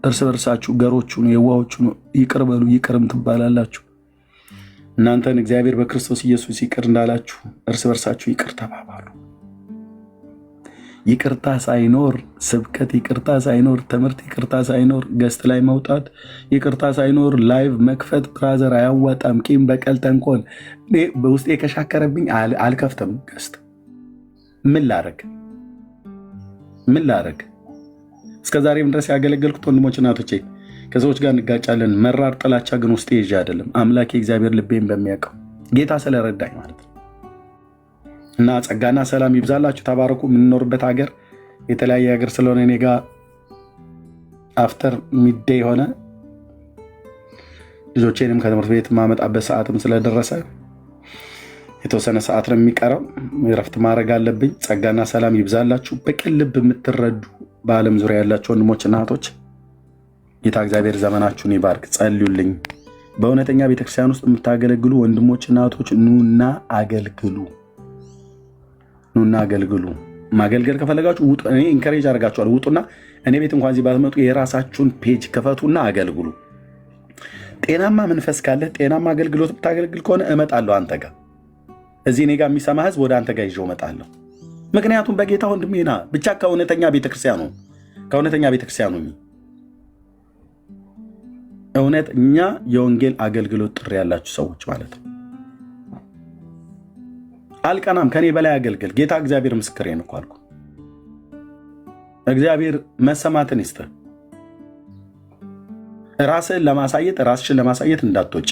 እርስ በርሳችሁ ገሮቹ ነው የዋሆቹ ነው ይቅር በሉ ይቅርም ትባላላችሁ። እናንተን እግዚአብሔር በክርስቶስ ኢየሱስ ይቅር እንዳላችሁ እርስ በርሳችሁ ይቅር ተባባሉ። ይቅርታ ሳይኖር ስብከት፣ ይቅርታ ሳይኖር ትምህርት፣ ይቅርታ ሳይኖር ገስት ላይ መውጣት፣ ይቅርታ ሳይኖር ላይቭ መክፈት ብራዘር አያዋጣም። ቂም፣ በቀል፣ ተንኮል በውስጤ ከሻከረብኝ አልከፍትም ገስት። ምን ላረግ? እስከዛሬም ድረስ ያገለገልኩት ወንድሞች እናቶቼ ከሰዎች ጋር እንጋጫለን። መራር ጥላቻ ግን ውስጤ ይዤ አይደለም። አምላኬ እግዚአብሔር ልቤን በሚያውቀው ጌታ ስለረዳኝ ማለት ነው። እና ጸጋና ሰላም ይብዛላችሁ። ተባረኩ። የምንኖርበት ሀገር የተለያየ ሀገር ስለሆነ እኔ ጋ አፍተር ሚዴይ ሆነ ልጆቼንም ከትምህርት ቤት የማመጣበት ሰዓትም ስለደረሰ የተወሰነ ሰዓት ነው የሚቀረው። እረፍት ማድረግ አለብኝ። ጸጋና ሰላም ይብዛላችሁ። በቅን ልብ የምትረዱ በዓለም ዙሪያ ያላችሁ ወንድሞችና እህቶች ጌታ እግዚአብሔር ዘመናችሁን ይባርክ። ጸልዩልኝ። በእውነተኛ ቤተክርስቲያን ውስጥ የምታገለግሉ ወንድሞችና እህቶች ኑና አገልግሉ። ኑና አገልግሉ። ማገልገል ከፈለጋችሁ ውጡ። እኔ ኢንከሬጅ አድርጋችኋለሁ። ውጡና እኔ ቤት እንኳን እዚህ ባትመጡ የራሳችሁን ፔጅ ክፈቱና አገልግሉ። ጤናማ መንፈስ ካለ ጤናማ አገልግሎት ብታገልግል ከሆነ እመጣለሁ አንተ ጋር። እዚህ እኔ ጋር የሚሰማ ህዝብ ወደ አንተ ጋር ይዤው እመጣለሁ። ምክንያቱም በጌታ ወንድሜና ብቻ ከእውነተኛ ቤተክርስቲያኑ እውነተኛ የወንጌል አገልግሎት ጥሪ ያላችሁ ሰዎች ማለት ነው። አልቀናም፣ ከኔ በላይ አገልግል። ጌታ እግዚአብሔር ምስክሬን እኮ አልኩ። እግዚአብሔር መሰማትን ይስጥህ። ራስሽን ለማሳየት እንዳትወጪ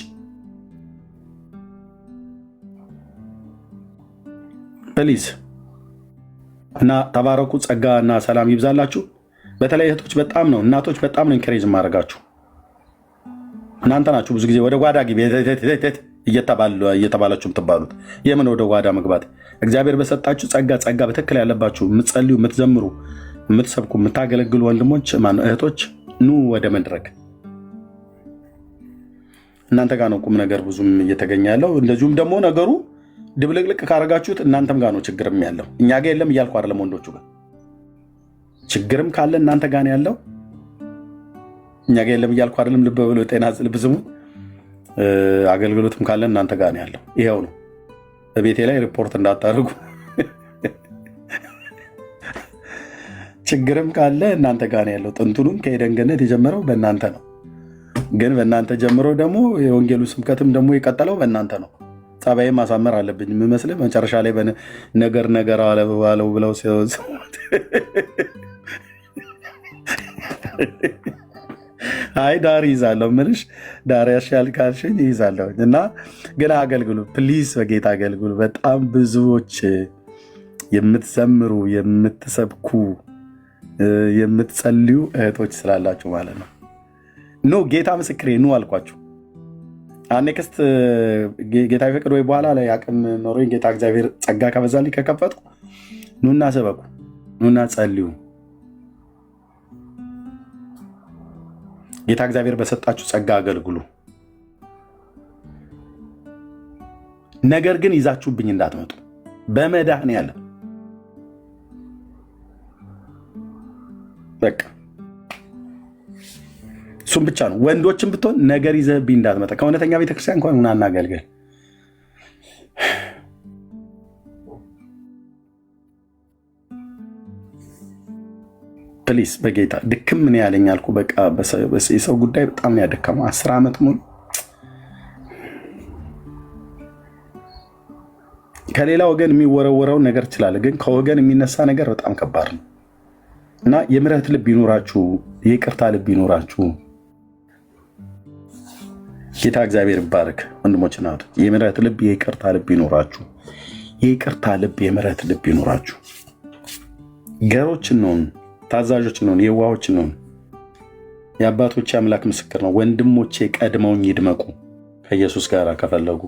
ፕሊዝ። እና ተባረኩ። ጸጋ እና ሰላም ይብዛላችሁ። በተለይ እህቶች በጣም ነው፣ እናቶች በጣም ነው ኢንከሬጅ ማድረጋችሁ። እናንተ ናችሁ ብዙ ጊዜ ወደ ጓዳ ግቢ እየተባላችሁ የምትባሉት። የምን ወደ ጓዳ መግባት? እግዚአብሔር በሰጣችሁ ጸጋ በትክክል ያለባችሁ የምትጸልዩ፣ የምትዘምሩ፣ የምትሰብኩ፣ የምታገለግሉ ወንድሞች እህቶች ኑ ወደ መድረክ። እናንተ ጋር ነው ቁም ነገር ብዙም እየተገኘ ያለው። እንደዚሁም ደግሞ ነገሩ ድብልቅልቅ ካረጋችሁት እናንተም ጋር ነው ችግርም ያለው። እኛ ጋር የለም እያልኩ አይደለም፣ ወንዶቹ ጋር ችግርም ካለ እናንተ ጋር ነው ያለው። እኛ ጋር የለም እያልኩ አይደለም። ልብ ብሎ ጤና ልብ ስሙ። አገልግሎትም ካለ እናንተ ጋር ነው ያለው። ይሄው ነው። በቤቴ ላይ ሪፖርት እንዳታደርጉ። ችግርም ካለ እናንተ ጋር ነው ያለው። ጥንቱንም ከኤደን ገነት የጀመረው በእናንተ ነው። ግን በእናንተ ጀምሮ ደግሞ የወንጌሉ ስብከትም ደግሞ የቀጠለው በእናንተ ነው። ጸባይ ማሳመር አለብኝ የምመስልህ መጨረሻ ላይ ነገር አለው ብለው አይ ዳር ይዛለሁ ምንሽ ዳር ያሻል ካልሽኝ ይዛለሁ። እና ግን አገልግሉ ፕሊዝ፣ በጌታ አገልግሉ። በጣም ብዙዎች የምትዘምሩ፣ የምትሰብኩ፣ የምትጸልዩ እህቶች ስላላችሁ ማለት ነው። ኖ ጌታ ምስክሬ ኑ አልኳችሁ። ኔክስት ጌታ ቢፈቅድ ወይ በኋላ ላይ አቅም ኖሮኝ ጌታ እግዚአብሔር ጸጋ ከበዛልኝ ከከፈትኩ ኑና ሰበኩ፣ ኑና ጸልዩ። ጌታ እግዚአብሔር በሰጣችሁ ጸጋ አገልግሉ። ነገር ግን ይዛችሁብኝ እንዳትመጡ በመድኃኔዓለም በቃ እሱም ብቻ ነው። ወንዶችም ብትሆን ነገር ይዘህብኝ እንዳትመጣ። ከእውነተኛ ቤተክርስቲያን እንኳን ሆና እናገልግል። ፕሊስ በጌታ ድክም ምን ያለኝ አልኩ። በቃ የሰው ጉዳይ በጣም ነው ያደከመው። 10 ዓመት ሙሉ ከሌላ ወገን የሚወረወረውን ነገር ይችላል፣ ግን ከወገን የሚነሳ ነገር በጣም ከባድ ነው እና የምህረት ልብ ይኖራችሁ፣ የይቅርታ ልብ ይኖራችሁ። ጌታ እግዚአብሔር ይባርክ። ወንድሞችና እህቶች የምህረት ልብ፣ የይቅርታ ልብ ይኖራችሁ። የይቅርታ ልብ፣ የምህረት ልብ ይኖራችሁ። ገሮች ነውን፣ ታዛዦች ነውን፣ የዋሆች ነውን። የአባቶቼ አምላክ ምስክር ነው። ወንድሞቼ ቀድመውኝ ይድመቁ ከኢየሱስ ጋር ከፈለጉ።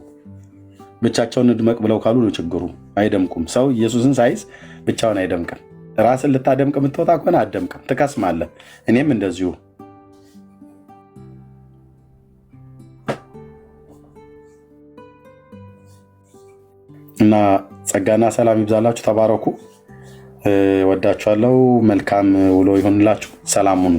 ብቻቸውን እንድመቅ ብለው ካሉ ነው ችግሩ። አይደምቁም። ሰው ኢየሱስን ሳይዝ ብቻውን አይደምቅም። ራስን ልታደምቅ የምትወጣ ከሆነ አደምቅም፣ ትከስማለህ። እኔም እንደዚሁ። እና ጸጋና ሰላም ይብዛላችሁ። ተባረኩ። ወዳችኋለሁ። መልካም ውሎ ይሆንላችሁ። ሰላም ሁኑ።